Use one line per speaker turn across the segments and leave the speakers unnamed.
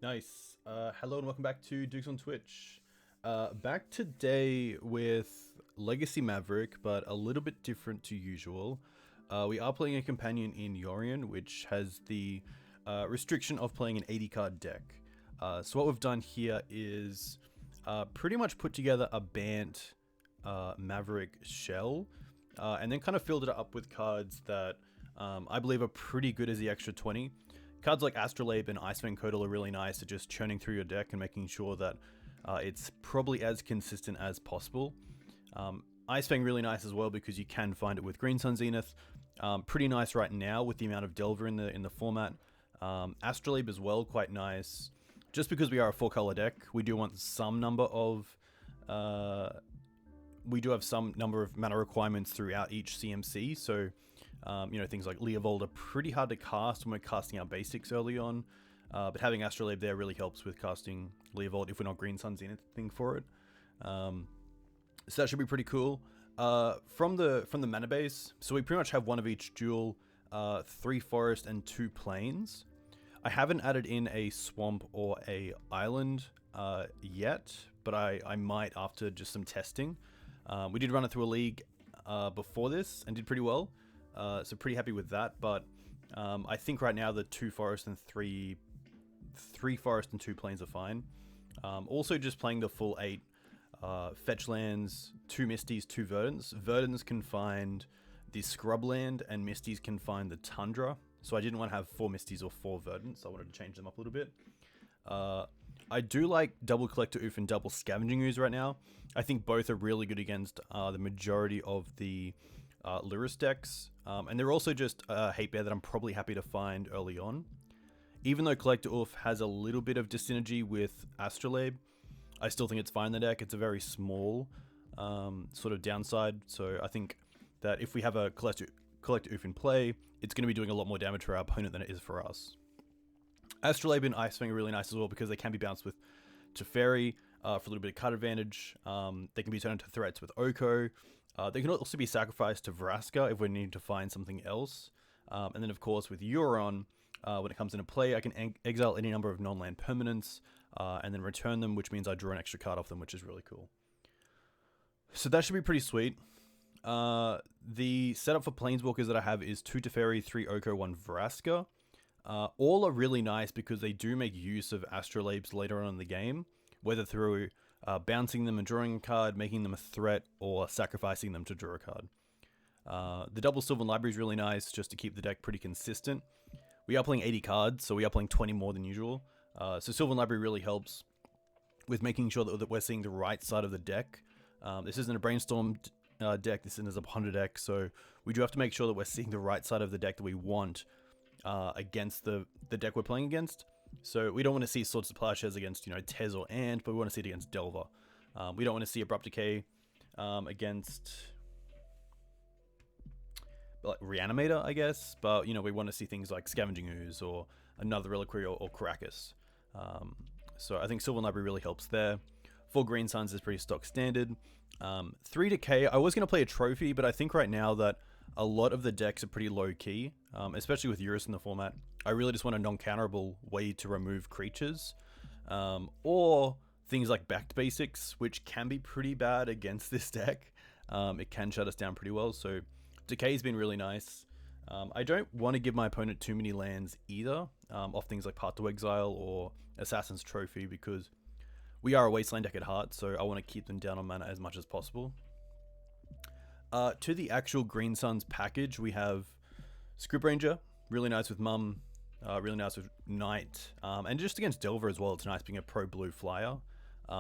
Nice. Hello and welcome back to Dukes on Twitch. Back today with Legacy Maverick, but a little bit different to usual. We are playing a companion in Yorion, which has the restriction of playing an 80 card deck. So what we've done here is pretty much put together a Bant Maverick shell, and then kind of filled it up with cards that I believe are pretty good as the extra 20. Cards like Astrolabe and Ice-Fang Coatl are really nice at just churning through your deck and making sure that it's probably as consistent as possible. Ice-Fang really nice as well because you can find it with Green Sun Zenith. Pretty nice right now with the amount of Delver in the format. Astrolabe as well, quite nice. Just because we are a 4-color deck, we do want some number of... we do have some number of mana requirements throughout each CMC, so... you know, things like Leovold are pretty hard to cast when we're casting our basics early on, but having Astrolabe there really helps with casting Leovold if we're not Green Sun Zenith for it. So that should be pretty cool. From the mana base, so we pretty much have one of each dual, 3 forest and 2 plains. I haven't added in a swamp or a island yet, but I might after just some testing. We did run it through a league before this and did pretty well. So pretty happy with that, but I think right now the 2 forest and 3 forest and 2 plains are fine. Also just playing the full 8 fetch lands, 2 Misties, 2 Verdants. Verdants can find the Scrubland and Misties can find the Tundra. So I didn't want to have 4 Misties or 4 Verdants. I wanted to change them up a little bit. I do like double Collector Ouphe and double Scavenging Ooze right now. I think both are really good against the majority of the Lurrus decks, and they're also just a hate bear that I'm probably happy to find early on. Even though Collector Ouphe has a little bit of dyssynergy with Astrolabe, I still think it's fine in the deck. It's a very small sort of downside, so I think that if we have a Collector Ouphe in play, it's going to be doing a lot more damage for our opponent than it is for us. Astrolabe and Ice-Fang are really nice as well because they can be bounced with Teferi for a little bit of card advantage. They can be turned into threats with Oko. They can also be sacrificed to Vraska if we need to find something else. And then, of course, with Yorion, when it comes into play, I can exile any number of non-land permanents and then return them, which means I draw an extra card off them, which is really cool. So that should be pretty sweet. The setup for Planeswalkers that I have is 2 Teferi, 3 Oko, 1 Vraska. All are really nice because they do make use of Astrolabes later on in the game, whether through bouncing them and drawing a card, making them a threat, or sacrificing them to draw a card. The double Sylvan Library is really nice just to keep the deck pretty consistent. We are playing 80 cards, so we are playing 20 more than usual. So Sylvan Library really helps with making sure that we're seeing the right side of the deck. This isn't a Brainstorm deck, this isn't a Ponder deck, so we do have to make sure that we're seeing the right side of the deck that we want against the deck we're playing against. So we don't want to see Swords of Plowshares against, Tez or Ant, but we want to see it against Delver. We don't want to see Abrupt Decay against like Reanimator, I guess. But, we want to see things like Scavenging Ooze or another Reliquary or Caracas. So I think Sylvan Library really helps there. 4 Green Suns is pretty stock standard. 3 Decay, I was going to play a Trophy, but I think right now that a lot of the decks are pretty low-key, especially with Eurus in the format. I really just want a non-counterable way to remove creatures, or things like Backed Basics, which can be pretty bad against this deck. It can shut us down pretty well, so Decay's been really nice. I don't want to give my opponent too many lands either, off things like Path to Exile or Assassin's Trophy, because we are a Wasteland deck at heart, so I want to keep them down on mana as much as possible. To the actual Green Suns package, we have Scryb Ranger, really nice with Mum, really nice with Knight, and just against Delver as well, it's nice being a pro-blue flyer.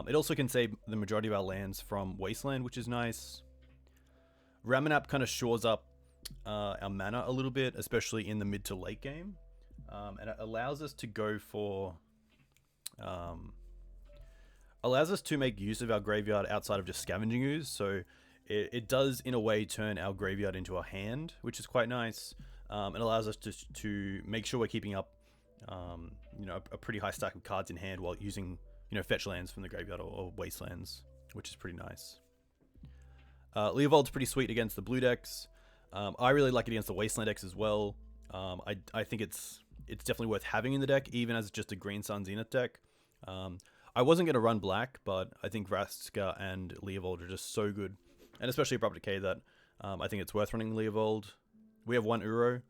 It also can save the majority of our lands from Wasteland, which is nice. Ramunap kind of shores up our mana a little bit, especially in the mid to late game, and it allows us to go for... allows us to make use of our graveyard outside of just Scavenging Ooze, so it does, in a way, turn our graveyard into a hand, which is quite nice. It allows us to make sure we're keeping up, a pretty high stack of cards in hand while using, fetch lands from the graveyard or Wastelands, which is pretty nice. Leovold's pretty sweet against the blue decks. I really like it against the Wasteland decks as well. I think it's it's definitely worth having in the deck, even as just a Green Sun Zenith deck. I wasn't going to run black, but I think Vraska and Leovold are just so good, and especially Abrupt Decay, that I think it's worth running Leovold. We have 1 Uro.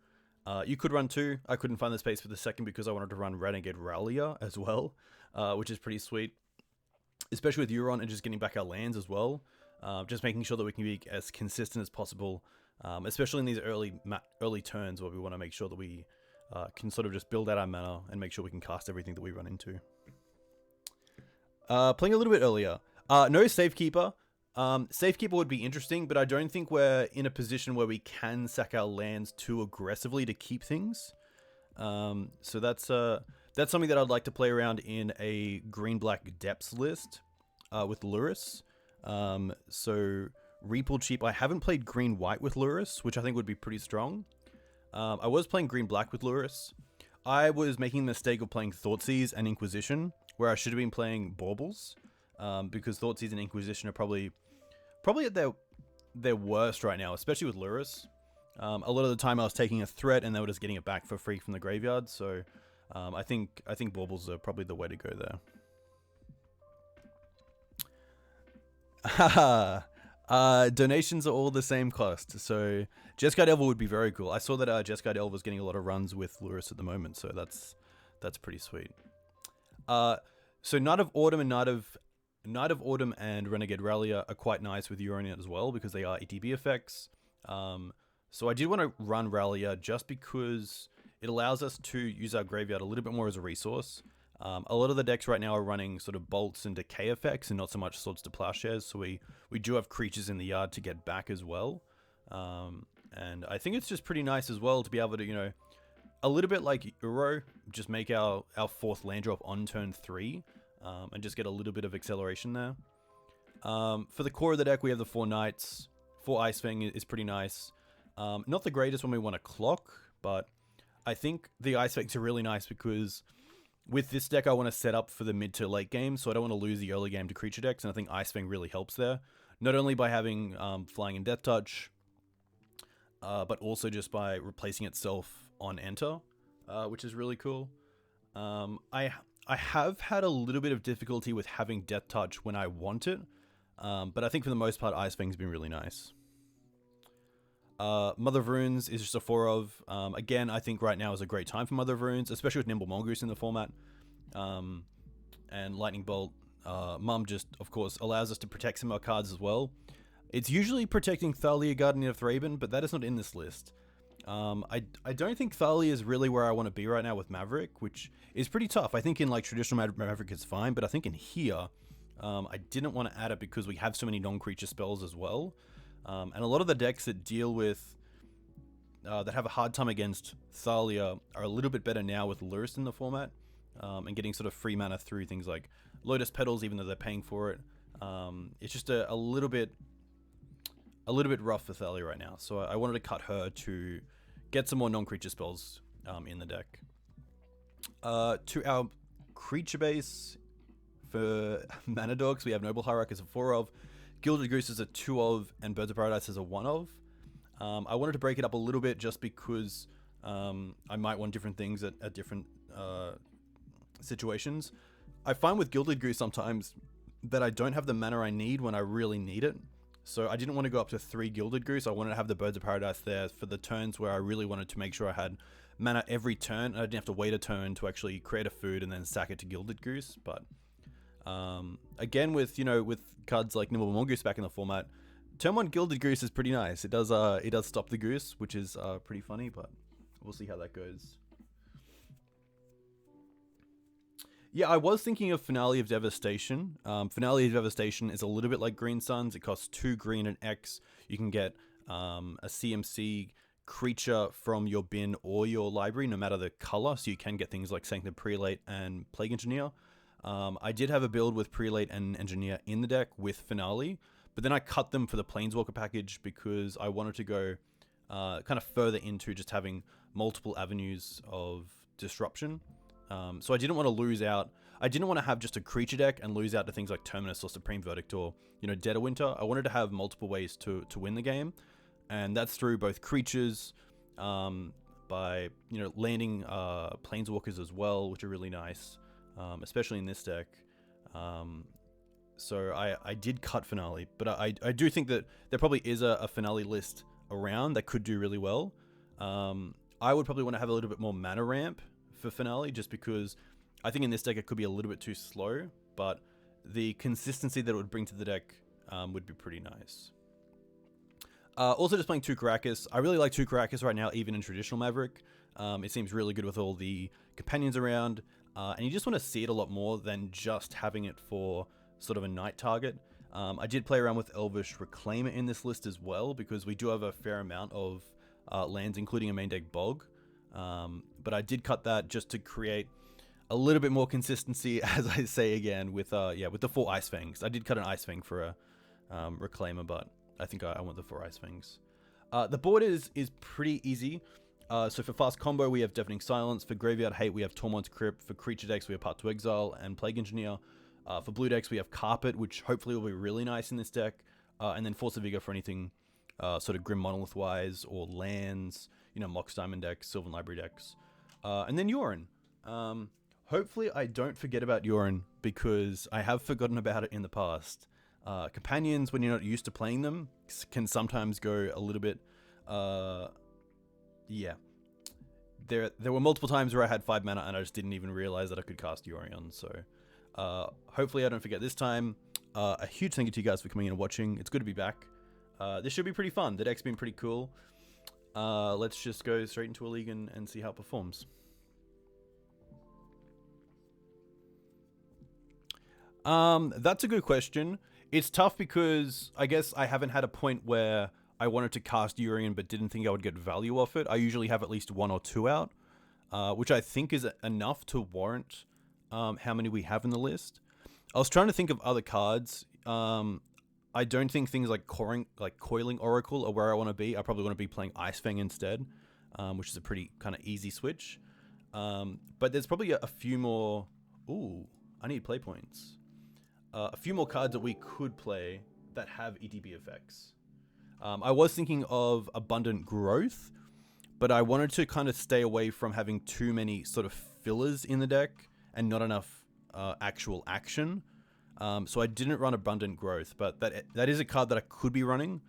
You could run 2. I couldn't find the space for the second because I wanted to run Renegade Rallier as well, which is pretty sweet, especially with Yorion and just getting back our lands as well. Just making sure that we can be as consistent as possible, especially in these early turns where we want to make sure that we can sort of just build out our mana and make sure we can cast everything that we run into. Playing a little bit earlier. No Safekeeper. Safekeeper would be interesting, but I don't think we're in a position where we can sack our lands too aggressively to keep things. So that's something that I'd like to play around in a green-black depths list with Lurrus. So Reapal Cheap. I haven't played green-white with Lurrus, which I think would be pretty strong. I was playing green-black with Lurrus. I was making the mistake of playing Thoughtseize and Inquisition, where I should have been playing Baubles, because Thoughtseize and Inquisition are probably at their worst right now, especially with Lurrus. A lot of the time I was taking a threat and they were just getting it back for free from the graveyard, so I think Baubles are probably the way to go there. Donations are all the same cost, so Jeskai Delver would be very cool. I saw that Jeskai Delver was getting a lot of runs with Lurrus at the moment, so that's pretty sweet. So Knight of Autumn and Renegade Rallier are quite nice with Yorion as well, because they are ETB effects. So I did want to run Rallier just because it allows us to use our graveyard a little bit more as a resource. A lot of the decks right now are running sort of bolts and decay effects and not so much swords to plowshares, so we do have creatures in the yard to get back as well. And I think it's just pretty nice as well to be able to, you know, a little bit like Uro, just make our 4th land drop on turn 3, and just get a little bit of acceleration there. For the core of the deck, we have the 4 Knights. 4 Ice-Fang is pretty nice. Not the greatest when we want to clock, but I think the Ice-Fangs are really nice because with this deck, I want to set up for the mid to late game, so I don't want to lose the early game to creature decks, and I think Ice-Fang really helps there. Not only by having Flying and Death Touch, but also just by replacing itself on enter, which is really cool. I have had a little bit of difficulty with having Death Touch when I want it, but I think for the most part, Ice-Fang's been really nice. Mother of Runes is just a 4 of. Again, I think right now is a great time for Mother of Runes, especially with Nimble Mongoose in the format. And Lightning Bolt, Mum just, of course, allows us to protect some of our cards as well. It's usually protecting Thalia, Guardian of Thraben, but that is not in this list. I don't think Thalia is really where I want to be right now with Maverick, which is pretty tough. I think in like traditional Maverick it's fine, but I think in here, I didn't want to add it because we have so many non-creature spells as well. And a lot of the decks that deal with, that have a hard time against Thalia are a little bit better now with Lurrus in the format, and getting sort of free mana through things like Lotus Petals, even though they're paying for it. It's just a little bit rough for Thalia right now, so I wanted to cut her to get some more non-creature spells in the deck. To our creature base for Mana Dogs, we have Noble Hierarch as a 4 of, Gilded Goose is a 2 of, and Birds of Paradise is a 1 of. I wanted to break it up a little bit just because I might want different things at different situations. I find with Gilded Goose sometimes that I don't have the mana I need when I really need it. So I didn't want to go up to 3 Gilded Goose. I wanted to have the Birds of Paradise there for the turns where I really wanted to make sure I had mana every turn. And I didn't have to wait a turn to actually create a food and then sack it to Gilded Goose. But again, with cards like Nimble Mongoose back in the format, turn 1 Gilded Goose is pretty nice. It does stop the goose, which is pretty funny, but we'll see how that goes. Yeah, I was thinking of Finale of Devastation. Finale of Devastation is a little bit like Green Suns. It costs 2 green and X. You can get a CMC creature from your bin or your library, no matter the color. So you can get things like Sanctum Prelate and Plague Engineer. I did have a build with Prelate and Engineer in the deck with Finale, but then I cut them for the Planeswalker package because I wanted to go kind of further into just having multiple avenues of disruption. So I didn't want to lose out. I didn't want to have just a creature deck and lose out to things like Terminus or Supreme Verdict or, Dead of Winter. I wanted to have multiple ways to win the game, and that's through both creatures, but by, you know, landing Planeswalkers as well, which are really nice, especially in this deck. So I did cut Finale, but I do think that there probably is a Finale list around that could do really well. I would probably want to have a little bit more mana ramp for Finale, just because I think in this deck it could be a little bit too slow, but the consistency that it would bring to the deck would be pretty nice. Also just playing 2 Karakas. I really like 2 Karakas right now, even in traditional Maverick. It seems really good with all the companions around, and you just want to see it a lot more than just having it for sort of a night target. I did play around with Elvish Reclaimer in this list as well, because we do have a fair amount of lands, including a main deck Bog. But I did cut that just to create a little bit more consistency, as I say again, with the 4 Ice-Fangs. I did cut an Ice-Fang for a Reclaimer, but I think I want the 4 Ice-Fangs. The board is pretty easy. So for fast combo, we have Deafening Silence. For Graveyard Hate, we have Tormod's Crypt. For creature decks, we have Path to Exile and Plague Engineer. For blue decks, we have Carpet, which hopefully will be really nice in this deck. And then Force of Vigor for anything sort of Grim Monolith-wise, or lands, you know, Mox Diamond decks, Sylvan Library decks. And then Yorion. Hopefully I don't forget about Yorion, because I have forgotten about it in the past. Companions, when you're not used to playing them, can sometimes go a little bit... yeah. There were multiple times where I had 5 mana and I just didn't even realize that I could cast Yorion, so... hopefully I don't forget this time. A huge thank you to you guys for coming in and watching. It's good to be back. This should be pretty fun. The deck's been pretty cool. Let's just go straight into a league and see how it performs. That's a good question. It's tough because I guess I haven't had a point where I wanted to cast Yorion but didn't think I would get value off it. I usually have at least 1 or 2 out, which I think is enough to warrant how many we have in the list. I was trying to think of other cards. I don't think things like Coiling Oracle are where I want to be. I probably want to be playing Ice-Fang instead, which is a pretty kind of easy switch. But there's probably a few more... Ooh, I need play points. A few more cards that we could play that have ETB effects. I was thinking of Abundant Growth, but I wanted to kind of stay away from having too many sort of fillers in the deck and not enough actual action. So I didn't run Abundant Growth, but that is a card that I could be running,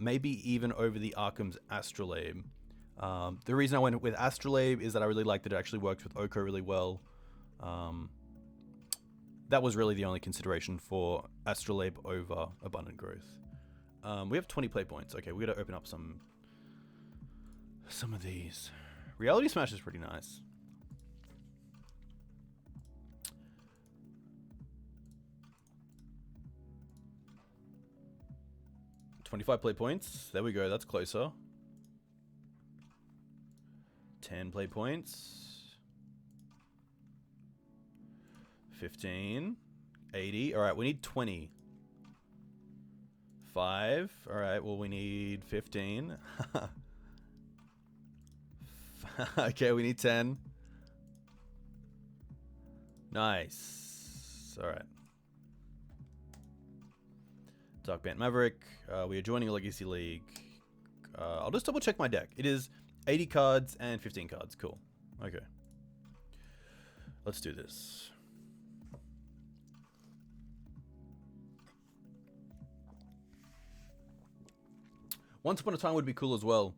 maybe even over the Arkham's Astrolabe. The reason I went with Astrolabe is that I really liked that it actually worked with Oko really well. That was really the only consideration for Astrolabe over Abundant Growth. We have 20 play points. Okay, we got to open up some of these. Reality Smash is pretty nice. $25 play points. There we go. That's closer. 10 play points. 15. 80. All right, we need 20. 5. All right, well, we need 15. Okay, we need 10. Nice. All right. Dark Bant Maverick. We are joining a Legacy League. I'll just double check my deck. It is 80 cards and 15 cards. Cool. Okay. Let's do this. Once Upon a Time would be cool as well.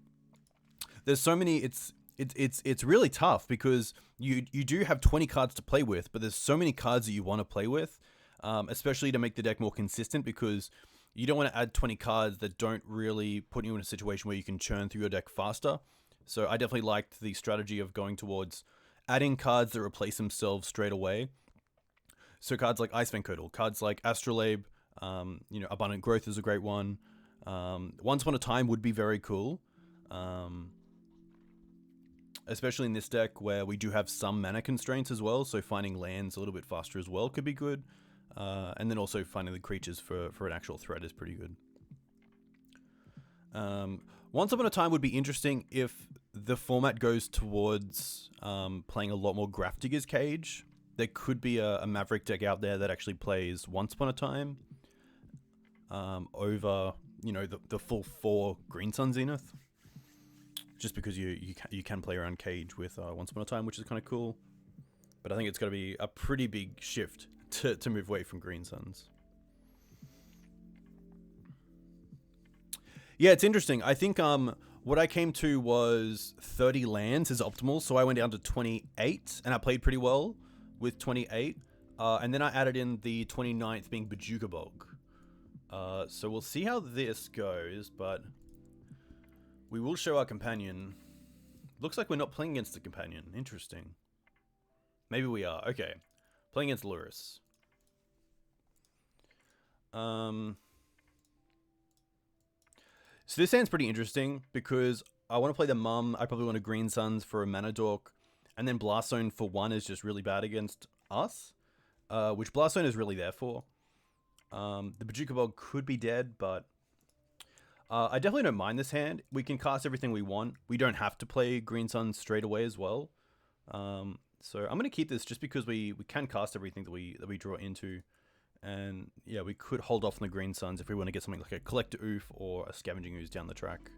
There's so many. It's really tough because you do have 20 cards to play with, but there's so many cards that you want to play with, especially to make the deck more consistent, because you don't want to add 20 cards that don't really put you in a situation where you can churn through your deck faster. So I definitely liked the strategy of going towards adding cards that replace themselves straight away. So cards like Ice-Fang Coatl, cards like Astrolabe, Abundant Growth is a great one. Once Upon a Time would be very cool. Especially in this deck where we do have some mana constraints as well, so finding lands a little bit faster as well could be good. And then also finding the creatures for an actual threat is pretty good. Once Upon a Time would be interesting if the format goes towards playing a lot more Grafdigger's Cage. There could be a Maverick deck out there that actually plays Once Upon a Time over, the full 4 Green Sun Zenith. just because you can play around Cage with Once Upon a Time, which is kind of cool. But I think it's going to be a pretty big shift to move away from Green Suns. Yeah, it's interesting. I think what I came to was 30 lands is optimal, so I went down to 28, and I played pretty well with 28. And then I added in the 29th being Bojuka Bog. So we'll see how this goes, but we will show our companion. Looks like we're not playing against the companion. Interesting. Maybe we are. Okay. Playing against Lurrus. So this hand's pretty interesting because I want to play the Mum. I probably want a Green Suns for a Mana Dork. And then Blast Zone for 1 is just really bad against us. Which Blast Zone is really there for. The Bojuka Bog could be dead, but I definitely don't mind this hand. We can cast everything we want. We don't have to play Green Suns straight away as well. So I'm going to keep this just because we can cast everything that we draw into. And yeah, we could hold off on the Green Suns if we want to get something like a Collector Ouphe or a Scavenging Ooze down the track.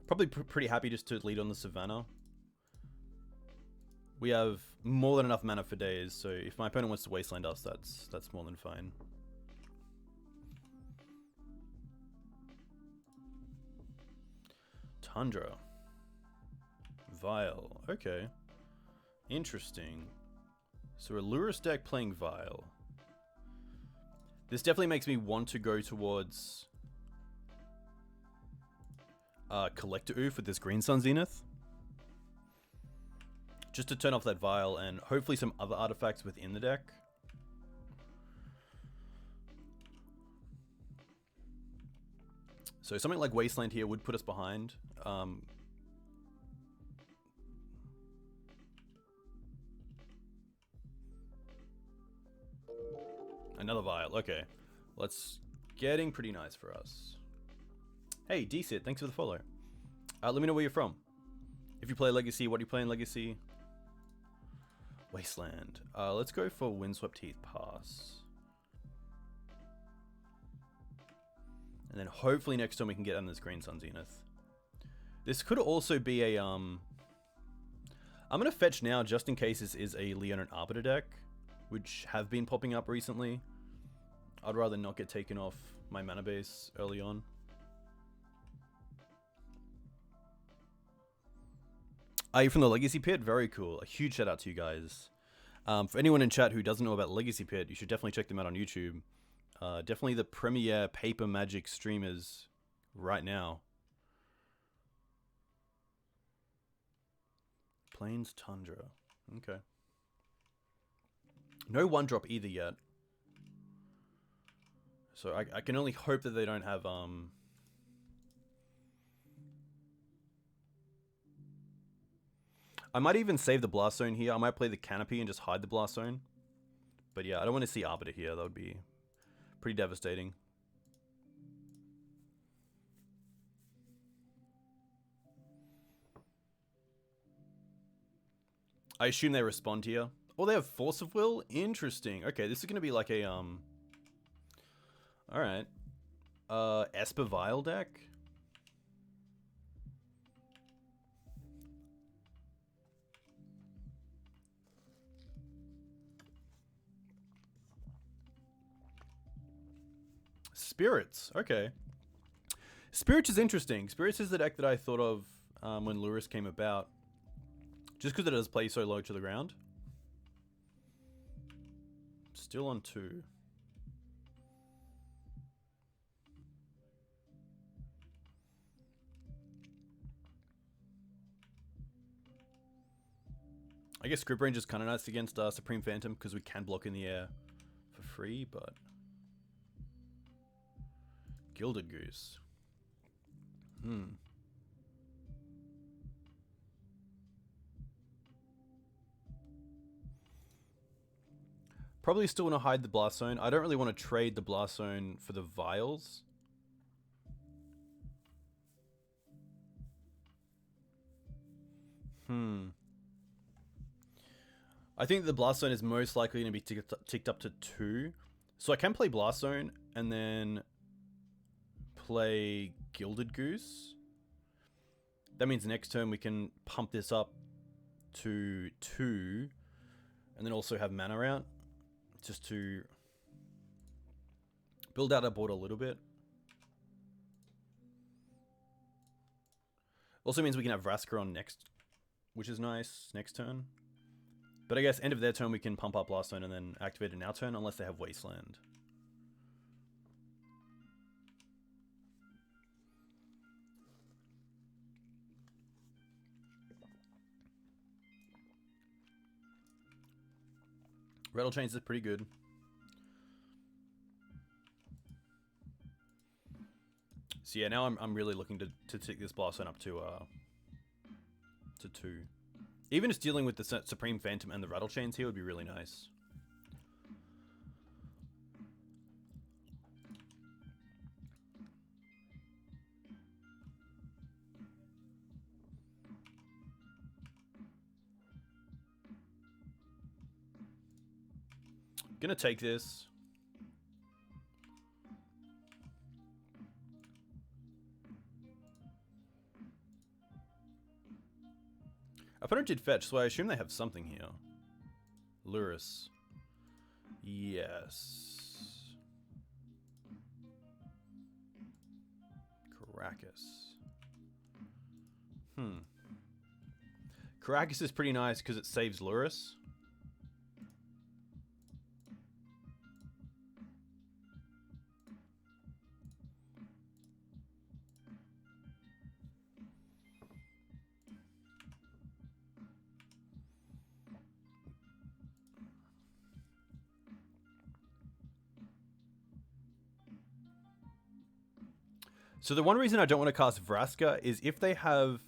Probably pretty happy just to lead on the Savannah. We have more than enough mana for days, so if my opponent wants to Wasteland us, that's more than fine. Tundra. Vile. Okay. Interesting. So a Lurrus deck playing Vile. This definitely makes me want to go towards Collector Ouphe with this Green Sun Zenith. Just to turn off that Vile and hopefully some other artifacts within the deck. So something like Wasteland here would put us behind. Another Vile. Okay. Well, it's getting pretty nice for us. Hey, DCit, thanks for the follow. Let me know where you're from. If you play Legacy, what do you play in Legacy? Wasteland. Let's go for Windswept Heath Pass. And then hopefully next time we can get on this Green Sun Zenith. This could also be a... I'm going to fetch now just in case this is a Leonin Arbiter deck, which have been popping up recently. I'd rather not get taken off my mana base early on. Are you from the Legacy Pit? Very cool. A huge shout out to you guys. For anyone in chat who doesn't know about Legacy Pit, you should definitely check them out on YouTube. Definitely the premier paper Magic streamers right now. Plains Tundra. Okay. No 1-drop either yet. So I can only hope that they don't have I might even save the Blast Zone here. I might play the Canopy and just hide the Blast Zone. But yeah, I don't want to see Arbiter here. That would be pretty devastating. I assume they respond here. Oh, they have Force of Will? Interesting. Okay, this is going to be like a, Alright. Esper Vile deck? Spirits. Okay. Spirits is interesting. Spirits is the deck that I thought of when Lurrus came about. Just because it does play so low to the ground. Still on 2. I guess Scryb Ranger is kind of nice against Supreme Phantom because we can block in the air for free, but... Gilded Goose. Probably still want to hide the Blast Zone. I don't really want to trade the Blast Zone for the Vials. I think the Blast Zone is most likely going to be ticked up to 2. So I can play Blast Zone and then play Gilded Goose. That means next turn we can pump this up to 2 and then also have mana out just to build out our board a little bit. Also means we can have Vraska on next, which is nice, next turn. But I guess end of their turn we can pump up Blast Zone and then activate it in our turn unless they have Wasteland. Rattle Chains is pretty good. So yeah, now I'm really looking to take this Blast Zone up to 2. Even just dealing with the Supreme Phantom and the Rattle Chains here would be really nice. Gonna take this. Opponent did fetch, so I assume they have something here. Lurrus. Yes. Caracas. Caracas is pretty nice because it saves Lurrus. So the one reason I don't want to cast Vraska is if they have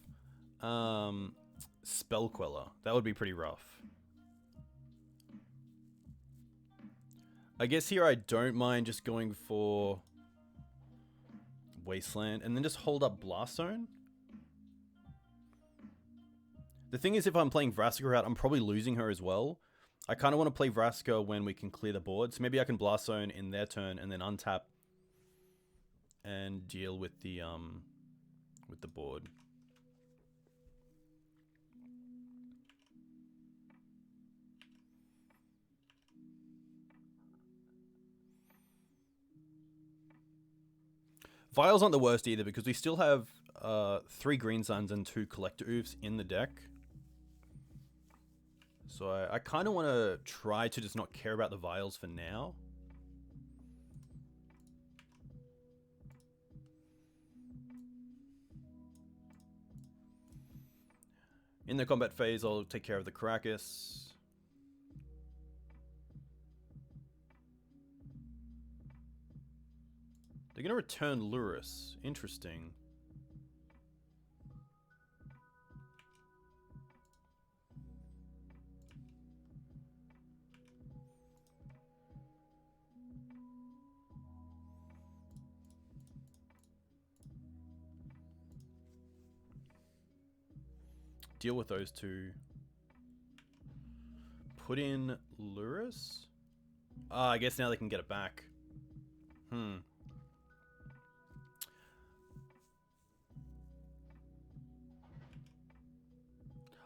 Spell Queller. That would be pretty rough. I guess here I don't mind just going for Wasteland and then just hold up Blast Zone. The thing is, if I'm playing Vraska out, I'm probably losing her as well. I kind of want to play Vraska when we can clear the board. So maybe I can Blast Zone in their turn and then untap and deal with the board. Vials aren't the worst either because we still have 3 Green Suns and 2 Collector Ouphes in the deck. So I kind of want to try to just not care about the Vials for now. In the combat phase, I'll take care of the Caracas. They're going to return Lurrus. Interesting. Deal with those 2. Put in Lurrus? I guess now they can get it back.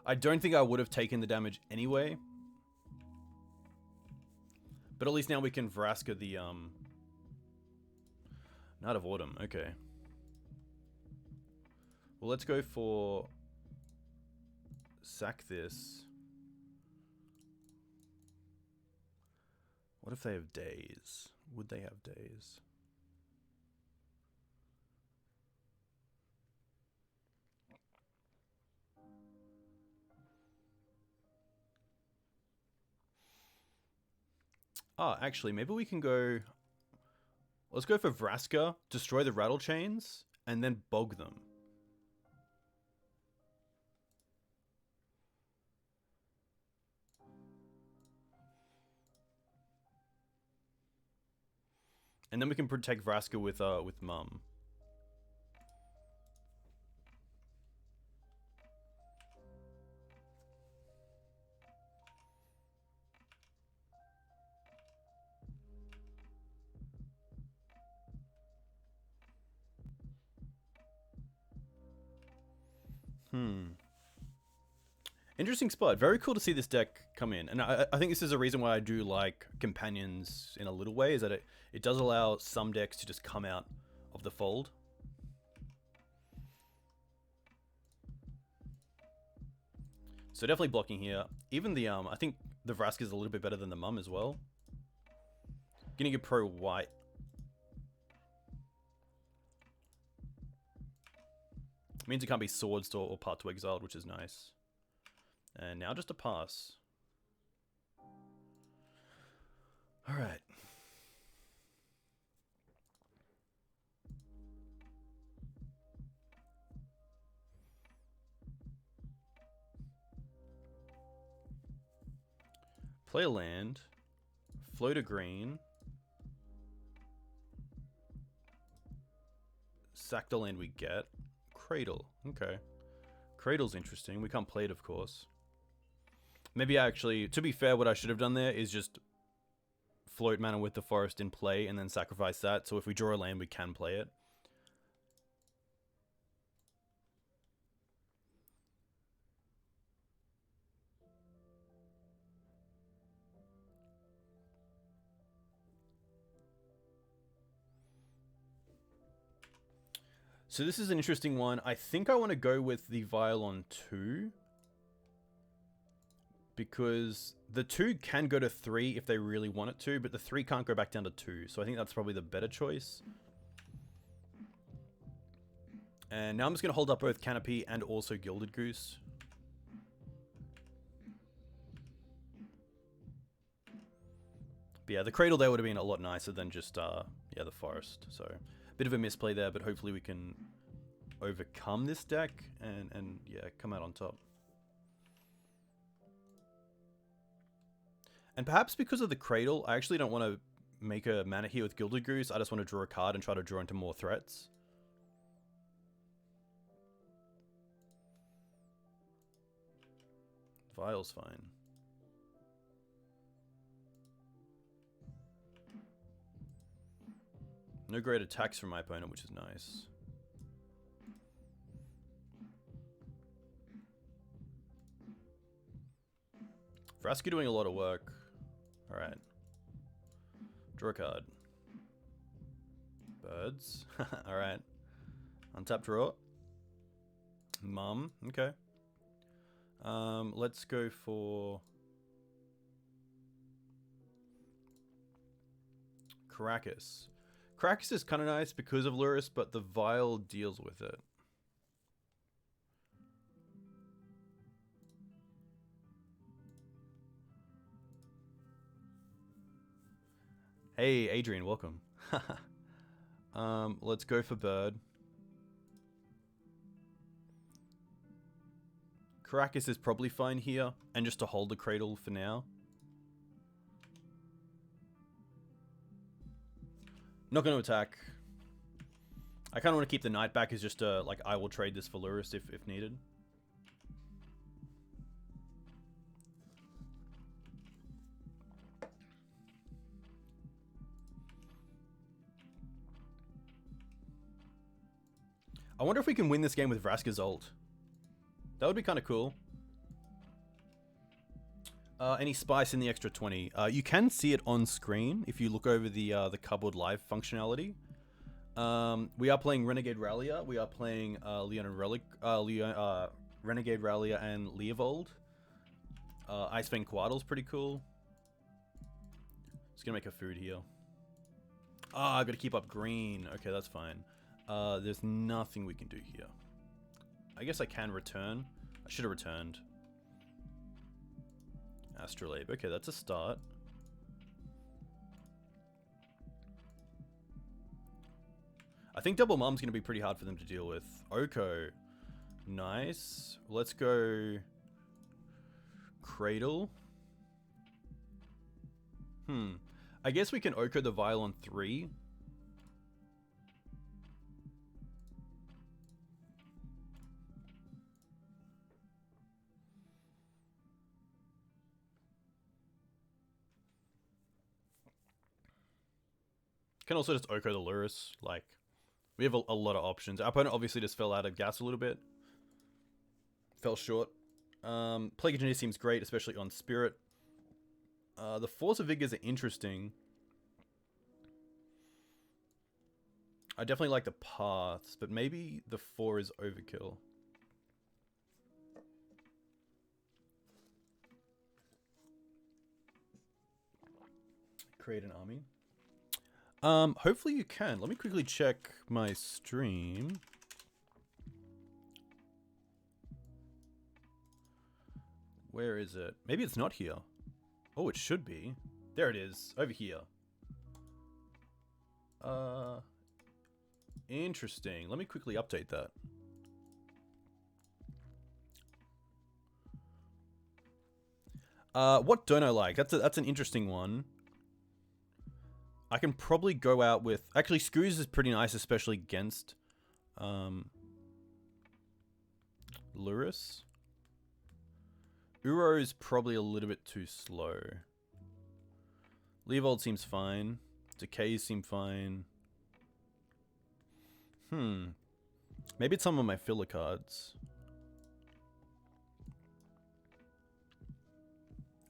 I don't think I would have taken the damage anyway. But at least now we can Vraska the Night of Autumn. Okay. Well, let's go for sack this. What if they have days? Would they have days? Actually, maybe we can go... Let's go for Vraska, destroy the Rattle Chains, and then bog them. And then we can protect Vraska with Mum. Interesting spot. Very cool to see this deck come in. And I think this is a reason why I do like Companions in a little way, is that it does allow some decks to just come out of the fold. So definitely blocking here. Even the, I think the Vraska is a little bit better than the Mum as well. Getting a pro white. Means it can't be Swords or Part to Exiled, which is nice. And now just a pass. Alright. Play a land. Float a green. Sack the land we get. Cradle. Okay. Cradle's interesting. We can't play it, of course. Maybe actually, to be fair, what I should have done there is just float mana with the forest in play and then sacrifice that. So if we draw a land, we can play it. So this is an interesting one. I think I want to go with the Vial on 2. Because the 2 can go to 3 if they really want it to, but the 3 can't go back down to 2. So I think that's probably the better choice. And now I'm just going to hold up both Canopy and also Gilded Goose. But yeah, the Cradle there would have been a lot nicer than just, yeah, the Forest. So, bit of a misplay there, but hopefully we can overcome this deck and yeah, come out on top. And perhaps because of the Cradle, I actually don't want to make a mana here with Gilded Goose. I just want to draw a card and try to draw into more threats. Vial's fine. No great attacks from my opponent, which is nice. Vraska doing a lot of work. Alright. Draw a card. Birds. Alright. Untap draw. Mum. Okay. Let's go for Caracas. Caracas is kind of nice because of Lurrus, but the Vial deals with it. Hey, Adrian, welcome. Let's go for Bird. Caracas is probably fine here, and just to hold the Cradle for now. Not going to attack. I kind of want to keep the Knight back as just a, like, I will trade this for Lurrus if needed. I wonder if we can win this game with Vraska's ult. That would be kind of cool. Any spice in the extra 20? You can see it on screen if you look over the cupboard live functionality. We are playing Renegade Rallier. We are playing Renegade Rallier and Leovold. Ice-Fang Coatl is pretty cool. Just gonna make a food here. Ah, I gotta keep up green. Okay, that's fine. There's nothing we can do here. I guess I can return. I should have returned. Astrolabe. Okay, that's a start. I think Double Mum's going to be pretty hard for them to deal with. Oko. Nice. Let's go Cradle. I guess we can Oko the Vial on 3. Can also just Oko the Lurrus. Like, we have a lot of options. Our opponent obviously just fell out of gas a little bit. Fell short. Plague Engineer seems great, especially on Spirit. The Force of Vigors are interesting. I definitely like the paths, but maybe the 4 is overkill. Create an army. Hopefully you can. Let me quickly check my stream. Where is it? Maybe it's not here. Oh, it should be. There it is. Over here. Interesting. Let me quickly update that. What don't I like? That's an interesting one. I can probably go out with... Actually, Scooze is pretty nice, especially against Lurrus. Uro is probably a little bit too slow. Leovold seems fine. Decays seem fine. Maybe it's some of my filler cards.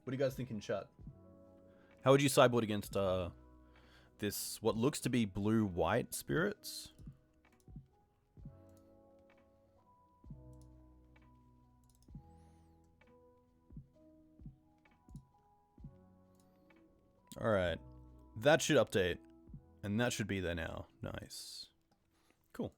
What do you guys think in chat? How would you sideboard against this, what looks to be blue-white spirits? Alright. That should update. And that should be there now. Nice. Cool.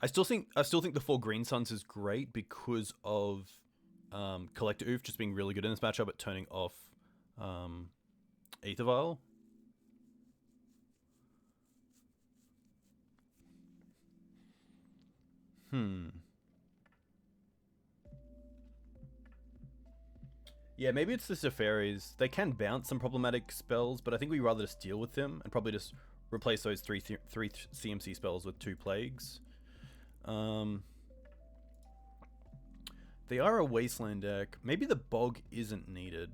I still think the 4 Green Suns is great because of Collector Ouphe just being really good in this matchup at turning off Aether Vial. Yeah, maybe it's the Teferis. They can bounce some problematic spells, but I think we'd rather just deal with them and probably just replace those three CMC spells with 2 Plagues. They are a Wasteland deck. Maybe the Bog isn't needed.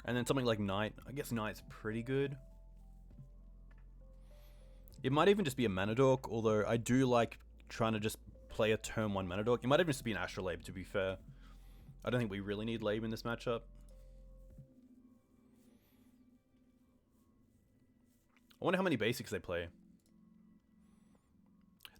And then something like Night. I guess Night's pretty good. It might even just be a Mana Dork, although I do like trying to just play a turn 1 Mana Dork. It might even just be an Astrolabe, to be fair. I don't think we really need Labe in this matchup. I wonder how many basics they play.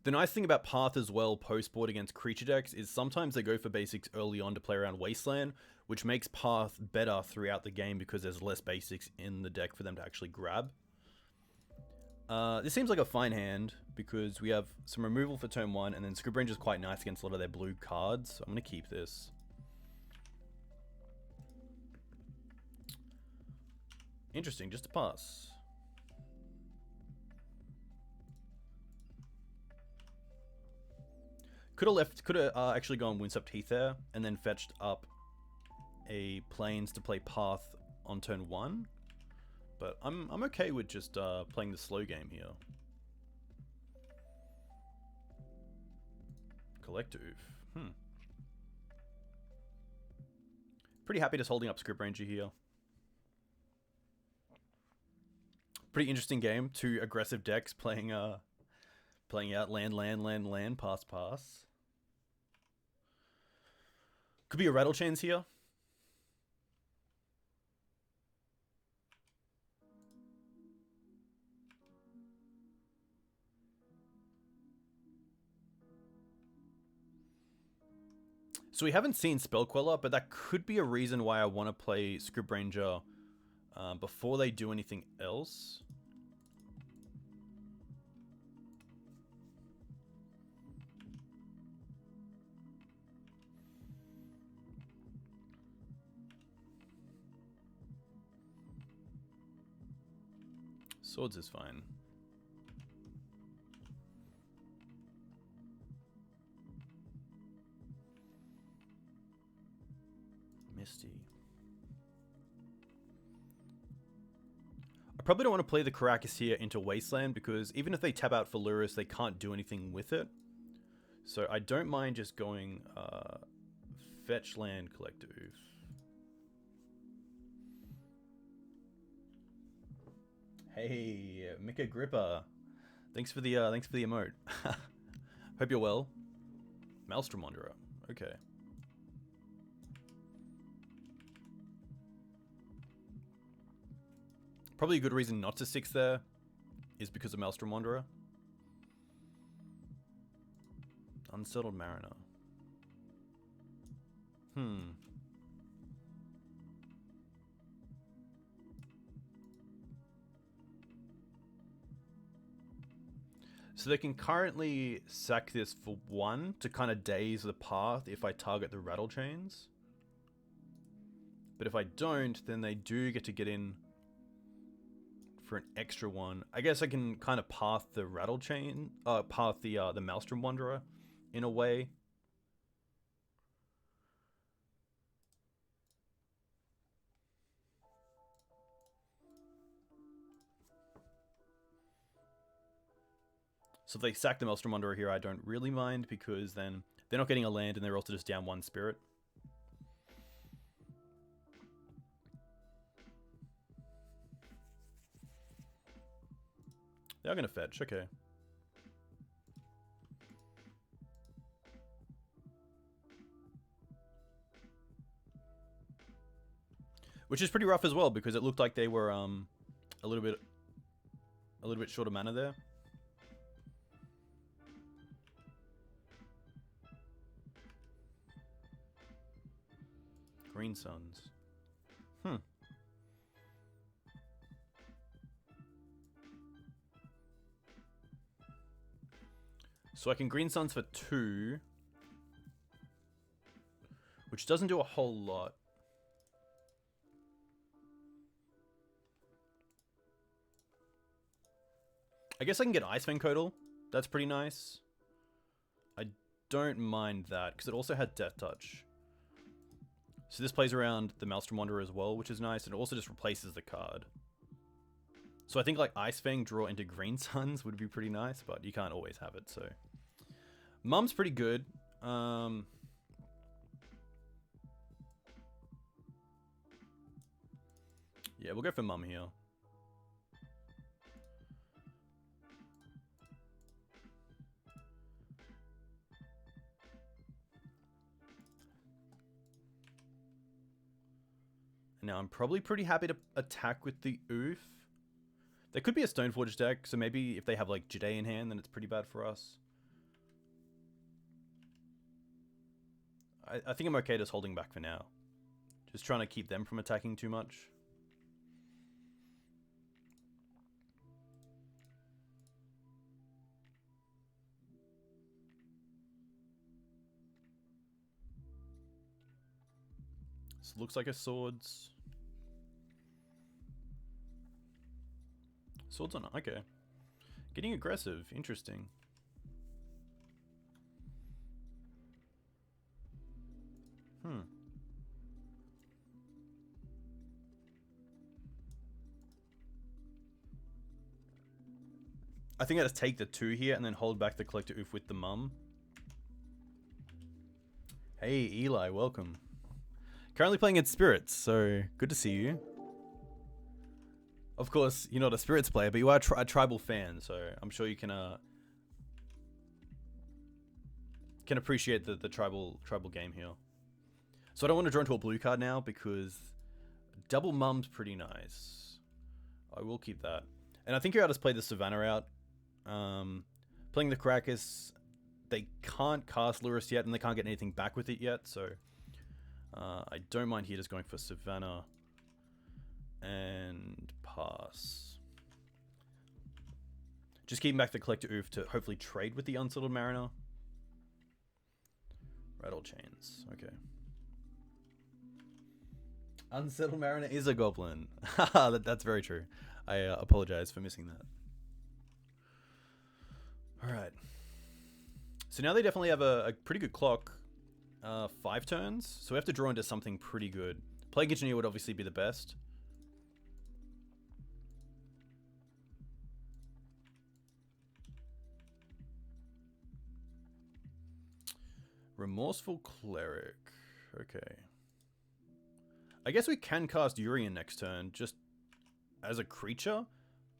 The nice thing about Path as well, post-board against creature decks, is sometimes they go for basics early on to play around Wasteland, which makes Path better throughout the game because there's less basics in the deck for them to actually grab. This seems like a fine hand because we have some removal for turn 1, and then Scryb Ranger is quite nice against a lot of their blue cards, so I'm going to keep this. Interesting, just a pass. Could have actually gone Windswept Heath there, and then fetched up a Plains to play Path on turn 1. But I'm okay with just playing the slow game here. Collector Ouphe. Pretty happy just holding up Scryb Ranger here. Pretty interesting game. 2 aggressive decks playing out land, pass. Could be a Rattle Chains here. So we haven't seen Spell Queller, but that could be a reason why I want to play Scryb Ranger before they do anything else. Swords is fine. Misty. I probably don't want to play the Caracas here into Wasteland because even if they tap out for Lurrus, they can't do anything with it. So I don't mind just going fetch land, Collector Ouphe. Hey, Mika Gripper. Thanks for the emote. Hope you're well. Maelstrom Wanderer. Okay. Probably a good reason not to 6 there is because of Maelstrom Wanderer. Unsettled Mariner. So they can currently sack this for 1 to kind of daze the path if I target the rattle chains. But if I don't, then they do get to get in for an extra 1. I guess I can kind of path the rattle chain, path the Maelstrom Wanderer in a way. So if they sack the Maelstrom Wanderer here, I don't really mind, because then they're not getting a land and they're also just down 1 spirit. They are going to fetch, okay. Which is pretty rough as well, because it looked like they were a little bit short of mana there. Green Suns. So I can Green Suns for 2, which doesn't do a whole lot. I guess I can get Ice-Fang Coatl. That's pretty nice. I don't mind that, because it also had Death Touch. So this plays around the Maelstrom Wanderer as well, which is nice, and it also just replaces the card. So I think like Ice-Fang draw into Green Suns would be pretty nice, but you can't always have it, so. Mum's pretty good. Yeah, we'll go for Mum here. Now I'm probably pretty happy to attack with the Ouphe. There could be a Stoneforge deck, so maybe if they have like Jade in hand, then it's pretty bad for us. I think I'm okay just holding back for now. Just trying to keep them from attacking too much. This looks like a Swords. Swords on, okay. Getting aggressive, interesting. I think I just take the 2 here and then hold back the Collector Ouphe with the Mum. Hey, Eli, welcome. Currently playing at Spirits, so good to see you. Of course, you're not a Spirits player, but you are a tribal fan, so I'm sure you can appreciate the tribal game here. So I don't want to draw into a blue card now, because double Mum's pretty nice. I will keep that. And I think you're able to play the Savannah out. Playing the Krakus, they can't cast Lurrus yet, and they can't get anything back with it yet, so I don't mind here just going for Savannah and pass. Just keeping back the Collector Ouphe to hopefully trade with the Unsettled Mariner. Rattle Chains, okay. Unsettled Mariner is a goblin. That's very true. I apologize for missing that. Alright. So now they definitely have a pretty good clock. 5 turns. So we have to draw into something pretty good. Plague Engineer would obviously be the best. Remorseful Cleric. Okay. I guess we can cast Yorion next turn, just as a creature.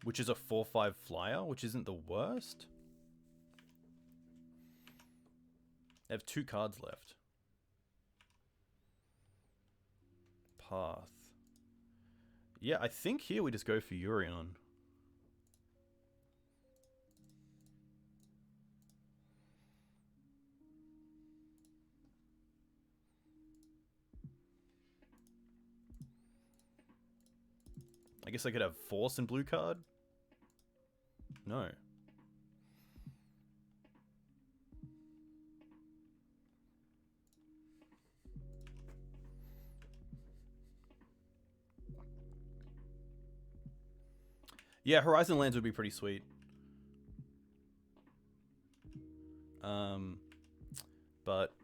which is a 4/5 flyer, which isn't the worst. They have 2 cards left. Path. Yeah, I think here we just go for Yorion. I guess I could have Force and blue card? No. Yeah, Horizon lands would be pretty sweet. But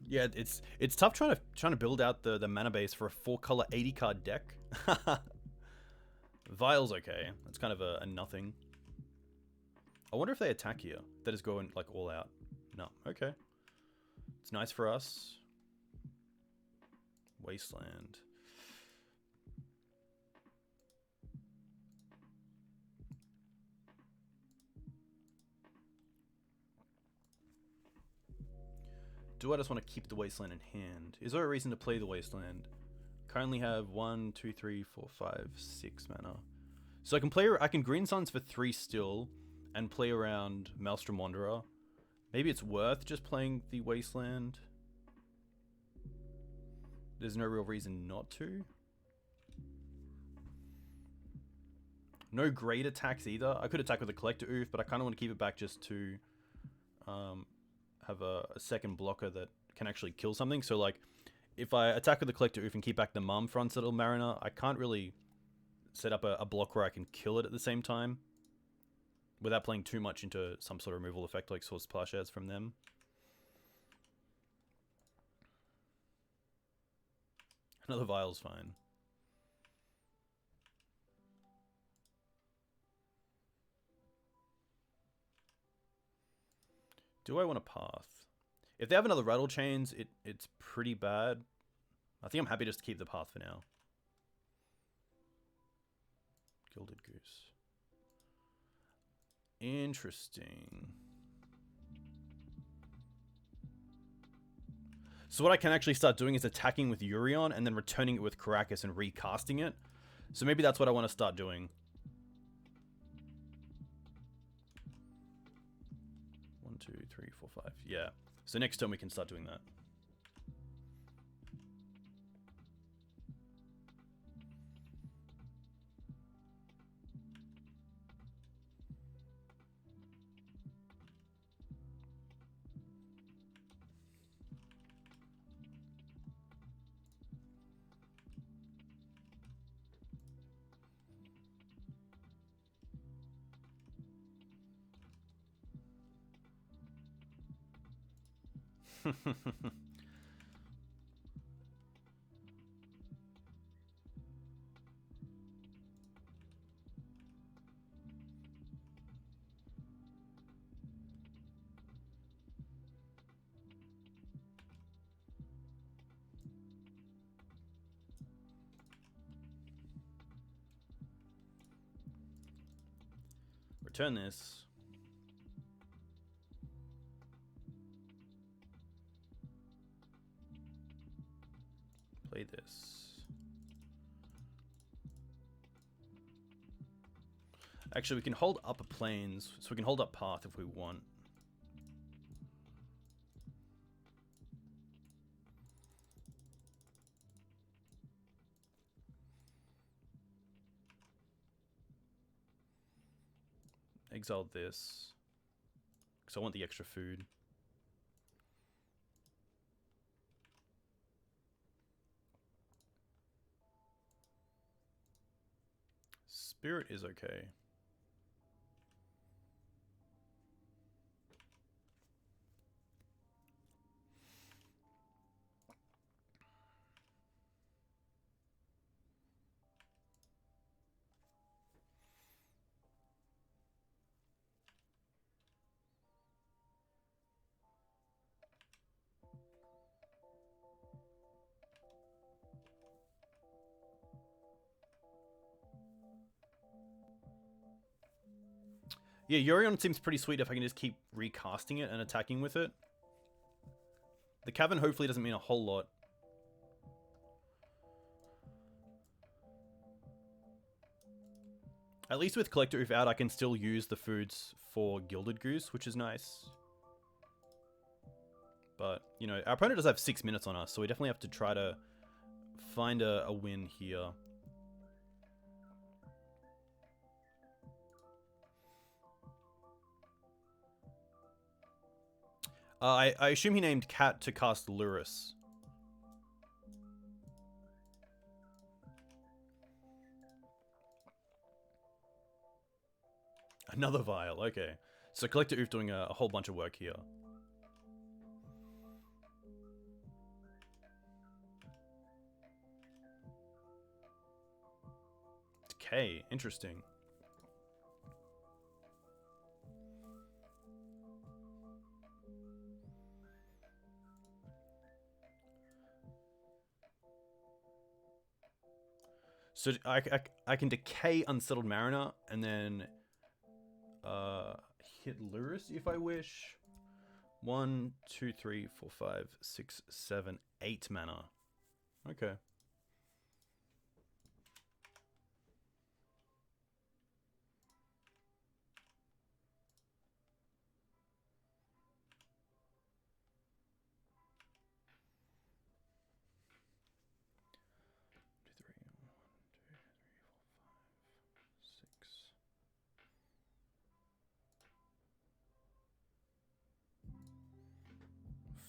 yeah, it's tough trying to build out the mana base for a 4-color 80-card deck. Vial's okay. That's kind of a nothing. I wonder if they attack here. That is going like all out. No, okay. It's nice for us. Wasteland. Do I just want to keep the Wasteland in hand? Is there a reason to play the Wasteland? Currently have 1, 2, 3, 4, 5, 6 mana. So I can Green Suns for 3 still, and play around Maelstrom Wanderer. Maybe it's worth just playing the Wasteland. There's no real reason not to. No great attacks either. I could attack with a Collector Ouphe, but I kind of want to keep it back just to have a second blocker that can actually kill something. So like, if I attack with the Collector Ouphe and keep back the Mum for Unsettled Mariner, I can't really set up a block where I can kill it at the same time without playing too much into some sort of removal effect like Source Plowshares from them. Another Vial's fine. Do I want a Path? If they have another Rattle Chains, it's pretty bad. I think I'm happy just to keep the Path for now. Gilded Goose. Interesting. So what I can actually start doing is attacking with Yorion and then returning it with Karakas and recasting it. So maybe that's what I want to start doing. 1, 2, 3, 4, 5. Yeah. So next turn we can start doing that. Return this. Play this. Actually, we can hold upper planes, so we can hold up Path if we want. Exile this, because I want the extra food. Spirit is okay. Yeah, Yorion seems pretty sweet if I can just keep recasting it and attacking with it. The Cavern hopefully doesn't mean a whole lot. At least with Collector Ouphe out, I can still use the foods for Gilded Goose, which is nice. But, you know, our opponent does have 6 minutes on us, so we definitely have to try to find a win here. I assume he named Cat to cast Lurrus. Another vial, okay. So Collector Ouphe doing a whole bunch of work here. Decay, interesting. So I can decay Unsettled Mariner and then hit Lurrus if I wish. 1, 2, 3, 4, 5, 6, 7, 8 mana. Okay.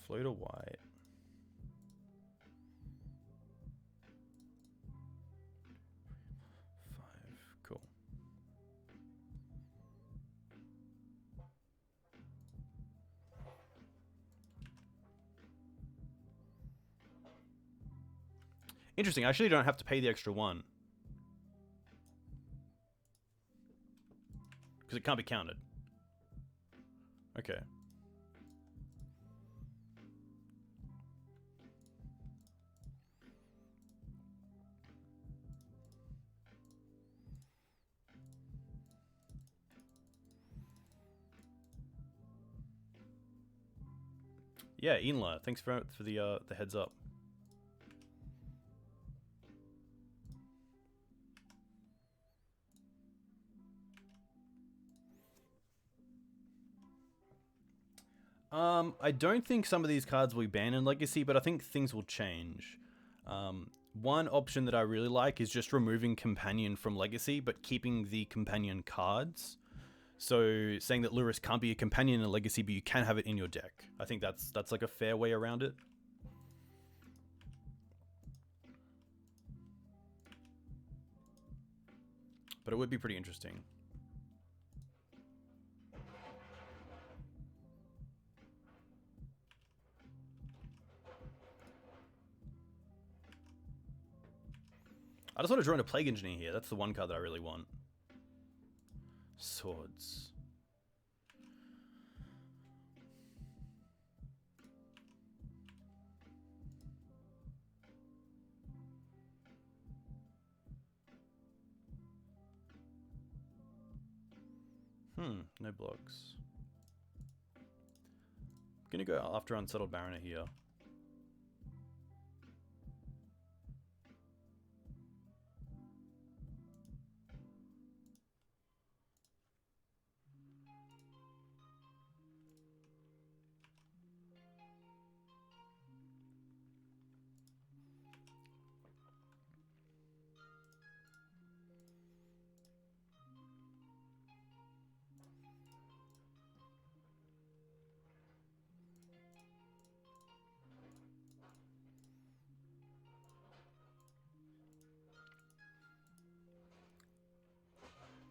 Float a white. Cool. Interesting. I actually don't have to pay the extra 1. Because it can't be counted. Okay. Yeah, Inla, thanks for the heads up. I don't think some of these cards will be banned in Legacy, but I think things will change. One option that I really like is just removing Companion from Legacy, but keeping the Companion cards. So saying that Lurrus can't be a Companion in Legacy, but you can have it in your deck. I think that's like a fair way around it. But it would be pretty interesting. I just want to draw in a Plague Engineer here. That's the one card that I really want. Swords. No blocks. I'm gonna go after Unsettled Mariner here.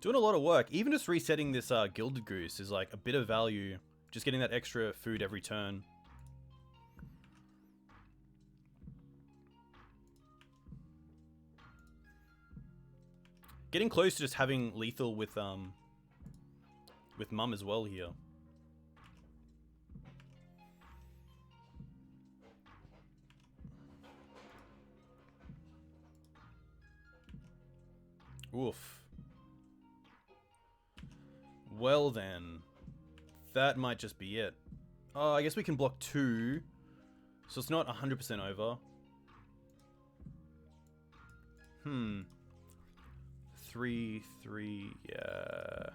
Doing a lot of work. Even just resetting this Gilded Goose is like a bit of value. Just getting that extra food every turn. Getting close to just having lethal with Mum as well here. Oof. Well then, that might just be it. Oh, I guess we can block 2, so it's not 100% over. 3, 3, yeah.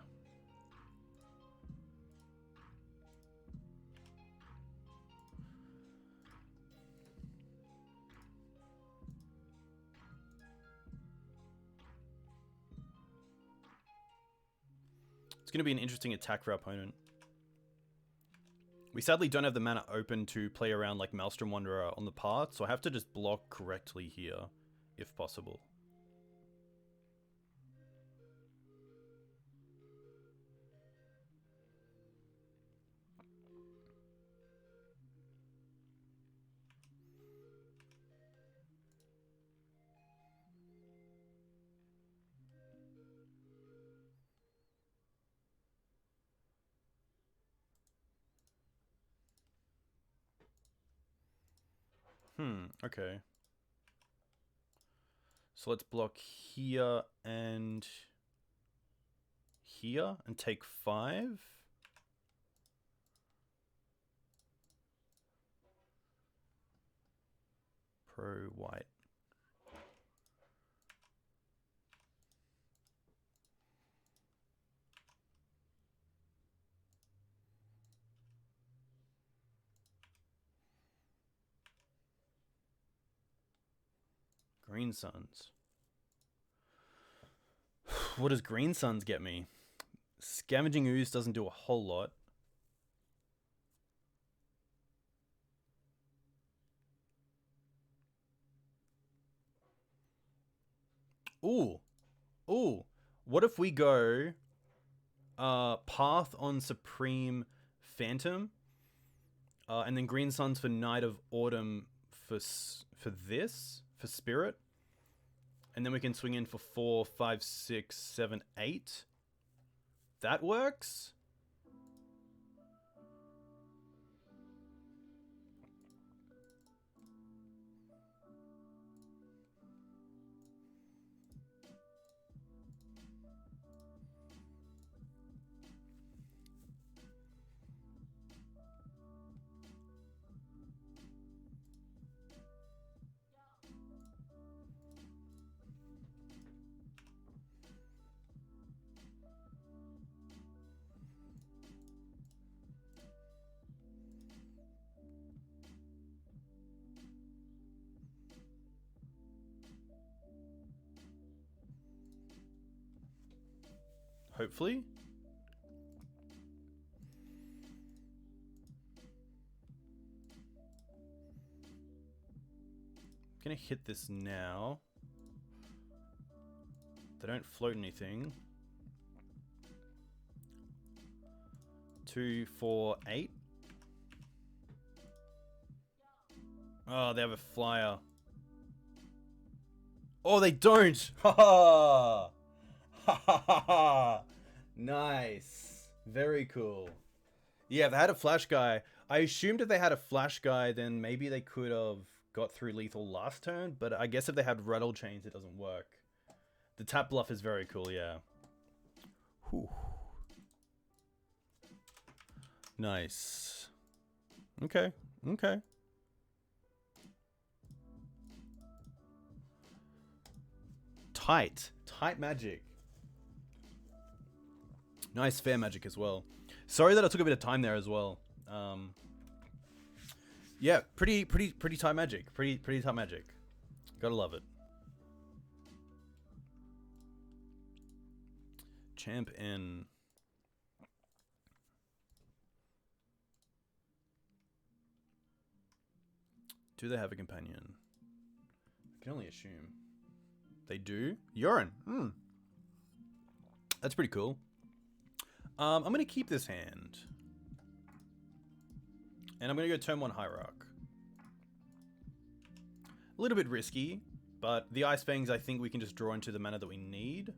It's going to be an interesting attack for our opponent. We sadly don't have the mana open to play around like Maelstrom Wanderer on the path, so I have to just block correctly here, if possible. Okay. So let's block here and take 5. Pro white. Green Suns. What does Green Suns get me? Scavenging Ooze doesn't do a whole lot. Ooh. Ooh. What if we go Path on Supreme Phantom, and then Green Suns for Night of Autumn for Spirit, and then we can swing in for 4, 5, 6, 7, 8. That works. Hopefully. I'm gonna hit this now. They don't float anything. 2, 4, 8. Oh, they have a flyer. Oh, they don't! Ha ha! Ha ha ha ha! Nice. Very cool. Yeah, if they had a flash guy. I assumed if they had a flash guy, then maybe they could have got through lethal last turn, but I guess if they had rattle chains, it doesn't work. The tap bluff is very cool, yeah. Whew. Nice. Okay, okay. Tight magic. Nice fair magic as well. Sorry that I took a bit of time there as well. Yeah, pretty tight magic. Pretty tight magic. Gotta love it. Champ N. Do they have a companion? I can only assume. They do? Yorion. That's pretty cool. I'm going to keep this hand. And I'm going to go turn 1 Hierarch. A little bit risky, but the Ice-Fangs I think we can just draw into the mana that we need.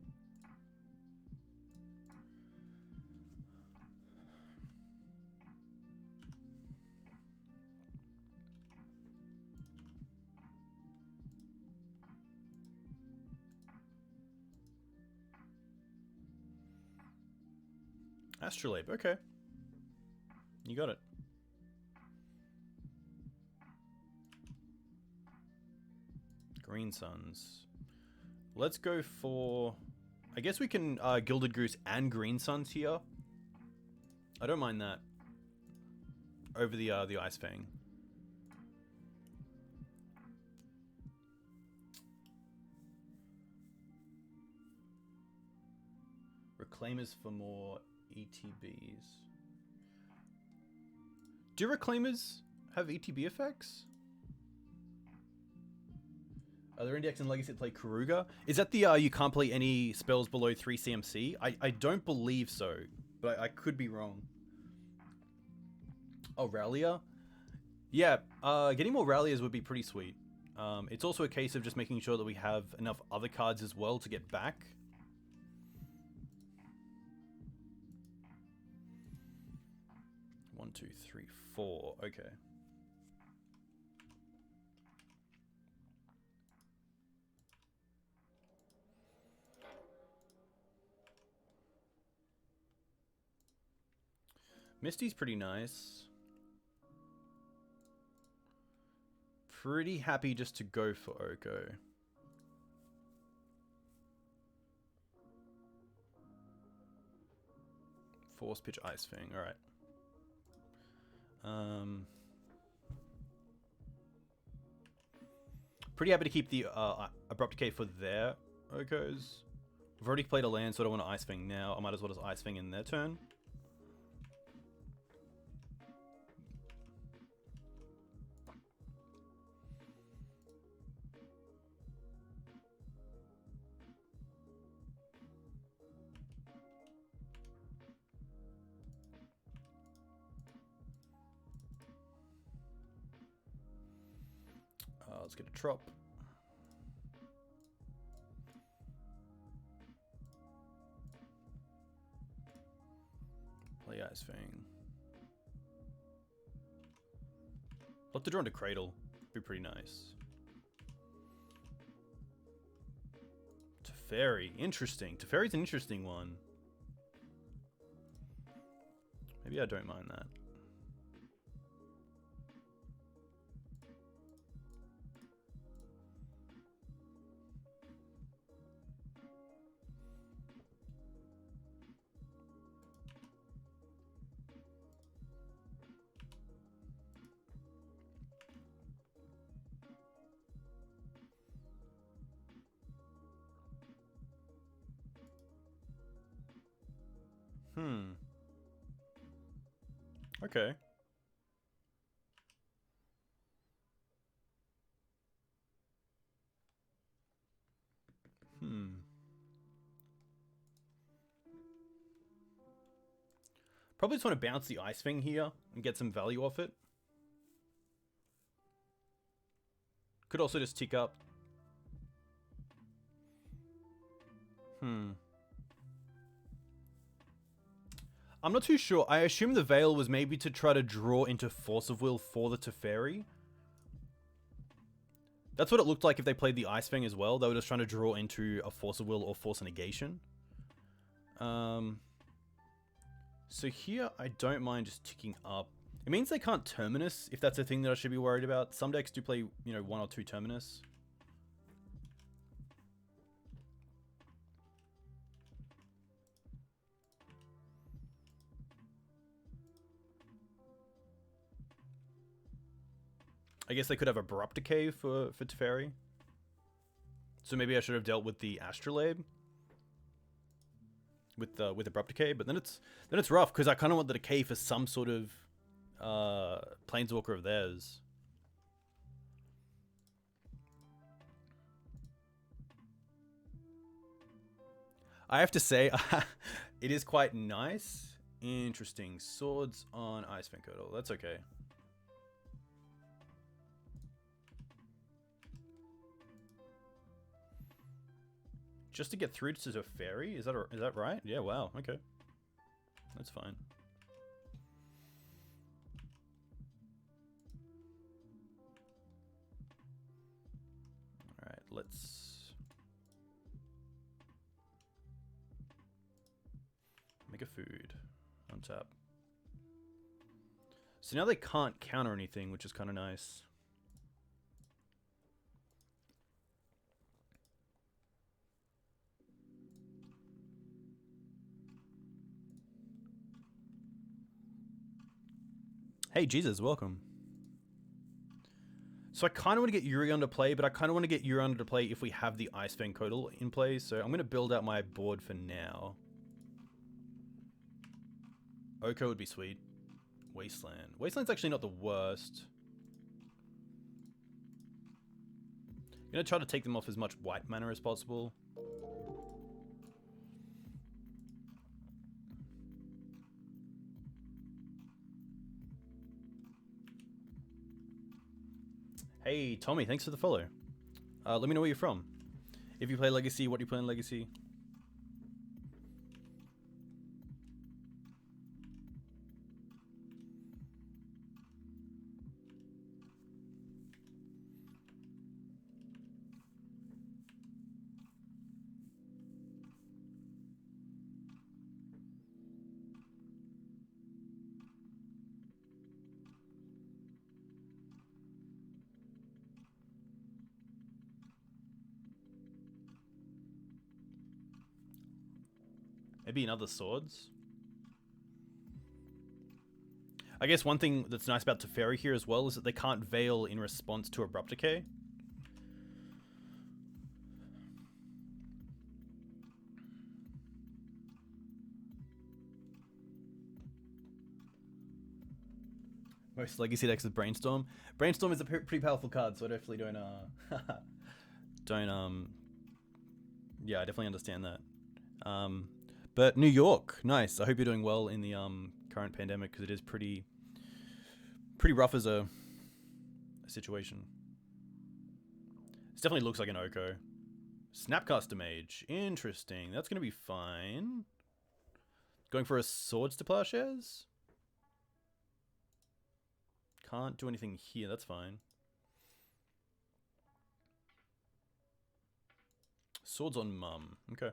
Astrolabe, okay. You got it. Green Suns. Let's go for... I guess we can Gilded Goose and Green Suns here. I don't mind that. Over the Ice-Fang. Reclaimers for more ETBs. Do Reclaimers have ETB effects? Are there index and legacy that play Karuga? Is that the you can't play any spells below 3 CMC? I don't believe so, but I could be wrong. Oh, Rallier? Yeah, getting more Ralliers would be pretty sweet. It's also a case of just making sure that we have enough other cards as well to get back. One, two, three, four. Okay. Misty's pretty nice. Pretty happy just to go for Oko. Force pitch Ice-Fang, alright. Pretty happy to keep the Abrupt Decay for their Okos. We've already played a land, so I don't want to Ice-Fang now. I might as well just Ice-Fang in their turn. Let's get a trop. Play Ice-Fang. Love to draw into Cradle. Be pretty nice. Teferi. Interesting. Teferi's an interesting one. Maybe I don't mind that. Okay. Probably just want to bounce the Ice-Fang here and get some value off it. Could also just tick up. I'm not too sure. I assume the Veil was maybe to try to draw into Force of Will for the Teferi. That's what it looked like if they played the Ice-Fang as well. They were just trying to draw into a Force of Will or Force of Negation. So here, I don't mind just ticking up. It means they can't Terminus, if that's a thing that I should be worried about. Some decks do play, you know, 1 or 2 Terminus. I guess they could have Abrupt Decay for Teferi. So maybe I should have dealt with the Astrolabe with Abrupt Decay, but then it's rough because I kind of want the Decay for some sort of Planeswalker of theirs. I have to say, it is quite nice. Interesting. Swords on Ice-Fang Coatl. That's okay. Just to get through to Teferi? Is that right? Yeah, wow. Okay. That's fine. Alright, let's make a food. on tap. So now they can't counter anything, which is kind of nice. Hey, Jesus, welcome. So I kind of want to get Yorion to play, but I kind of want to get Yorion to play if we have the Ice-Fang Coatl in play. So I'm going to build out my board for now. Oko would be sweet. Wasteland. Wasteland's actually not the worst. I'm going to try to take them off as much white mana as possible. Hey, Tommy, thanks for the follow. Let me know where you're from. If you play Legacy, what do you play in Legacy? Maybe another swords. I guess one thing that's nice about Teferi here as well is that they can't veil in response to Abrupt Decay. Most Legacy decks with Brainstorm. Brainstorm is a pretty powerful card, so I definitely don't yeah, I definitely understand that. But New York, nice. I hope you're doing well in the current pandemic, because it is pretty rough as a situation. This definitely looks like an Oko. Snapcaster Mage, interesting. That's gonna be fine. Going for a Swords to Plowshares. Can't do anything here. That's fine. Swords on Mum. Okay.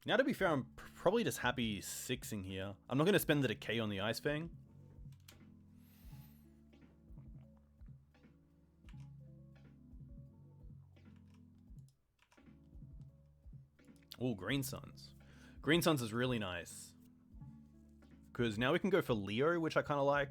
Now, to be fair, I'm probably just happy 6ing here. I'm not going to spend the decay on the Ice-Fang. Oh, Green Suns. Green Suns is really nice. Because now we can go for Leo, which I kind of like.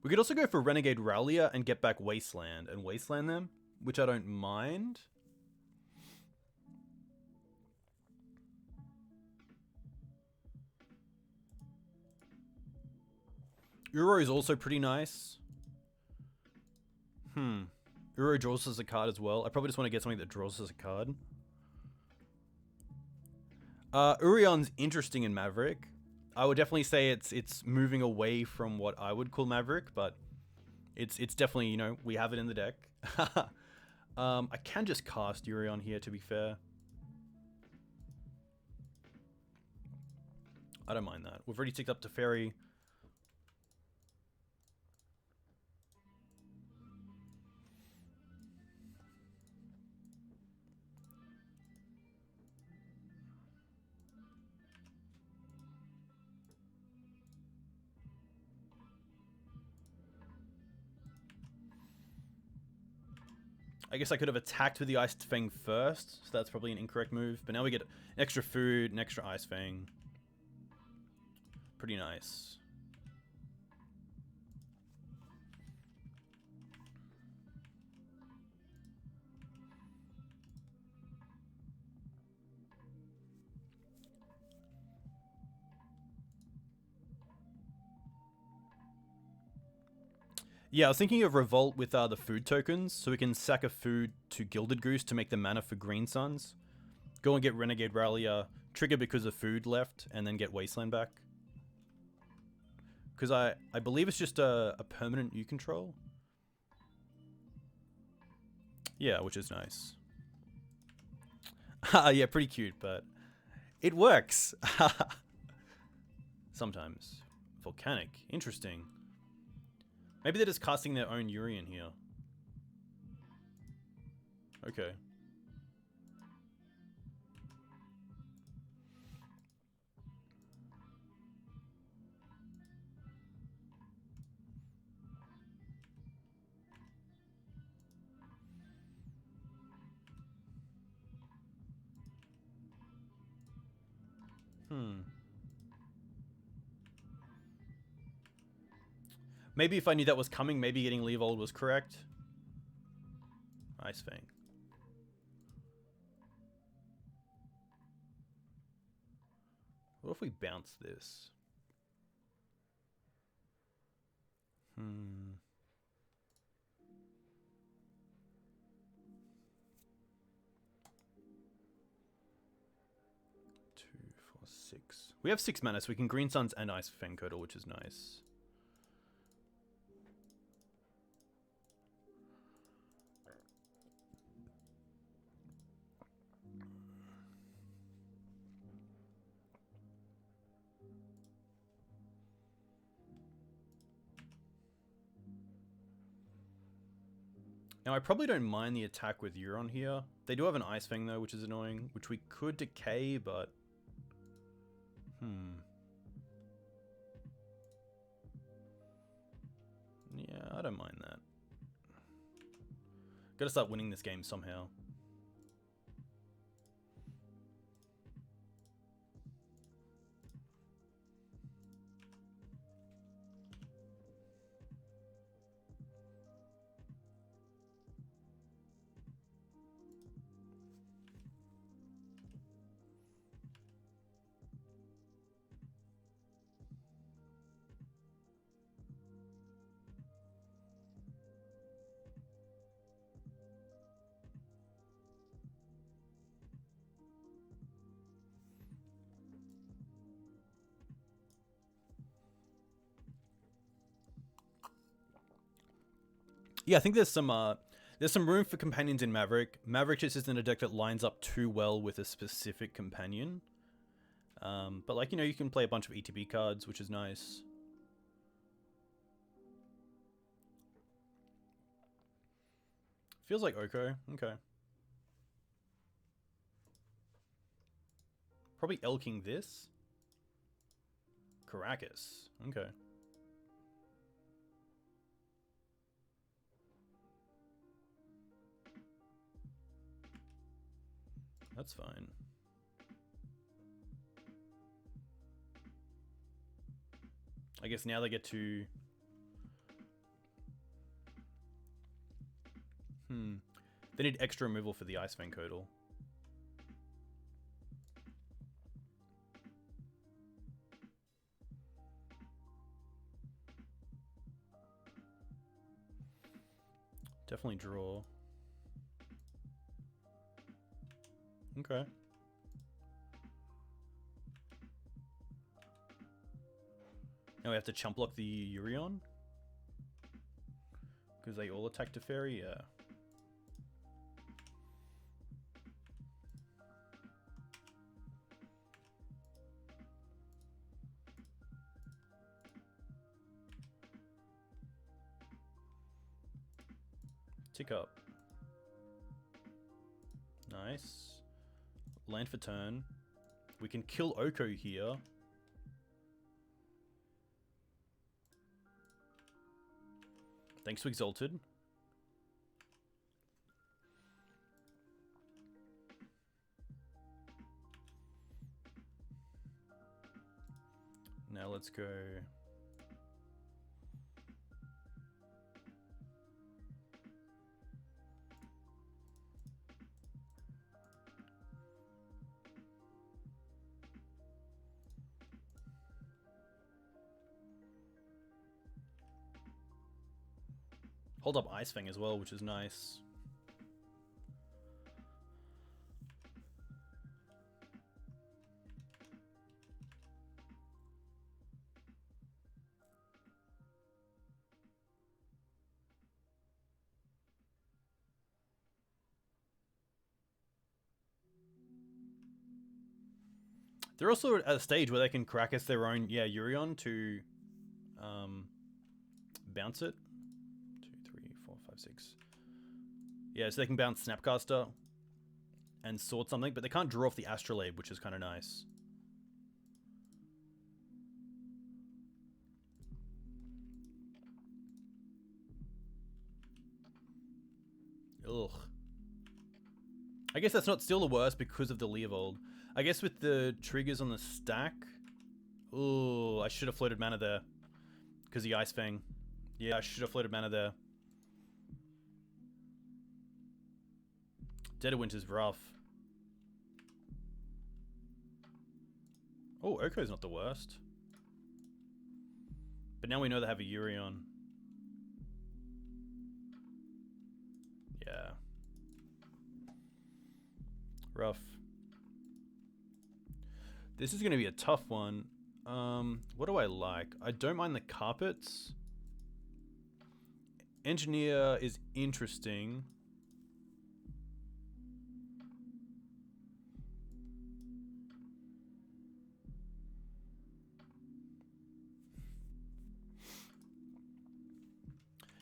We could also go for Renegade Rallier and get back Wasteland and Wasteland them, which I don't mind. Uro is also pretty nice. Uro draws us a card as well. I probably just want to get something that draws us a card. Urion's interesting in Maverick. I would definitely say it's moving away from what I would call Maverick, but it's definitely, you know, we have it in the deck. I can just cast Yorion here, to be fair. I don't mind that. We've already ticked up Teferi. I guess I could have attacked with the Ice-Fang first, so that's probably an incorrect move. But now we get extra food, an extra Ice-Fang. Pretty nice. Yeah, I was thinking of Revolt with the food tokens, so we can sack a food to Gilded Goose to make the mana for Green Suns. Go and get Renegade Rallier, trigger because of food left and then get Wasteland back. Because I believe it's just a permanent you control. Yeah, which is nice. Yeah, pretty cute, but it works. Sometimes. Volcanic. Interesting. Maybe they're just casting their own Yorion here. Okay. Maybe if I knew that was coming, maybe getting Leovold was correct. Ice-Fang. What if we bounce this? 2, 4, 6. We have 6 mana, so we can Green Suns and Ice-Fang Coatl, which is nice. Now, I probably don't mind the attack with Yorion here. They do have an Ice-Fang, though, which is annoying, which we could decay, but... Yeah, I don't mind that. Gotta start winning this game somehow. Yeah, I think there's some room for companions in Maverick. Maverick just isn't a deck that lines up too well with a specific companion. But like, you know, you can play a bunch of ETB cards, which is nice. Feels like Oko. Okay. Probably elking this. Caracas. Okay. That's fine. I guess now they get to... They need extra removal for the Ice-Fang Coatl. Definitely draw. Okay. Now we have to chump block the Yorion? Because they all attack Teferi? Yeah. Tick up. Nice. Land for turn. We can kill Oko here. Thanks to Exalted. Now let's go. Hold up Ice-Fang as well, which is nice. They're also at a stage where they can crack us their own, Yorion to bounce it. 2, 3, 4, 5, 6. Yeah, so they can bounce Snapcaster and sort something, but they can't draw off the Astrolabe, which is kind of nice. Ugh. I guess that's not still the worst because of the Leovold. I guess with the triggers on the stack... Oh, I should have floated mana there. Because the Ice-Fang. Yeah, I should have floated mana there. Dead of Winter's rough. Oh, Oko's not the worst. But now we know they have a Yorion. Yeah. Rough. This is going to be a tough one. What do I like? I don't mind the carpets. Engineer is interesting.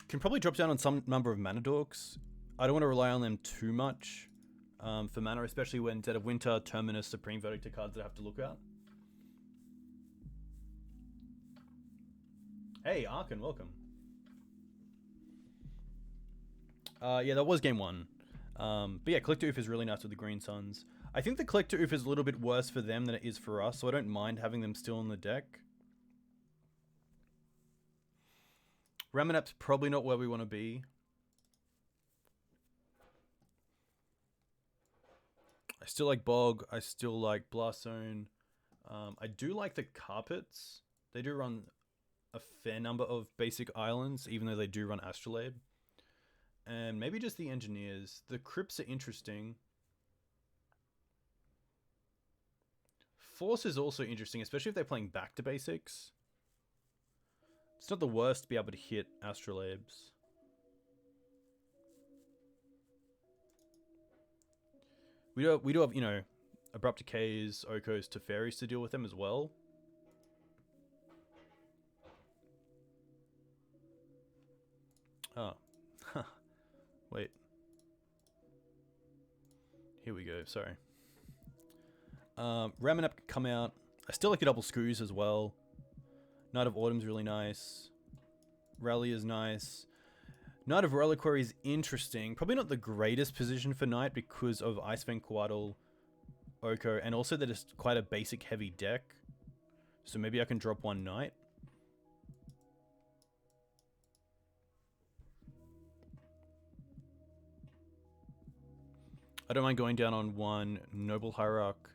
Can probably drop down on some number of mana dorks. I don't want to rely on them too much for mana, especially when Dead of Winter, Terminus, Supreme Verdict are cards that I have to look at. Hey, Arkan, welcome. Yeah, that was game 1. But yeah, Collector Ouphe is really nice with the Green Suns. I think the Collector Ouphe is a little bit worse for them than it is for us, so I don't mind having them still in the deck. Ramunap's probably not where we want to be. I still like Bog. I still like Blast Zone. I do like the Carpets. They do run a fair number of basic islands, even though they do run Astrolabe. And maybe just the Engineers. The Crypts are interesting. Force is also interesting, especially if they're playing back to basics. It's not the worst to be able to hit Astrolabes. We do have, you know, Abrupt Decays, Okos, Teferis to deal with them as well. Oh. Wait. Here we go, sorry. Ramunap can come out. I still like the double Screws as well. Knight of Autumn's really nice. Rally is nice. Knight of Reliquary is interesting. Probably not the greatest position for Knight because of Ice-Fang Coatl, Oko, and also that it's quite a basic heavy deck. So maybe I can drop one Knight. I don't mind going down on one Noble Hierarch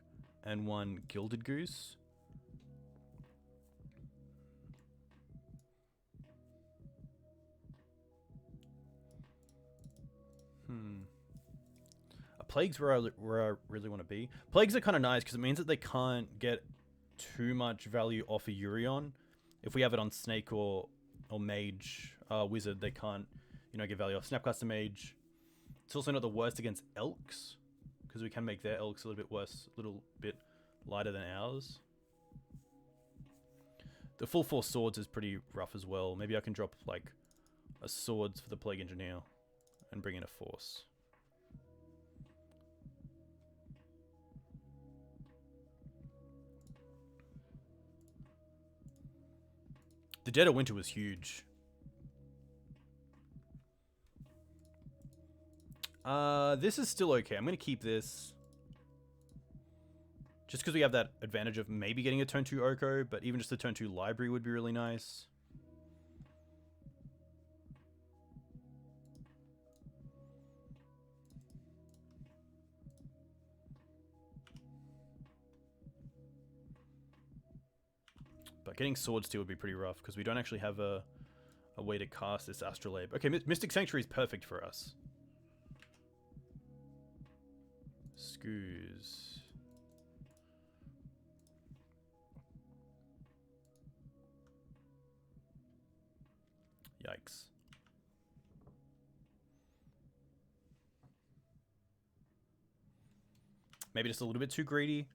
and one Gilded Goose. A Plague's where I really want to be. Plagues are kind of nice because it means that they can't get too much value off a Yorion. If we have it on Snake or Mage, Wizard, they can't, you know, get value off Snapcaster Mage. It's also not the worst against Elks because we can make their Elks a little bit worse, a little bit lighter than ours. The full 4 swords is pretty rough as well. Maybe I can drop like a swords for the Plague Engineer and bring in a force. The Dead of Winter was huge. This is still okay. I'm going to keep this. Just because we have that advantage of maybe getting a turn 2 Oko, but even just a turn 2 Library would be really nice. But getting Sword Steel would be pretty rough because we don't actually have a way to cast this Astrolabe. Okay, Mystic Sanctuary is perfect for us. Screws. Yikes. Maybe just a little bit too greedy.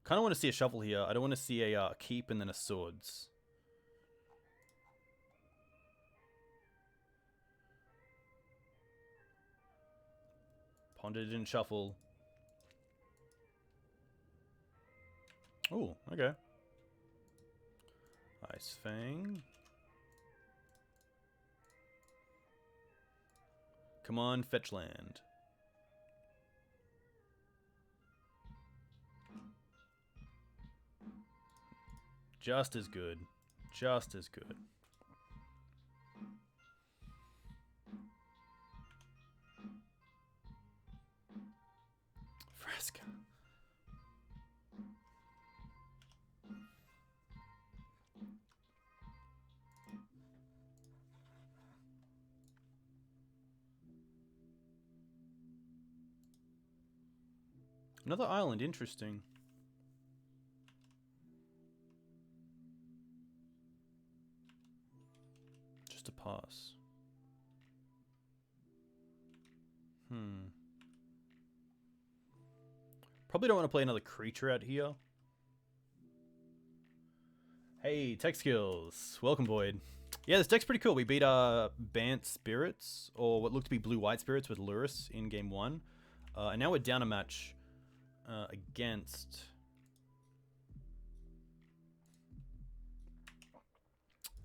Kind of want to see a shuffle here. I don't want to see a keep and then a swords. Ponder didn't shuffle. Oh, okay. Ice-Fang. Come on, fetch land. Just as good. Just as good. Vraska. Another island, interesting. Just a pass. Probably don't want to play another creature out here. Hey, tech skills. Welcome, Void. Yeah, this deck's pretty cool. We beat Bant Spirits, or what looked to be blue-white spirits with Lurrus in game 1. And now we're down a match against...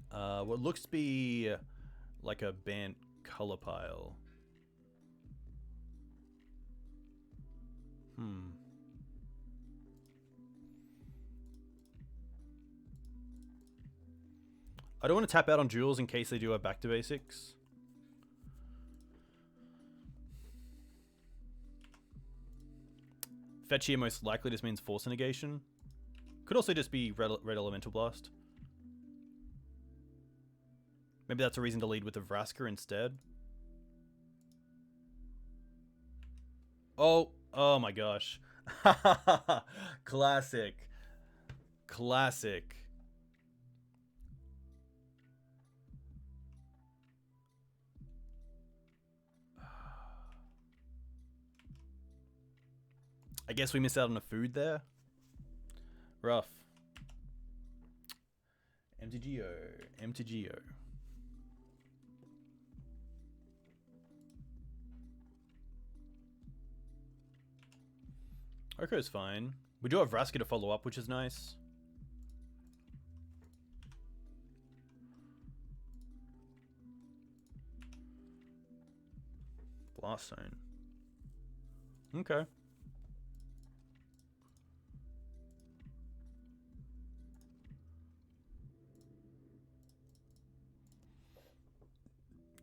what looks to be like a Bant color pile. I don't want to tap out on duels in case they do have back to basics. Fetch here most likely just means force negation. Could also just be red elemental blast. Maybe that's a reason to lead with the Vraska instead. Oh my gosh. Classic. Classic. I guess we missed out on a food there. Rough. MTGO. MTGO. Oko's fine. We do have Vraska to follow up, which is nice. Blast Zone. Okay.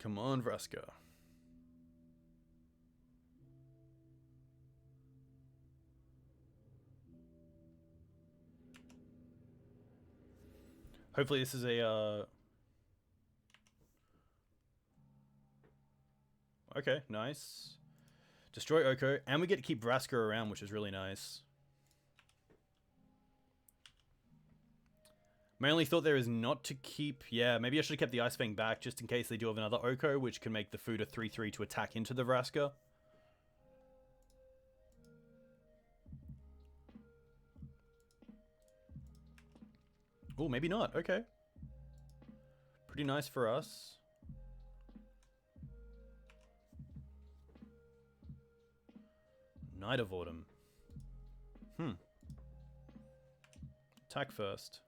Come on, Vraska. Hopefully this is a... Okay, nice. Destroy Oko, and we get to keep Vraska around, which is really nice. My only thought there is not to keep... Yeah, maybe I should have kept the Ice-Fang back just in case they do have another Oko, which can make the food a 3/3 to attack into the Vraska. Oh, maybe not. Okay. Pretty nice for us. Night of Autumn. Attack first.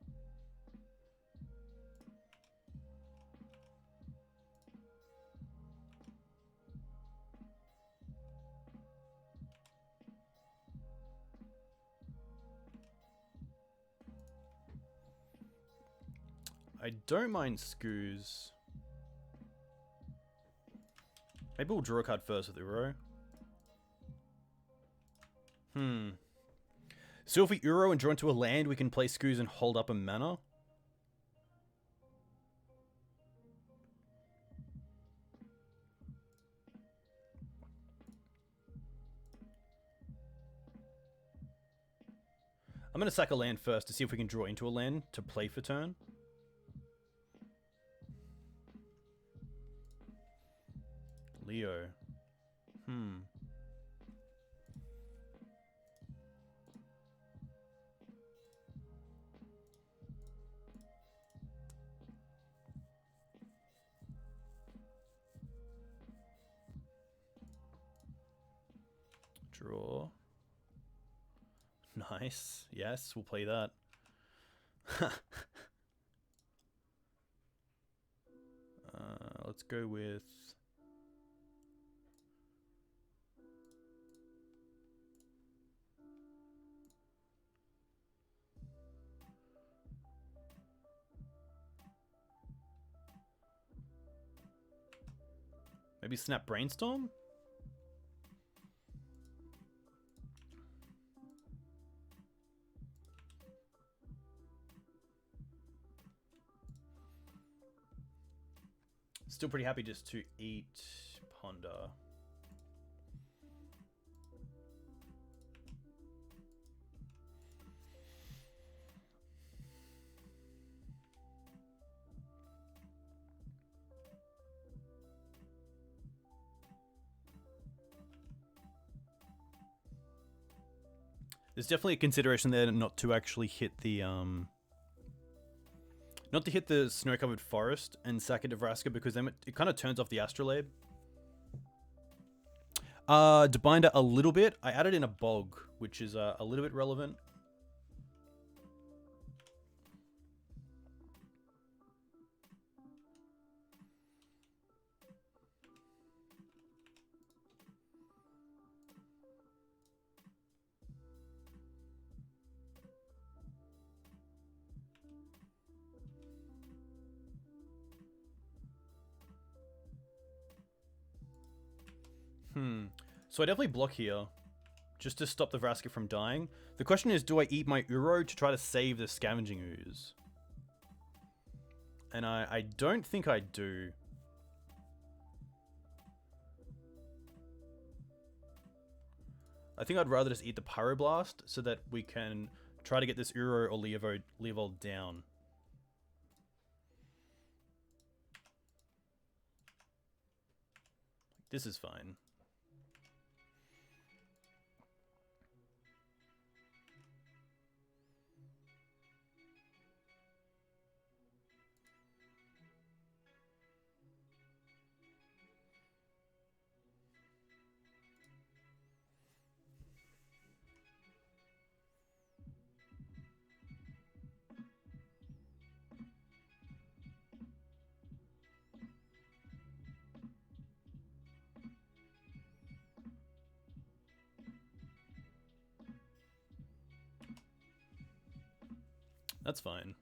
I don't mind Skoos. Maybe we'll draw a card first with Uro. So if we Uro and draw into a land, we can play Skoos and hold up a mana. I'm going to sack a land first to see if we can draw into a land to play for turn. Leo. Draw. Nice. Yes, we'll play that. Let's go with... maybe Snap Brainstorm? Still pretty happy just to eat Ponder. There's definitely a consideration there not to actually hit the not to hit the snow-covered forest and sack it to Vraska, because then it kind of turns off the Astrolabe. Debinder a little bit. I added in a bog, which is a little bit relevant. So I definitely block here, just to stop the Vraska from dying. The question is, do I eat my Uro to try to save the Scavenging Ooze? And I don't think I do. I think I'd rather just eat the Pyroblast so that we can try to get this Uro or Leovold down. This is fine. That's fine.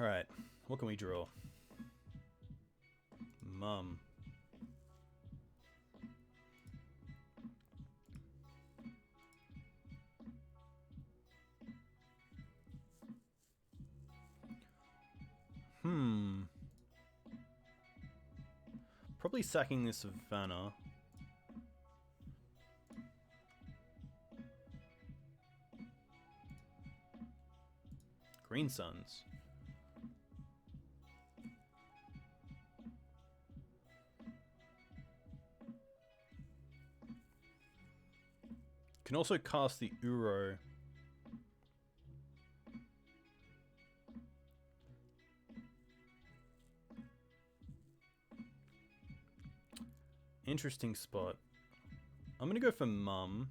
All right, what can we draw? Mum. Probably sacking this Savannah. Green Suns. Can also cast the Uro. Interesting spot. I'm gonna go for Mum.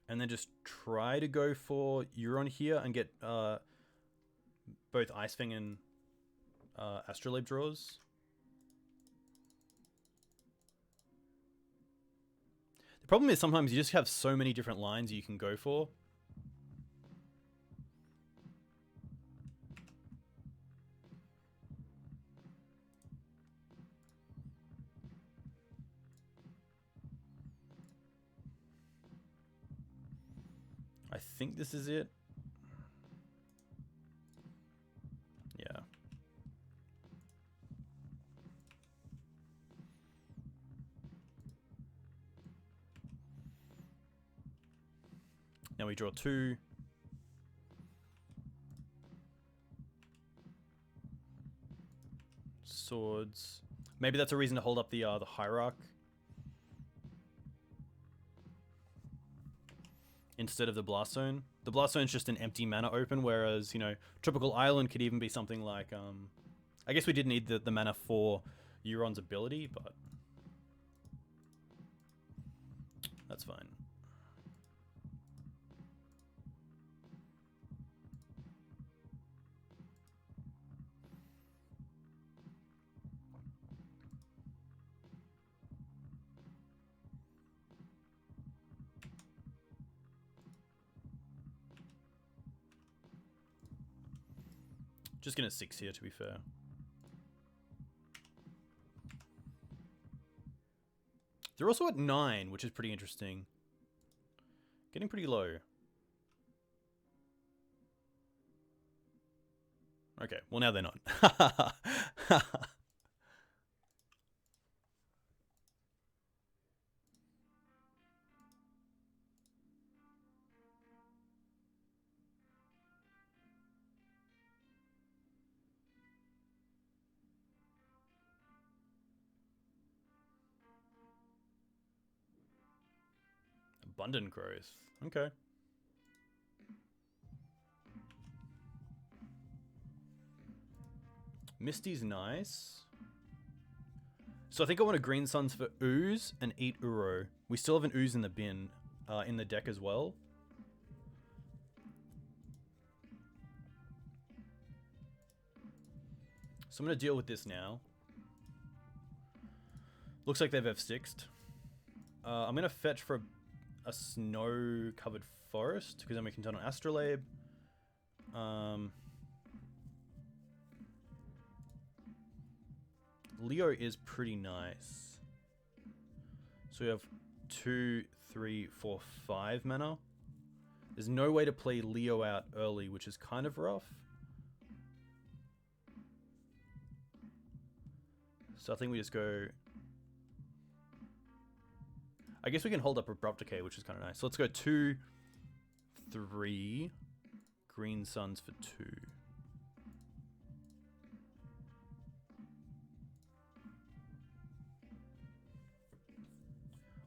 And then just try to go for Yorion here and get both Ice-Fang and Astrolabe draws. The problem is sometimes you just have so many different lines you can go for. I think this is it. Yeah. Now we draw 2. Swords. Maybe that's a reason to hold up the Hierarch instead of the Blast Zone. The Blast Zone's just an empty mana open, whereas, you know, Tropical Island could even be something like, I guess we did need the mana for Yorion's ability, but that's fine. Just gonna 6 here, to be fair. They're also at 9, which is pretty interesting. Getting pretty low. Okay, well now they're not. Abundant growth. Okay. Misty's nice. So I think I want a Green Suns for Ooze and eat Uro. We still have an Ooze in the bin, in the deck as well. So I'm going to deal with this now. Looks like they've F6'd. I'm going to fetch for a snow-covered forest, because then we can turn on Astrolabe. Leo is pretty nice. So we have 2, 3, 4, 5 mana. There's no way to play Leo out early, which is kind of rough. So I think we just go... I guess we can hold up Abrupt Decay, which is kind of nice. So let's go 2, 3, Green Suns for 2.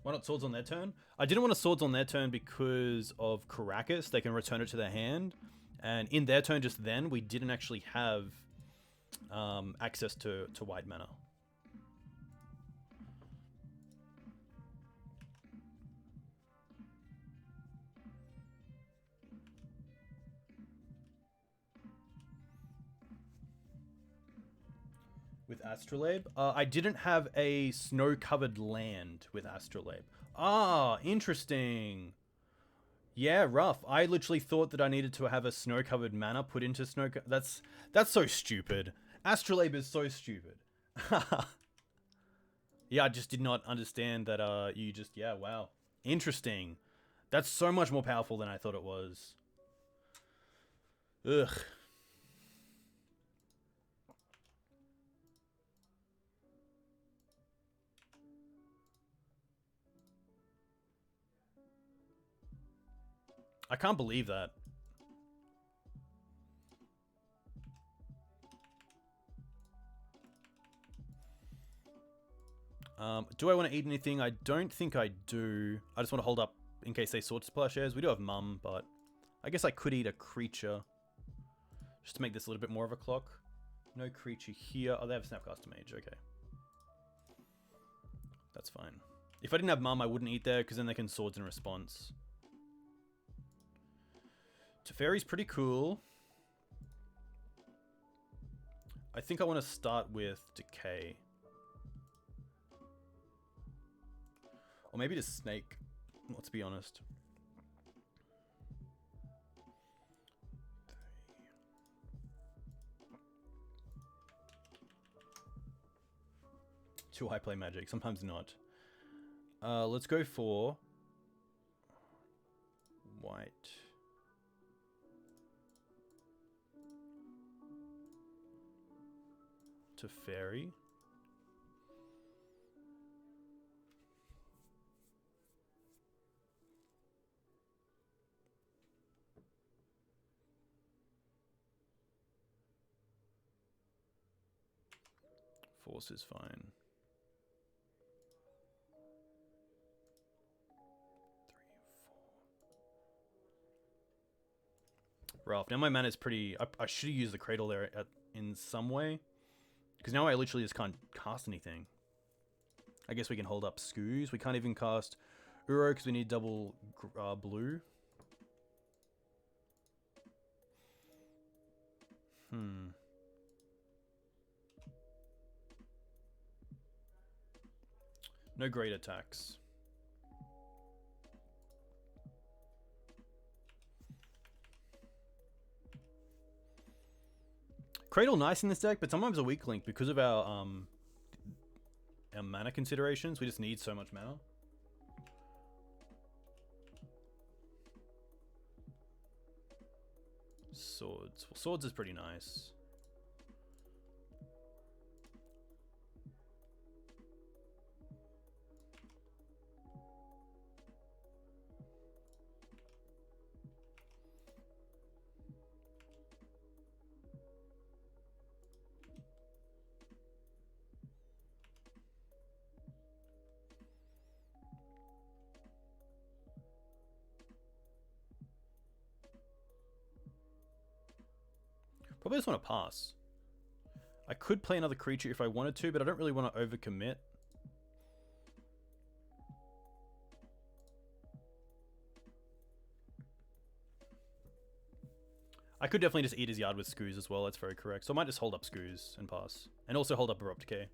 Why not Swords on their turn? I didn't want a Swords on their turn because of Karakas. They can return it to their hand. And in their turn just then, we didn't actually have access to white mana. With Astrolabe? I didn't have a snow-covered land with Astrolabe. Ah, interesting. Yeah, rough. I literally thought that I needed to have a snow-covered mana put into snow... That's so stupid. Astrolabe is so stupid. Yeah, I just did not understand that you just... Yeah, wow. Interesting. That's so much more powerful than I thought it was. Ugh. I can't believe that. Do I want to eat anything? I don't think I do. I just want to hold up in case they sort to Plowshares. We do have Mum, but I guess I could eat a creature just to make this a little bit more of a clock. No creature here. Oh, they have Snapcaster Mage. Okay. That's fine. If I didn't have Mum, I wouldn't eat there because then they can Swords in response. Teferi's pretty cool. I think I want to start with Decay. Or maybe just Snake. Let's be honest. 2 high play magic, sometimes not. Let's go for white. Teferi. Force is fine. 3, 4. Rough. Now my mana is pretty... I should have used the Cradle there in some way. Because now I literally just can't cast anything. I guess we can hold up Skoos. We can't even cast Uro because we need double blue. No great attacks. Cradle nice in this deck, but sometimes a weak link because of our mana considerations. We just need so much mana. Swords. Well, swords is pretty nice. Probably just want to pass. I could play another creature if I wanted to, but I don't really want to overcommit. I could definitely just eat his yard with Skoos as well, that's very correct. So I might just hold up Skoos and pass. And also hold up Abrupt Decay.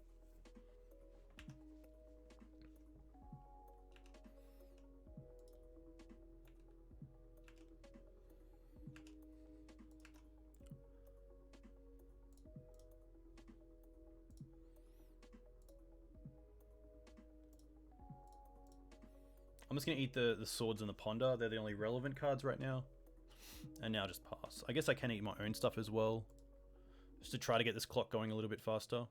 I'm just going to eat the swords and the ponder. They're the only relevant cards right now. And now just pass. I guess I can eat my own stuff as well. Just to try to get this clock going a little bit faster.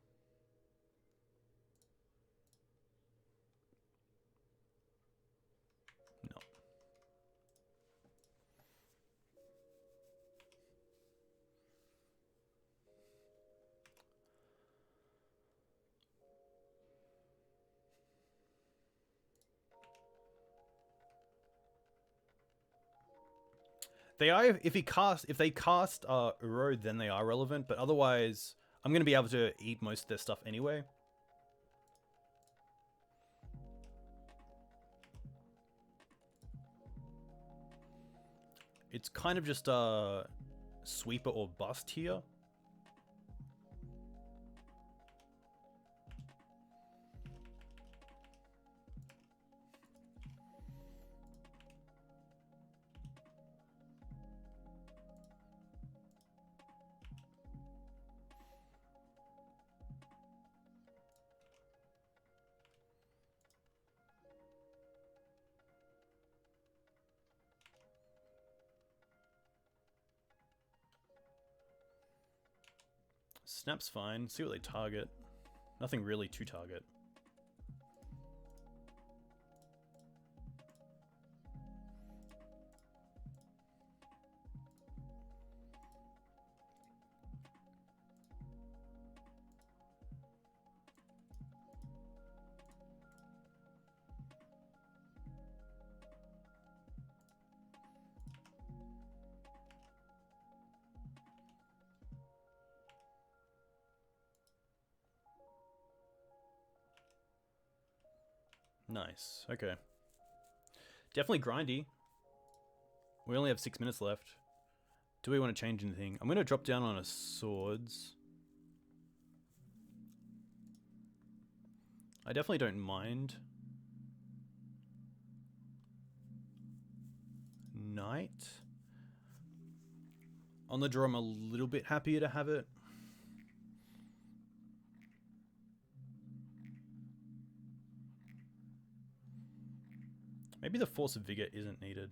No. They are, if they cast Uro, then they are relevant, but otherwise I'm going to be able to eat most of their stuff anyway. It's kind of just a sweeper or bust here. Snap's fine. See what they target. Nothing really to target. Nice. Okay. Definitely grindy. We only have 6 minutes left. Do we want to change anything? I'm going to drop down on a swords. I definitely don't mind. Knight. On the draw, I'm a little bit happier to have it. Maybe the Force of Vigor isn't needed.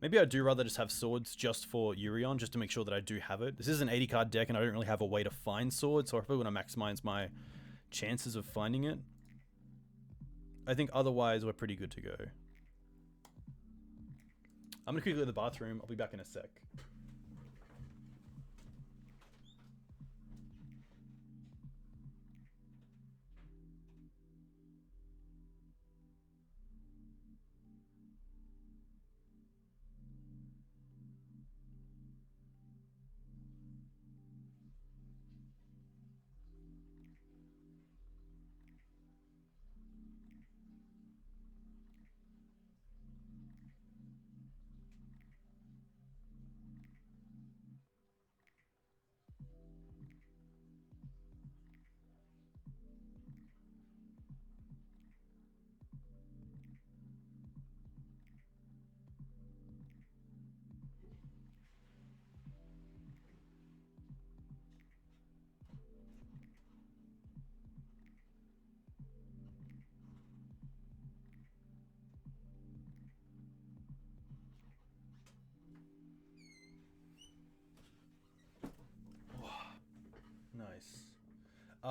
Maybe I do rather just have swords just for Yorion, just to make sure that I do have it. This is an 80 card deck and I don't really have a way to find swords, so I probably want to maximize my chances of finding it. I think otherwise we're pretty good to go. I'm going to quickly go to the bathroom. I'll be back in a sec.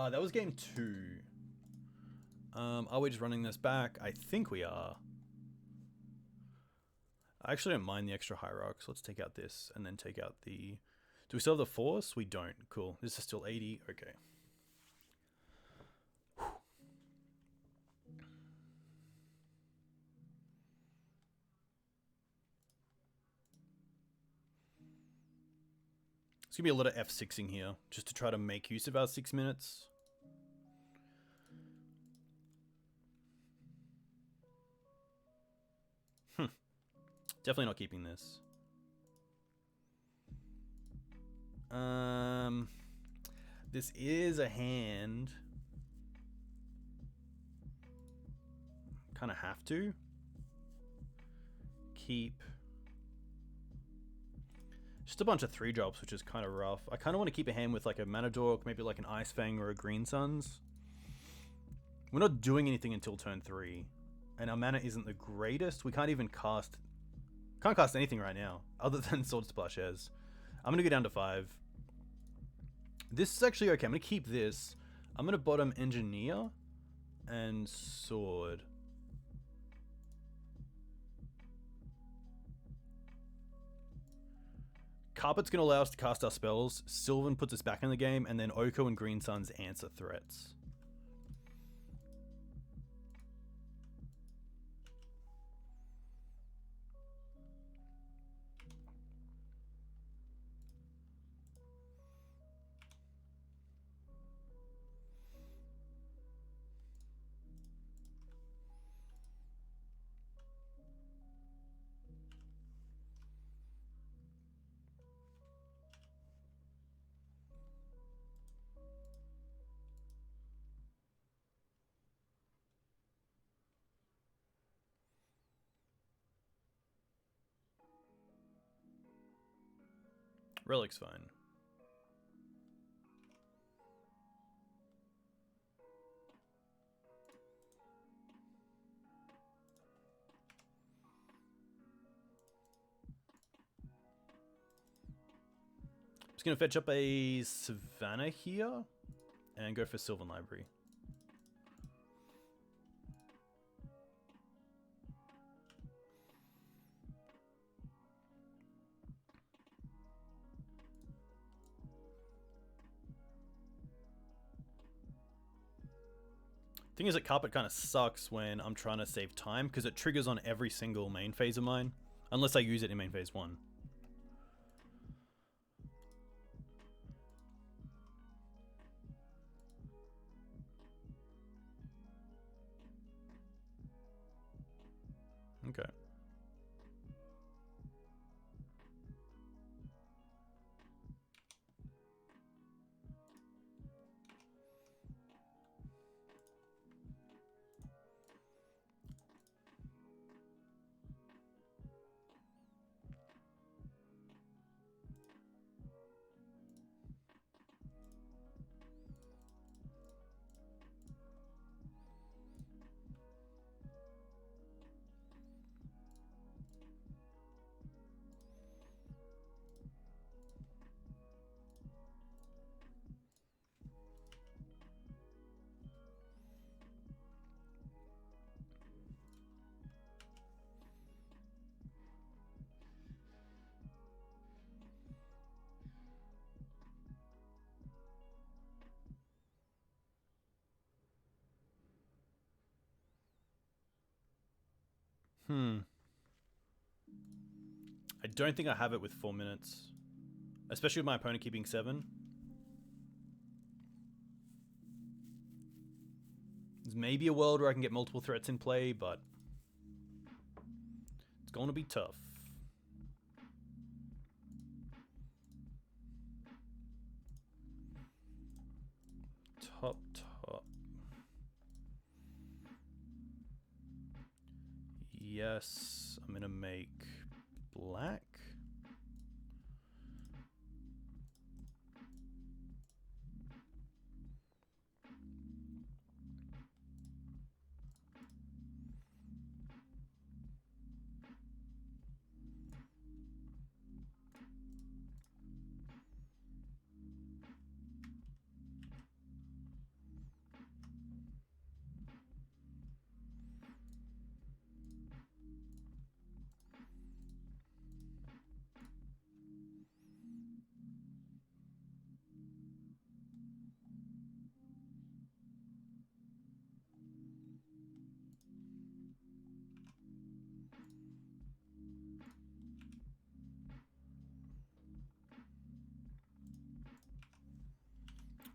That was game 2. Are we just running this back? I think we are. I actually don't mind the extra Hierarch, so let's take out this and then take out the... Do we still have the Force? We don't. Cool. This is still 80. Okay. It's going to be a lot of F6ing here, just to try to make use of our 6 minutes. Definitely not keeping this. This is a hand. Kind of have to keep just a bunch of 3-drops, which is kind of rough. I kind of want to keep a hand with like a Mana Dork, maybe like an Ice-Fang or a Green Suns. We're not doing anything until turn 3, and our mana isn't the greatest. We can't even cast. Can't cast anything right now other than Swords to Plowshares. I'm gonna go down to 5. This is actually okay. I'm gonna keep this. I'm gonna bottom Engineer and Sword. Carpet's gonna allow us to cast our spells. Sylvan puts us back in the game, and then Oko and Green Suns answer threats. Relic's fine. Just gonna fetch up a Savannah here and go for Sylvan Library. Thing is that Carpet kind of sucks when I'm trying to save time because it triggers on every single main phase of mine, unless I use it in main phase 1. Okay. I don't think I have it with 4 minutes. Especially with my opponent keeping 7. There's maybe a world where I can get multiple threats in play, but it's going to be tough. Top. Yes, I'm going to make black.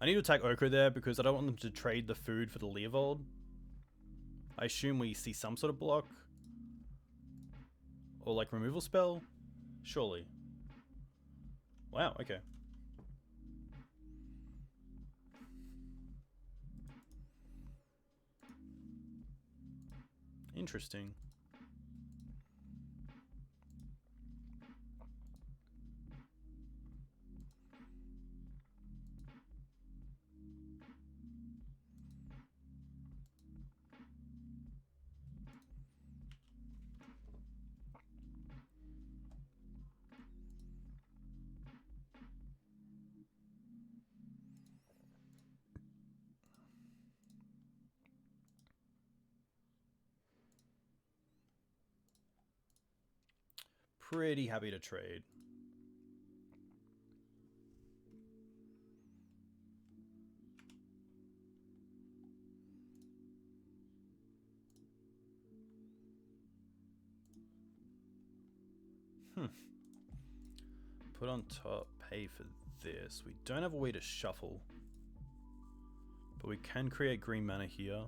I need to attack Oko there because I don't want them to trade the food for the Leovold. I assume we see some sort of block. Or like removal spell? Surely. Wow, okay. Interesting. Pretty happy to trade. Put on top, pay for this. We don't have a way to shuffle. But we can create green mana here.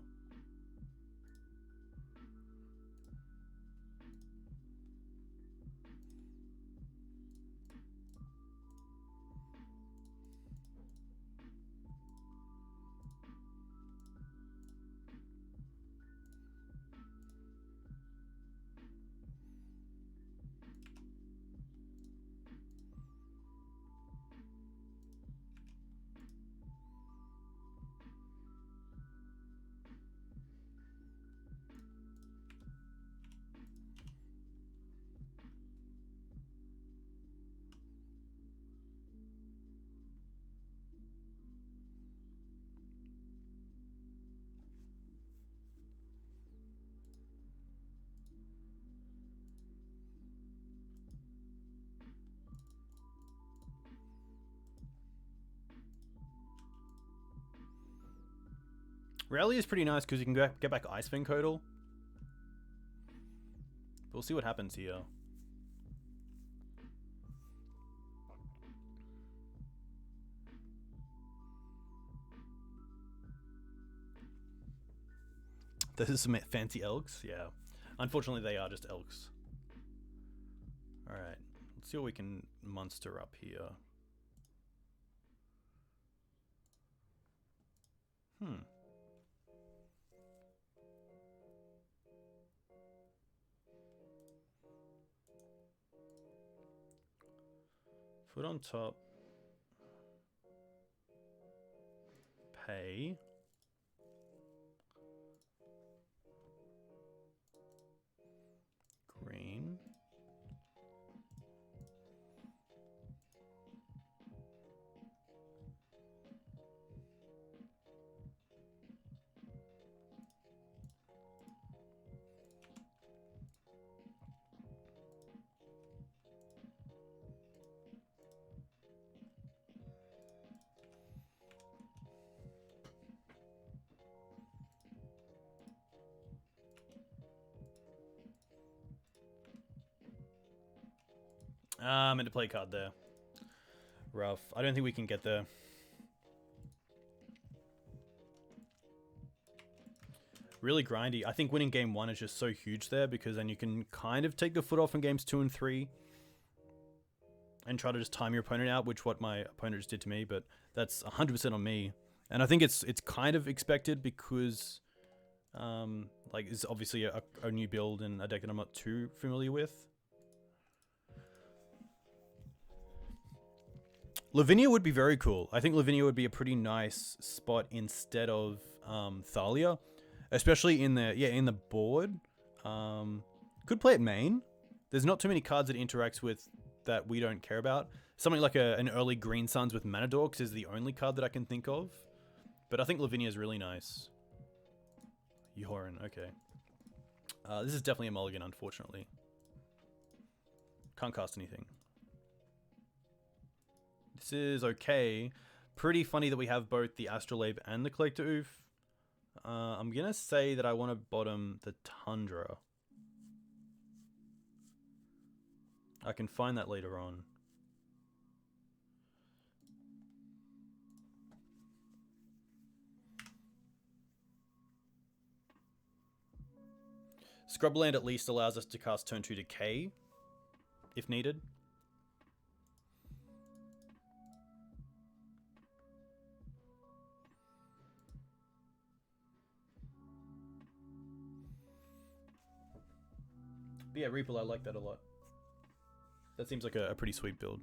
Rallier is pretty nice because you can get back Ice-Fang Coatl. We'll see what happens here. This is some fancy elks, yeah. Unfortunately, they are just elks. Alright, let's see what we can monster up here. Put on top. Pay. Green. I meant to play a card there. Rough. I don't think we can get there. Really grindy. I think winning game 1 is just so huge there because then you can kind of take the foot off in games 2 and 3 and try to just time your opponent out, which what my opponent just did to me, but that's 100% on me. And I think it's kind of expected because like it's obviously a new build and a deck that I'm not too familiar with. Lavinia would be very cool. I think Lavinia would be a pretty nice spot instead of Thalia, especially in the board. Could play at main. There's not too many cards it interacts with that we don't care about. Something like an early Green Suns with Mana Dorks is the only card that I can think of. But I think Lavinia is really nice. Yorion, okay. This is definitely a mulligan, unfortunately. Can't cast anything. This is okay. Pretty funny that we have both the Astrolabe and the Collector Ouphe. I'm going to say that I want to bottom the Tundra. I can find that later on. Scrubland at least allows us to cast turn 2 Decay, if needed. But yeah, Reaper, I like that a lot. That seems like a pretty sweet build.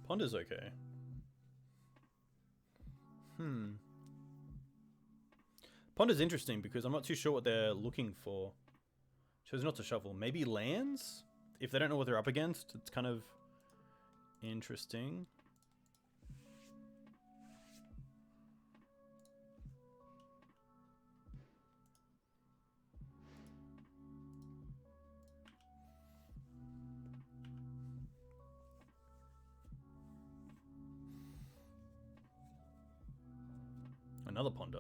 Ponder's okay. Ponder's interesting because I'm not too sure what they're looking for. Chose not to shuffle. Maybe lands? If they don't know what they're up against, it's kind of interesting. Another Ponder.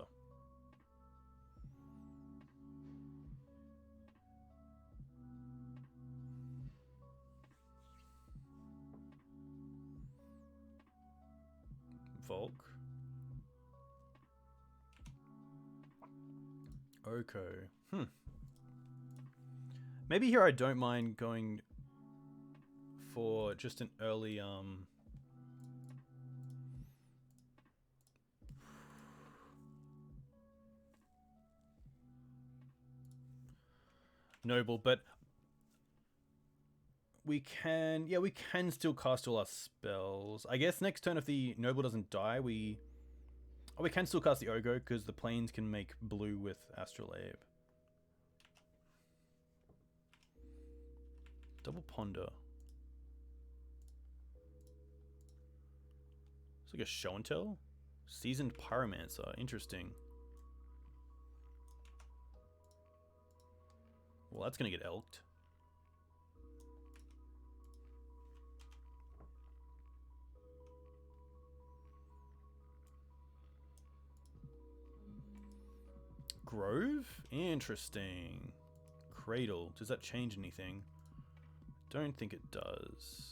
Volk. Okay. Maybe here I don't mind going for just an early Noble, but we can still cast all our spells. I guess next turn if the Noble doesn't die, we can still cast the Ogo because the planes can make blue with Astrolabe. Double Ponder. It's like a show and tell. Seasoned Pyromancer. Interesting. Well, that's going to get elked. Grove? Interesting. Cradle. Does that change anything? Don't think it does.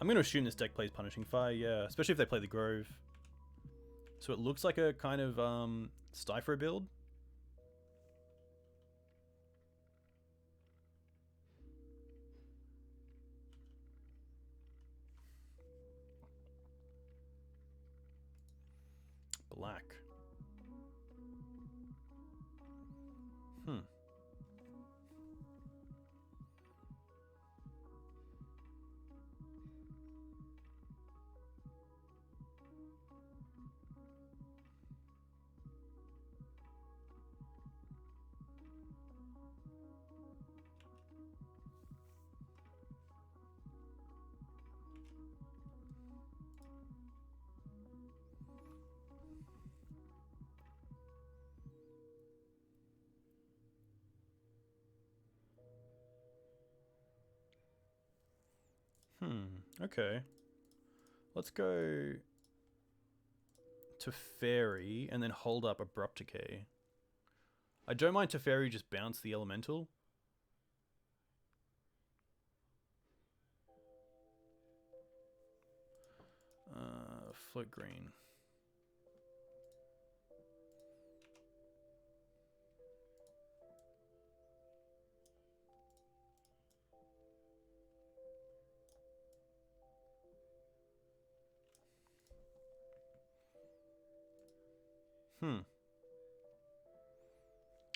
I'm going to assume this deck plays Punishing Fire, yeah. Especially if they play the Grove. So it looks like a kind of Styfro build. Black. Okay. Let's go Teferi and then hold up Abrupt Decay. I don't mind Teferi just bounce the Elemental. Float green.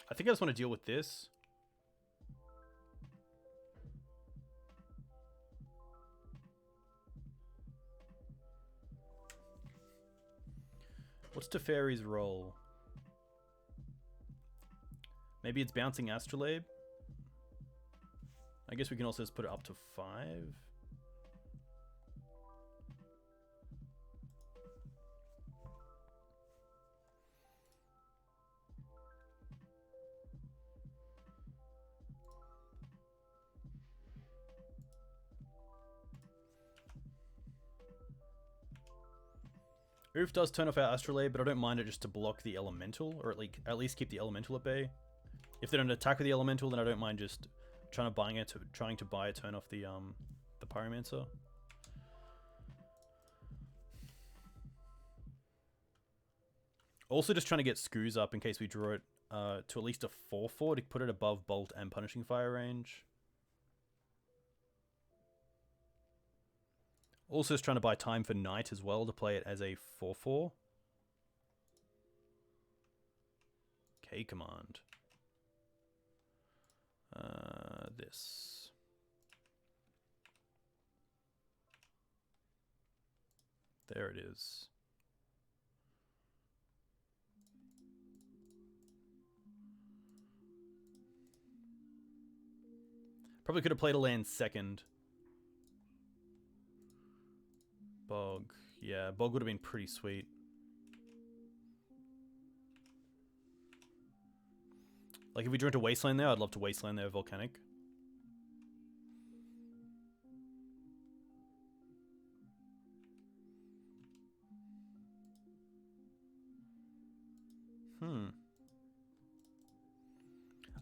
I think I just want to deal with this. What's Teferi's role? Maybe it's bouncing Astrolabe? I guess we can also just put it up to 5. Ouphe does turn off our Astrolabe, but I don't mind it just to block the Elemental, or at least keep the Elemental at bay. If they don't attack with the Elemental, then I don't mind just trying to buy a turn off the Pyromancer. Also just trying to get Scooze up in case we draw it to at least a 4/4 to put it above Bolt and Punishing Fire range. Also just trying to buy time for Night as well to play it as a 4/4. K command. This. There it is. Probably could have played a land second. Bog. Yeah, Bog would have been pretty sweet. Like, if we drew into Wasteland there, I'd love to Wasteland there Volcanic.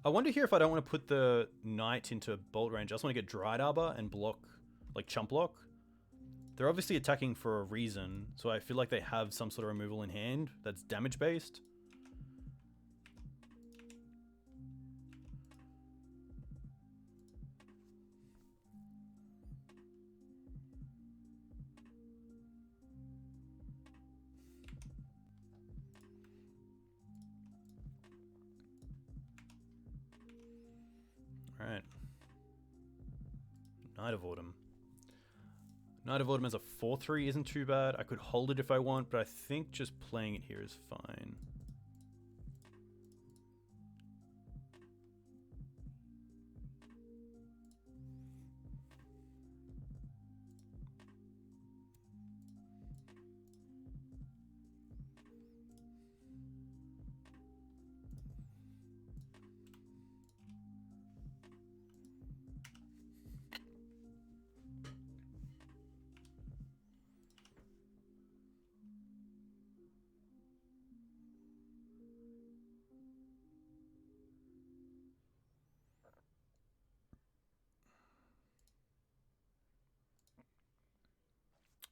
I wonder here if I don't want to put the Knight into Bolt range. I just want to get Dryad Arbor and block, like, chump block. They're obviously attacking for a reason, so I feel like they have some sort of removal in hand that's damage based. Alright. Knight of Autumn. Knight of Autumn as a 4/3 isn't too bad. I could hold it if I want, but I think just playing it here is fine.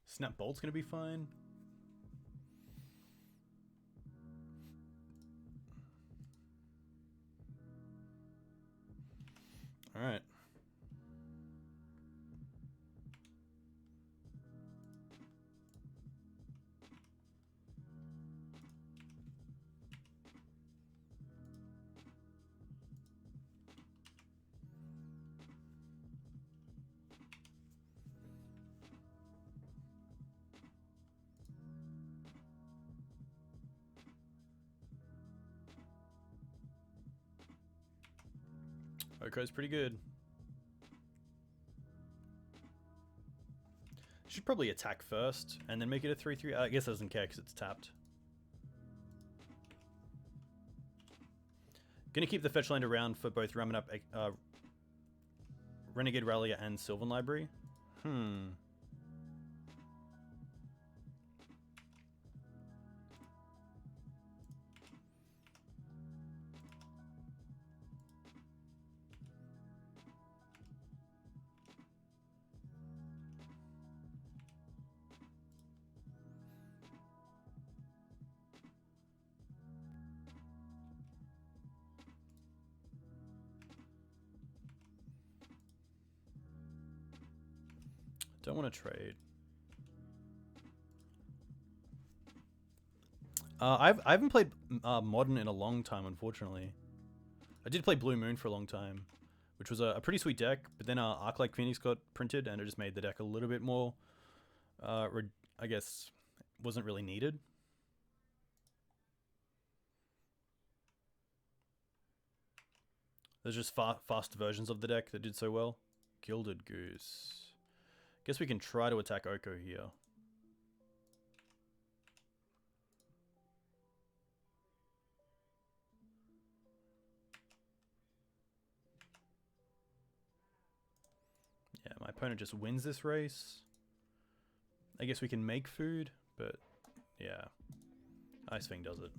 Snap Bolt's gonna be fine. Alright. Oko's pretty good. Should probably attack first and then make it a 3/3. I guess it doesn't care because it's tapped. Gonna keep the fetch land around for both Ramunap, Renegade Rallier and Sylvan Library. Don't want to trade. I haven't played Modern in a long time, unfortunately. I did play Blue Moon for a long time, which was a pretty sweet deck, but then Arclight Phoenix got printed, and it just made the deck a little bit more, I guess, wasn't really needed. There's just faster versions of the deck that did so well. Gilded Goose. Guess we can try to attack Oko here. Yeah, my opponent just wins this race. I guess we can make food, but Yeah. Ice-Fang does it.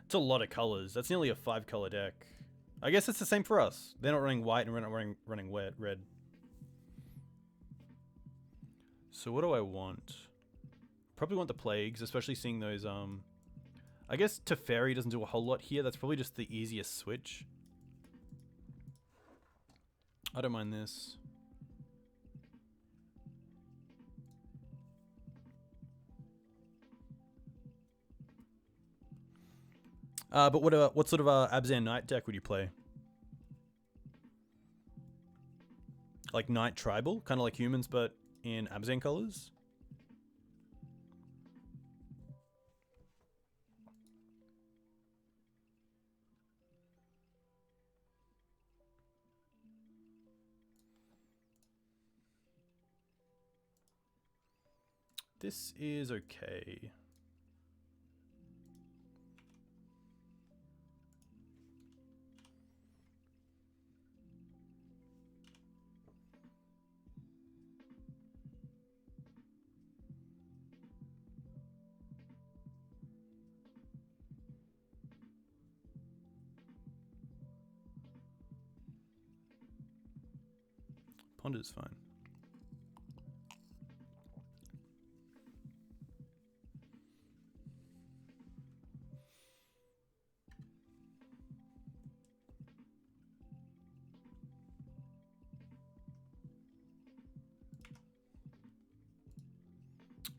It's a lot of colors. That's nearly a 5-color deck. I guess it's the same for us. They're not running white and we're not running red. So what do I want? Probably want the Plagues, especially seeing those, I guess Teferi doesn't do a whole lot here. That's probably just the easiest switch. I don't mind this. But what sort of Abzan Knight deck would you play? Like Knight Tribal? Kind of like humans, but in Abzan colors? This is okay. Ponder's fine.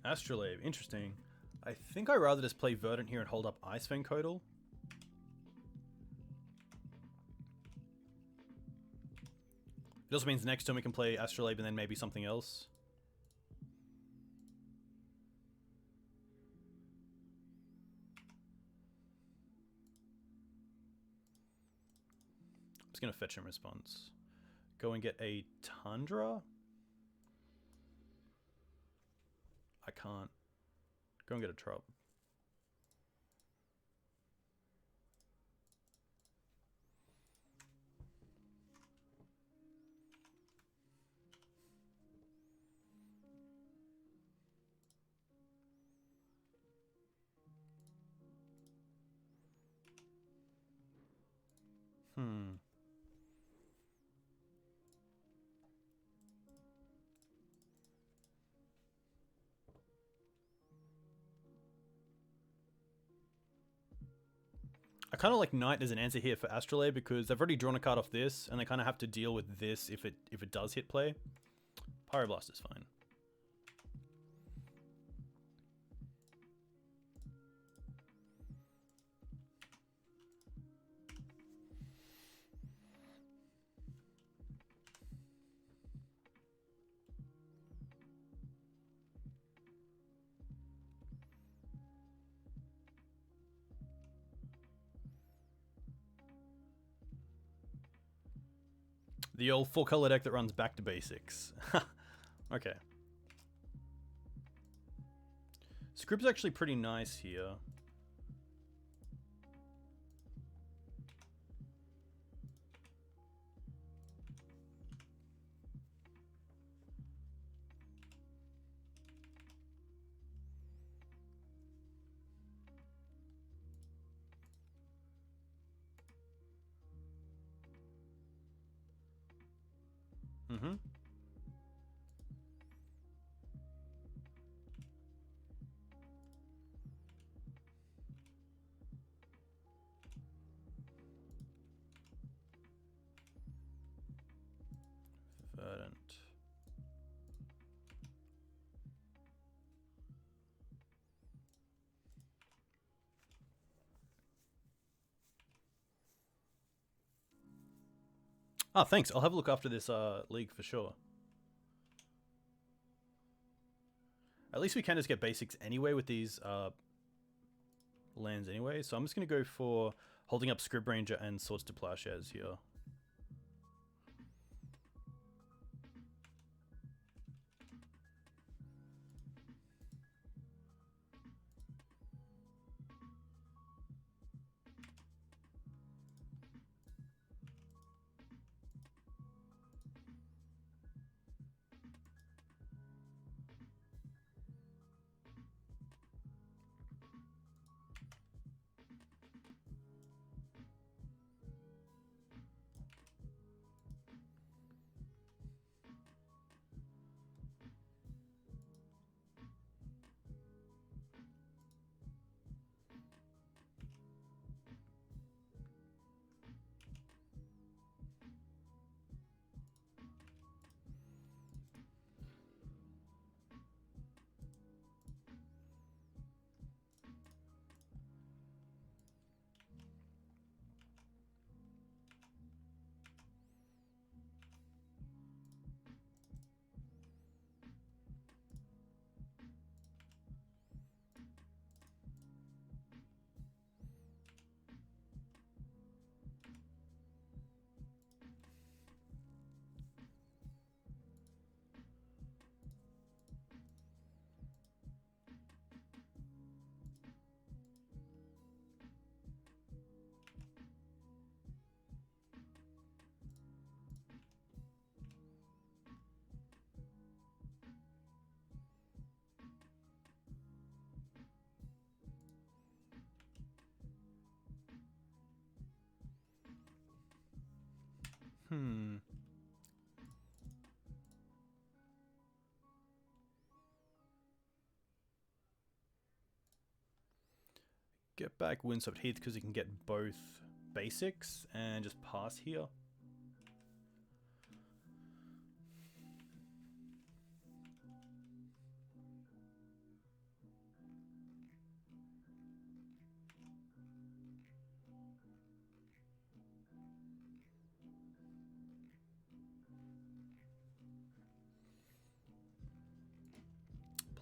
Astrolabe, interesting. I think I'd rather just play Verdant here and hold up Ice-Fang Coatl. It also means next turn we can play Astrolabe and then maybe something else. I'm just going to fetch in response. Go and get a Tundra? I can't. Go and get a Trop. I kind of like Knight as an answer here for Astrolabe because they've already drawn a card off this, and they kind of have to deal with this if it does hit play. Pyroblast is fine. The old 4-color deck that runs back to basics. Okay. Scryb's actually pretty nice here. Mm-hmm. Verdant. Ah, thanks. I'll have a look after this league for sure. At least we can just get basics anyway with these lands anyway. So I'm just going to go for holding up Scryb Ranger and Swords to Plowshares here. Hmm. Get back Windswept Heath because you can get both basics and just pass here.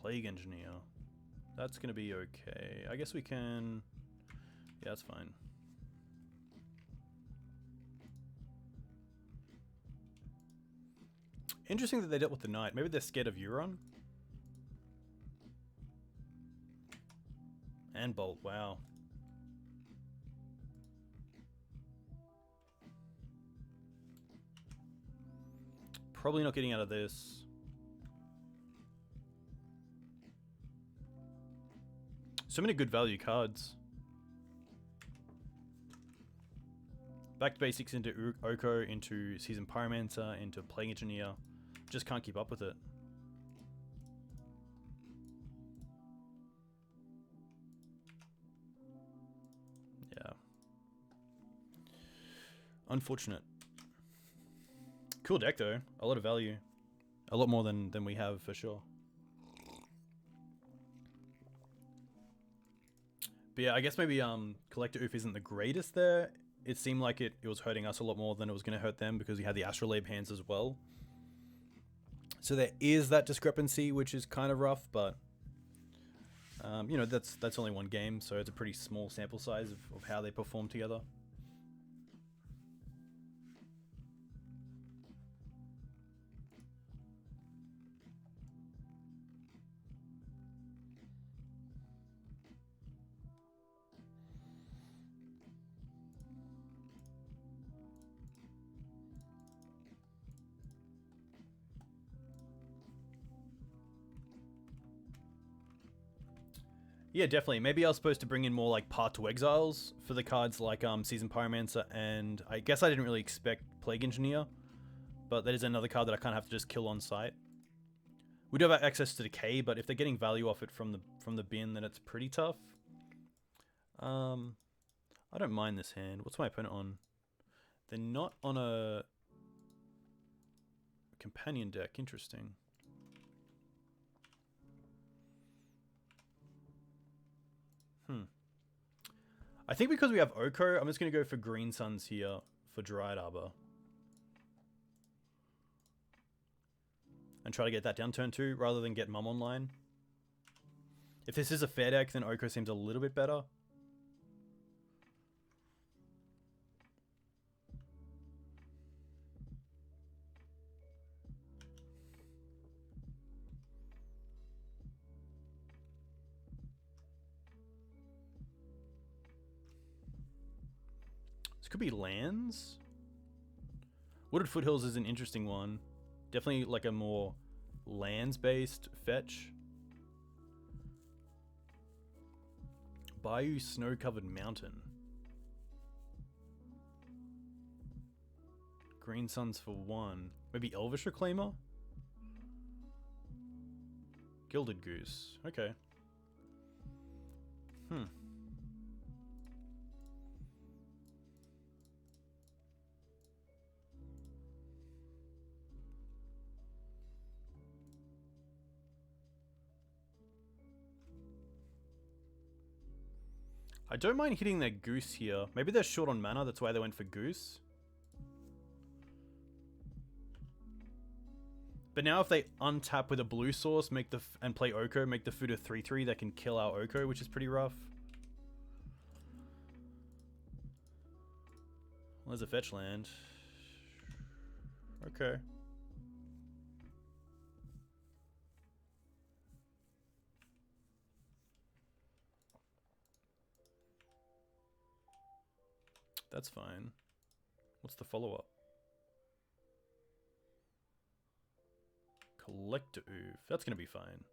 Plague Engineer. That's going to be okay. I guess we can... Yeah, that's fine. Interesting that they dealt with the Knight. Maybe they're scared of Yorion? And Bolt, wow. Probably not getting out of this. So many good value cards. Back to basics into Oko, into Seasoned Pyromancer, into Plague Engineer. Just can't keep up with it. Yeah. Unfortunate. Cool deck though. A lot of value. A lot more than we have for sure. But yeah, I guess maybe Collector Ouphe isn't the greatest there. It seemed like it was hurting us a lot more than it was going to hurt them because we had the Astrolabe hands as well. So there is that discrepancy, which is kind of rough, but you know, that's only one game, so it's a pretty small sample size of how they perform together. Yeah, definitely. Maybe I was supposed to bring in more like Path to Exiles for the cards like Seasoned Pyromancer, and I guess I didn't really expect Plague Engineer, but that is another card that I kind of have to just kill on sight. We do have access to Decay, but if they're getting value off it from the bin, then it's pretty tough. I don't mind this hand. What's my opponent on? They're not on a companion deck. Interesting. I think because we have Oko, I'm just going to go for Green Suns here for Dryad Arbor. And try to get that down turn 2 rather than get Mum online. If this is a fair deck, then Oko seems a little bit better. This could be lands. Wooded Foothills is an interesting one. Definitely like a more lands-based fetch. Bayou Snow-Covered Mountain. Green Suns for 1. Maybe Elvish Reclaimer? Gilded Goose. Okay. I don't mind hitting their Goose here. Maybe they're short on mana, that's why they went for Goose. But now if they untap with a blue source, and play Oko, make the food a 3/3, that can kill our Oko, which is pretty rough. Well, there's a fetch land. Okay. That's fine. What's the follow-up? Collector Ouphe. That's going to be fine.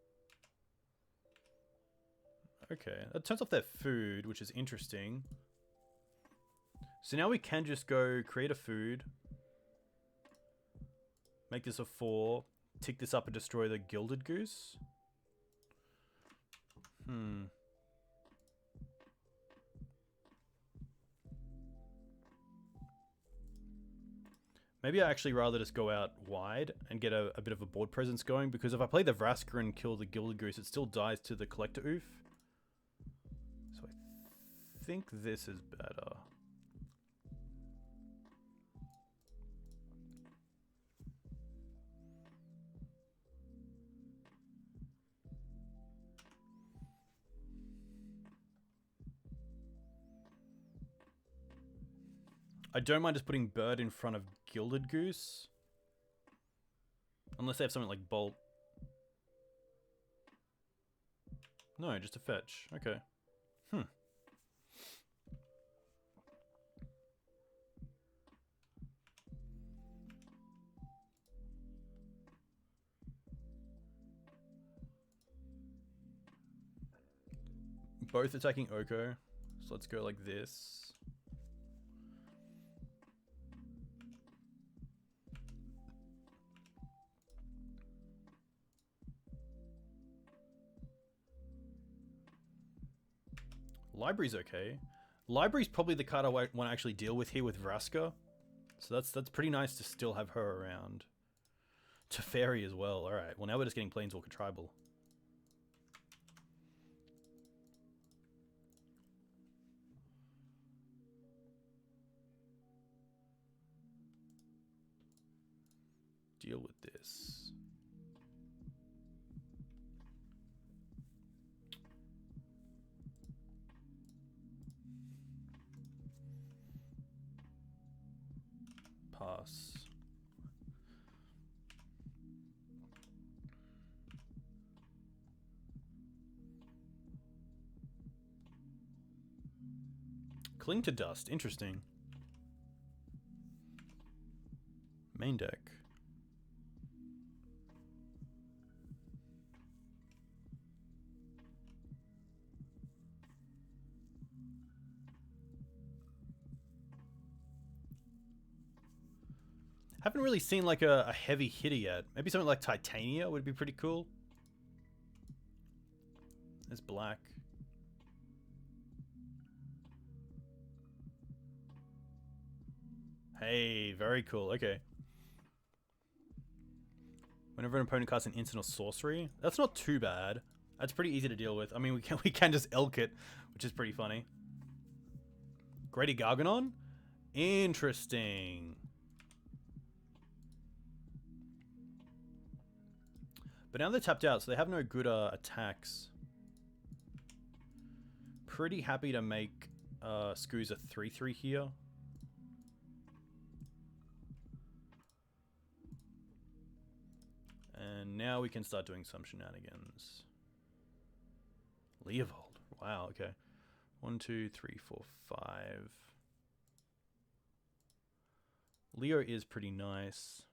Okay. That turns off their food, which is interesting. So now we can just go create a food. Make this a 4. Tick this up and destroy the Gilded Goose. Maybe I actually rather just go out wide and get a bit of a board presence going, because if I play the Vraska and kill the Gilded Goose, it still dies to the Collector Ouphe. So I think this is better. I don't mind just putting Bird in front of Gilded Goose. Unless they have something like Bolt. No, just a fetch. Okay. Both attacking Oko. So let's go like this. Library's okay. Library's probably the card I want to actually deal with here with Vraska. So that's pretty nice to still have her around. Teferi as well. Alright, well now we're just getting Planeswalker Tribal. Deal with this. Pass. Cling to Dust. Interesting. Main deck. Haven't really seen like a heavy hitter yet. Maybe something like Titania would be pretty cool. It's black. Hey, very cool. Okay. Whenever an opponent casts an instant or sorcery, that's not too bad. That's pretty easy to deal with. I mean, we can just elk it, which is pretty funny. Grady Garganon? Interesting. But now they're tapped out, so they have no good attacks. Pretty happy to make Scooz a 3/3 here. And now we can start doing some shenanigans. Leovold. Wow, okay. 1, 2, 3, 4, 5. Leo is pretty nice.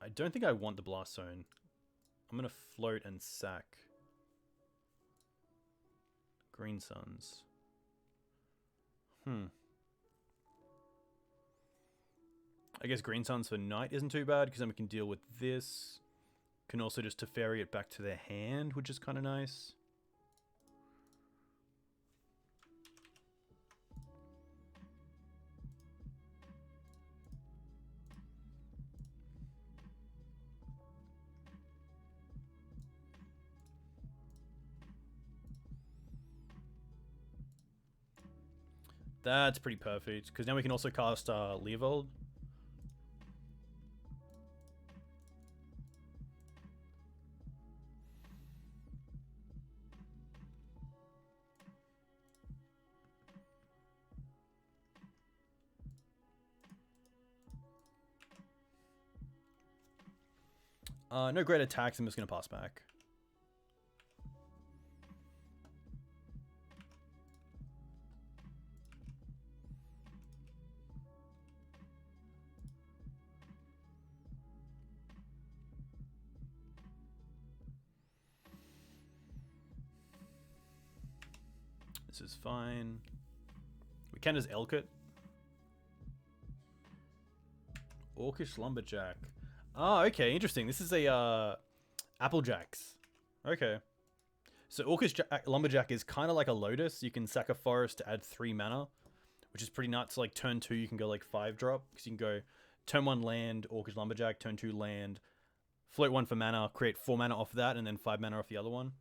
I don't think I want the Blast Zone. I'm going to float and sack. Green Suns. I guess Green Suns for Night isn't too bad, because then we can deal with this. Can also just Teferi it back to their hand, which is kind of nice. That's pretty perfect, because now we can also cast Leovold. No great attacks, I'm just going to pass back. This is fine. We can just elk it. Orcish Lumberjack. Oh, okay, interesting. This is a AppleJacks. Okay. So Orcish Lumberjack is kind of like a Lotus. You can sack a forest to add 3 mana, which is pretty nuts. Like turn 2, you can go like 5-drop. Because you can go turn 1 land, Orcish Lumberjack, turn 2 land, float 1 for mana, create 4 mana off that, and then 5 mana off the other one.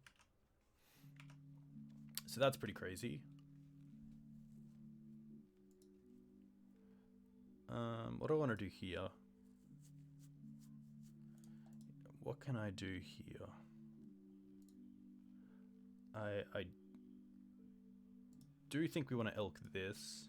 So that's pretty crazy. What do I want to do here? What can I do here? I do think we want to elk this.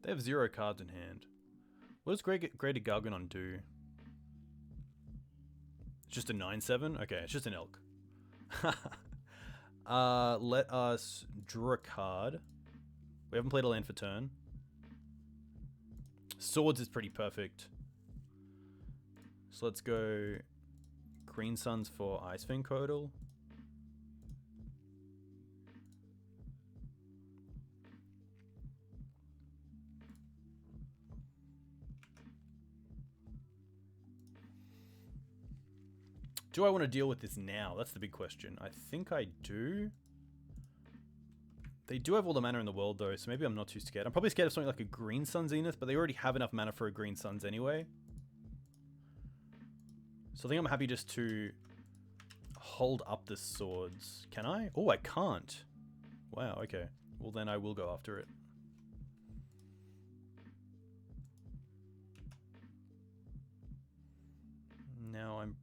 They have 0 cards in hand. What does Greater Garganon do? It's just a 9/7? Okay, it's just an elk. Let us draw a card. We haven't played a land for turn. Swords is pretty perfect. So let's go Green Suns for Ice-Fang Coatl. Do I want to deal with this now? That's the big question. I think I do. They do have all the mana in the world though, so maybe I'm not too scared. I'm probably scared of something like a Green Sun Zenith, but they already have enough mana for a Green Suns anyway. So I think I'm happy just to hold up the swords. Can I? Oh, I can't. Wow, okay. Well then I will go after it. Now I'm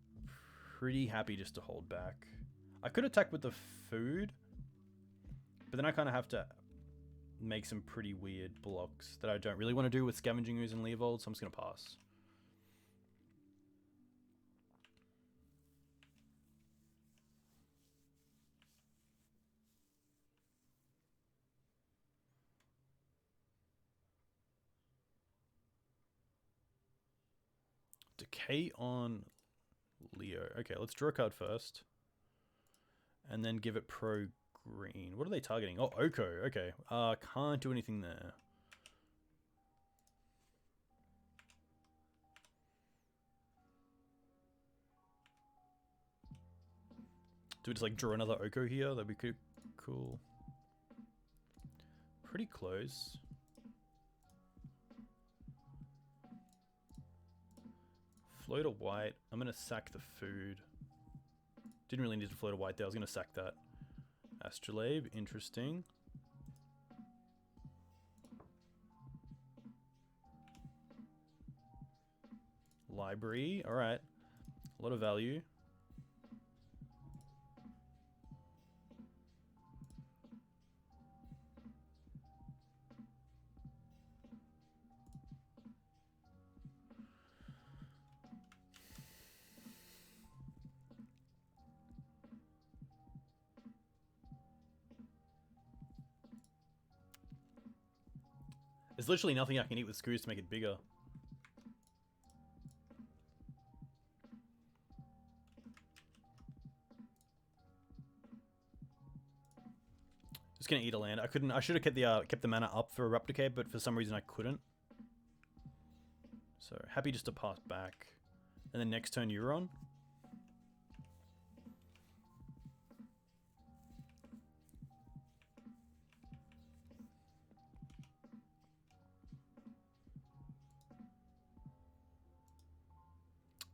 pretty happy just to hold back. I could attack with the food, but then I kind of have to make some pretty weird blocks that I don't really want to do with Scavenging Ooze and Leovold, so I'm just going to pass. Decay on Leo. Okay, let's draw a card first. And then give it pro green. What are they targeting? Oh, Oko. Okay. Can't do anything there. Do we just like draw another Oko here? That'd be cool. Pretty close. Float a white. I'm going to sack the food. Didn't really need to float a white there. I was going to sack that. Astrolabe. Interesting. Library. Alright. A lot of value. There's literally nothing I can eat with screws to make it bigger. Just gonna eat a land. I should have kept the mana up for Replicate, but for some reason I couldn't. So happy just to pass back. And then next turn Yorion.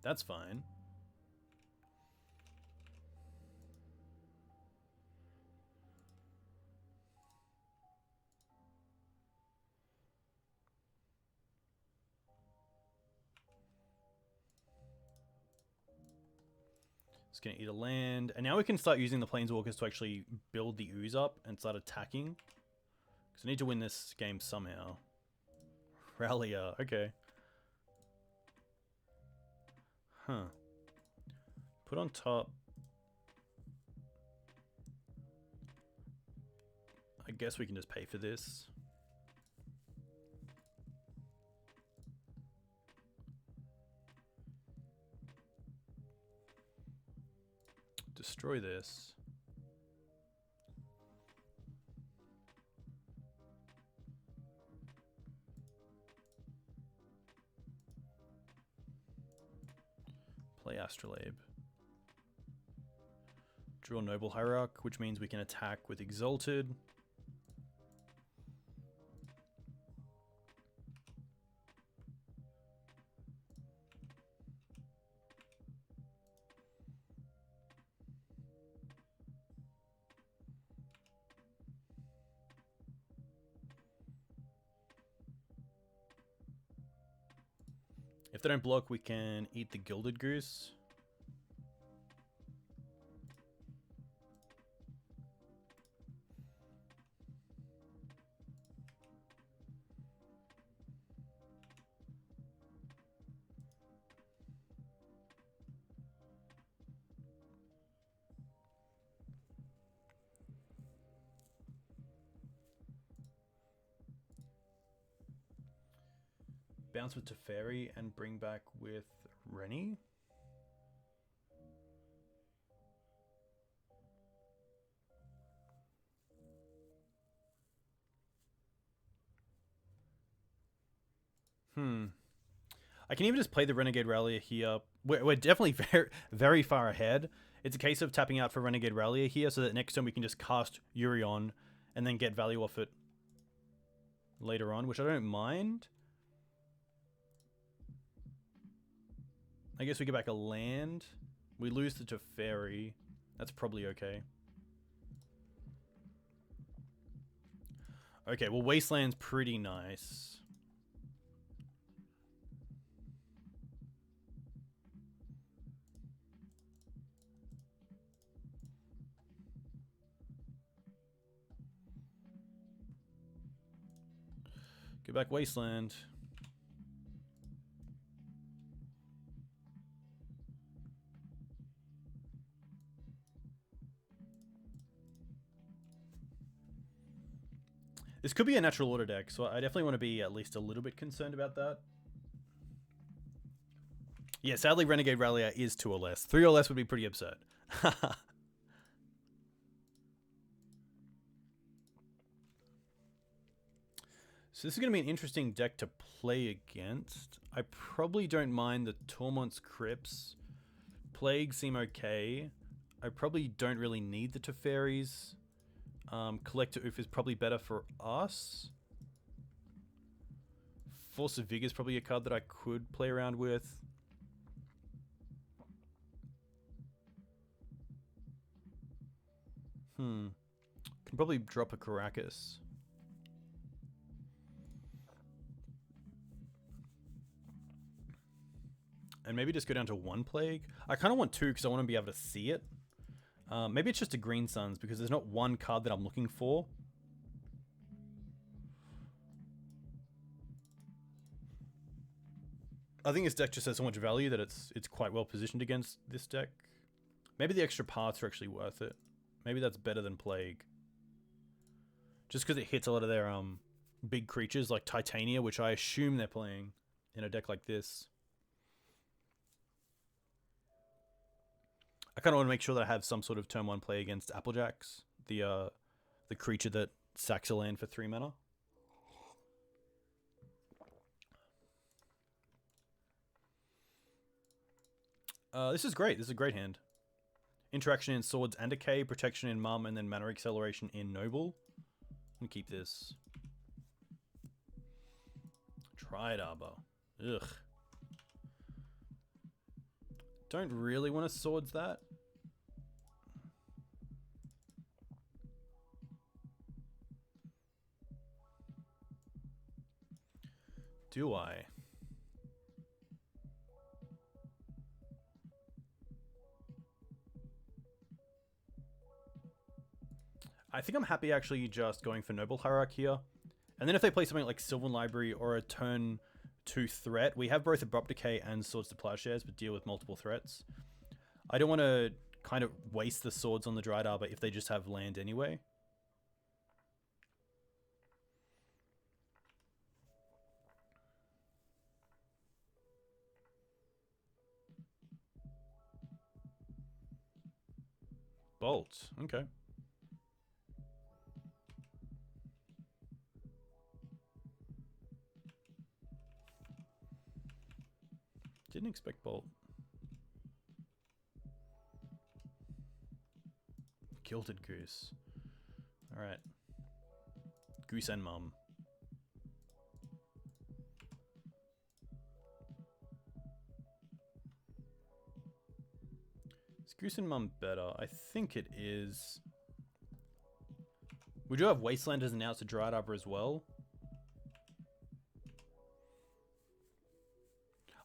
That's fine. Just gonna eat a land. And now we can start using the Planeswalkers to actually build the ooze up and start attacking. Because I need to win this game somehow. Rallier, okay. Huh. Put on top. I guess we can just pay for this. destroy this. Play Astrolabe. Draw Noble Hierarch, which means we can attack with Exalted. If they don't block, we can eat the Gilded Goose. Bounce with Teferi and bring back with Rennie. I can even just play the Renegade Rallier here. We're definitely very far ahead. It's a case of tapping out for Renegade Rallier here so that next time we can just cast Yorion and then get value off it later on, which I don't mind. I guess we get back a land. We lose the Teferi. That's probably okay. Okay, well, Wasteland's pretty nice. Get back Wasteland. This could be a natural order deck, so I definitely want to be at least a little bit concerned about that. Yeah, sadly, Renegade Rallier is 2 or less. 3 or less would be pretty absurd. So this is going to be an interesting deck to play against. I probably don't mind the Tormont's Crypts. Plagues seem okay. I probably don't really need the Teferis. Collector Ouphe is probably better for us. Force of Vigor is probably a card that I could play around with. Can probably drop a Caracas. And maybe just go down to 1 Plague. I kind of want 2 because I want to be able to see it. Maybe it's just a Green Suns because there's not 1 card that I'm looking for. I think this deck just has so much value that it's quite well positioned against this deck. Maybe the extra paths are actually worth it. Maybe that's better than Plague. Just because it hits a lot of their big creatures like Titania, which I assume they're playing in a deck like this. I kind of want to make sure that I have some sort of turn 1 play against AppleJacks, the creature that sacks a land for 3 mana. This is great. This is a great hand. Interaction in Swords and Decay, protection in Mum, and then mana acceleration in Noble. I'm gonna keep this. Dryad Arbor. Ugh. Don't really want to Swords that. Do I? I think I'm happy actually just going for Noble Hierarch here. And then if they play something like Sylvan Library or a turn 2 threat, we have both Abrupt Decay and Swords to Plowshares, but deal with multiple threats. I don't want to kind of waste the swords on the Dryad Arbor if they just have land anyway. Bolt. Okay. Didn't expect Bolt. Gilded Goose. Alright. Goose and Mum. Is Goose and Mum better? I think it is. We do have Wasteland as announced at Dryad Arbor as well.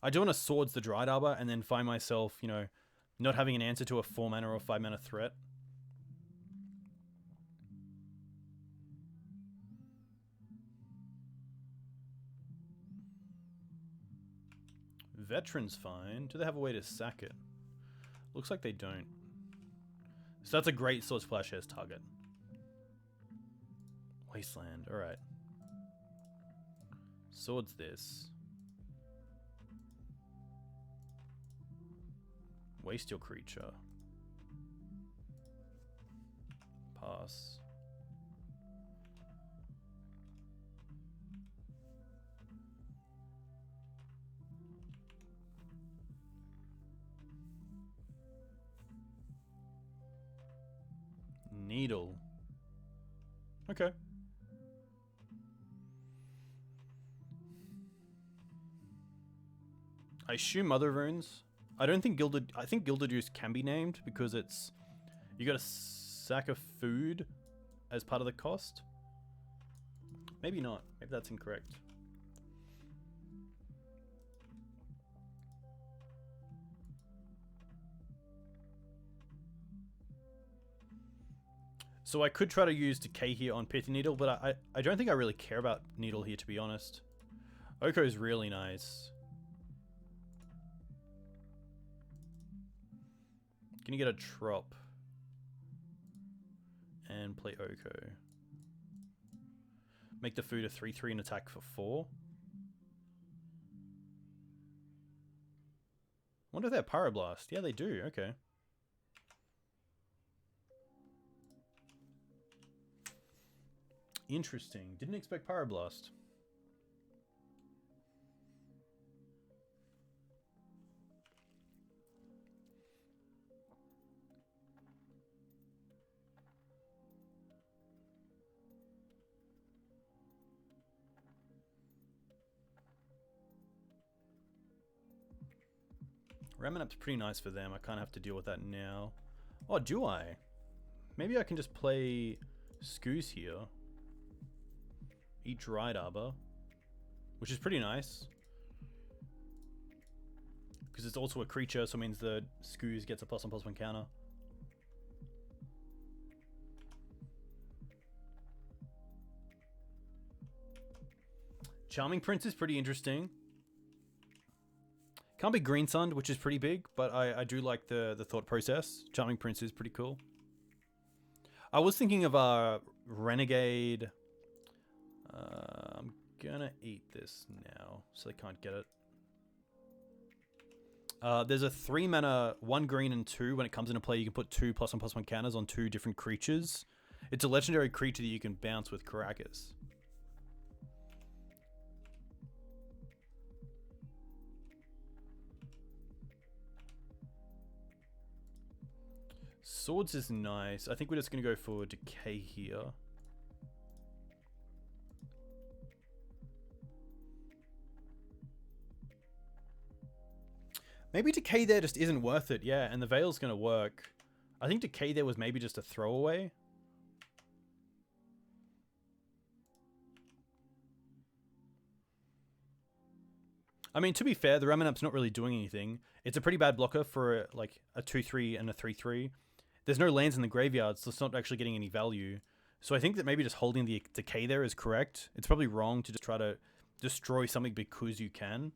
I do want to Swords the Dryad Arbor and then find myself, you know, not having an answer to a 4 mana or 5 mana threat. Veteran's fine. Do they have a way to sack it? Looks like they don't. So that's a great Swords Plowshares target. Wasteland, alright. Swords this. Waste your creature. Pass. Needle. Okay. I assume Mother Runes. I don't think Gilded... I think Gilded Goose can be named because it's... You got a sack of food as part of the cost? Maybe not. Maybe that's incorrect. So I could try to use Decay here on Pithy Needle, but I don't think I really care about Needle here, to be honest. Oko is really nice. Gonna get a Trop. And play Oko. Make the food a 3/3 and attack for 4. Wonder if they have Pyroblast. Yeah, they do. Okay. Interesting. Didn't expect Pyroblast. Ramunap's pretty nice for them. I can't have to deal with that now. Oh, do I? Maybe I can just play Scoos here. Eat Dryad Arbor. Which is pretty nice. Because it's also a creature, so it means the Scoos gets a +1/+1 counter. Charming Prince is pretty interesting. Can't be Green Sun, which is pretty big, but I do like the thought process. Charming Prince is pretty cool. I was thinking of a Renegade. I'm gonna eat this now, so they can't get it. There's a 3 mana, 1 green and 2. When it comes into play, you can put 2 +1/+1 counters on 2 different creatures. It's a legendary creature that you can bounce with Karakas. Swords is nice. I think we're just going to go for Decay here. Maybe Decay there just isn't worth it. Yeah, and the Veil's going to work. I think Decay there was maybe just a throwaway. I mean, to be fair, the Ramunap's not really doing anything. It's a pretty bad blocker for like a 2/3 and a 3/3. There's no lands in the graveyard, so it's not actually getting any value. So I think that maybe just holding the Decay there is correct. It's probably wrong to just try to destroy something because you can.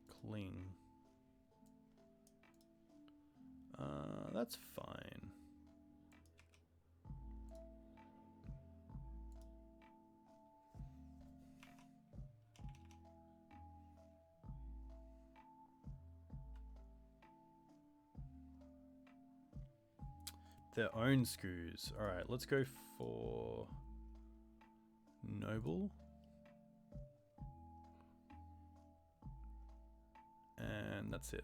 Cling. That's fine. their own Scoos. Alright, let's go for Noble. And that's it.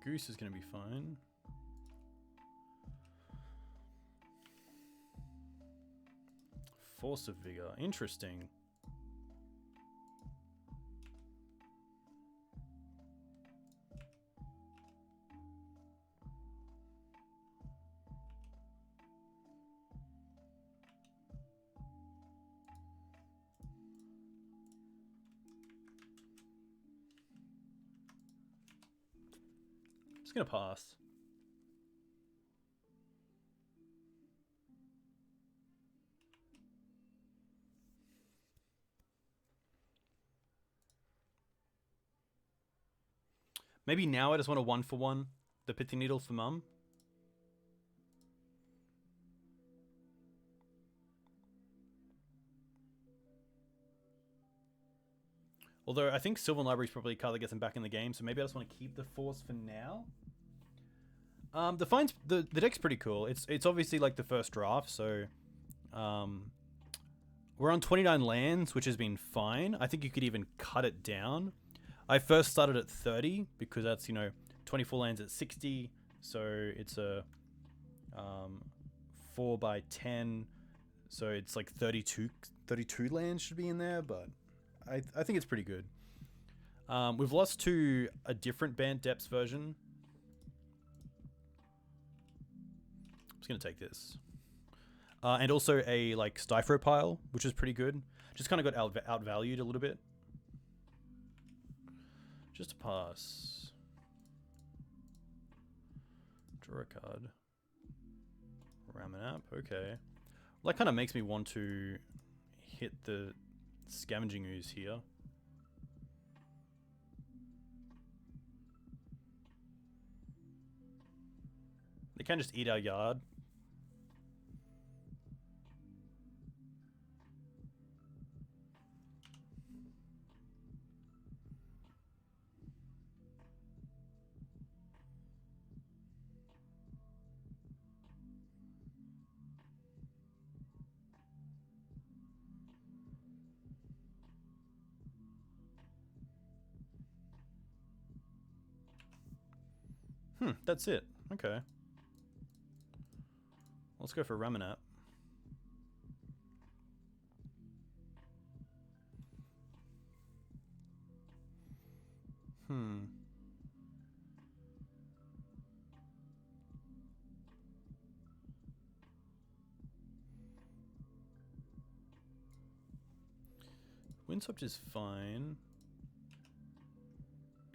Goose is going to be fine. Force of Vigor. Interesting. Just gonna pass. Maybe now I just want a 1-for-1, the Pithing Needle for Mum. Although I think Sylvan Library is probably a card that gets him back in the game, so maybe I just want to keep the Force for now. The deck's pretty cool. It's obviously like the first draft, so we're on 29 lands, which has been fine. I think you could even cut it down. I first started at 30 because that's, you know, 24 lands at 60, so it's a 4x10, so it's like 32 lands should be in there, but I think it's pretty good. We've lost to a different Banned Depths version. I'm just gonna take this, and also a like StyfroPile, which is pretty good. Just kind of got outvalued a little bit. Just a pass. Draw a card. Ramunap, okay. Well, that kind of makes me want to hit the Scavenging Ooze here. They can just eat our yard. That's it. Okay. Let's go for Ramunap. Windswept is fine.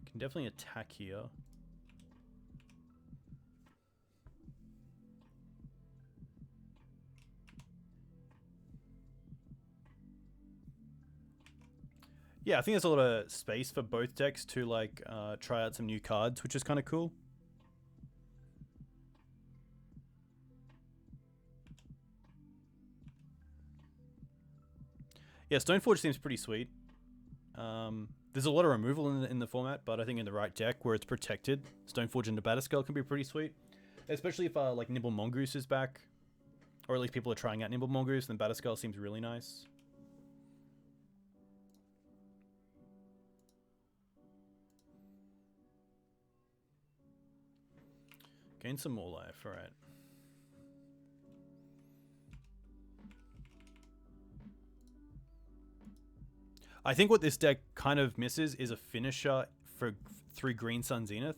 Can definitely attack here. Yeah, I think there's a lot of space for both decks to like try out some new cards, which is kind of cool. Yeah, Stoneforge seems pretty sweet. There's a lot of removal in the format, but I think in the right deck where it's protected, Stoneforge into Batterskull can be pretty sweet. Especially if like Nimble Mongoose is back, or at least people are trying out Nimble Mongoose, then Batterskull seems really nice. Gain some more life, alright. I think what this deck kind of misses is a finisher for 3 Green Sun Zenith.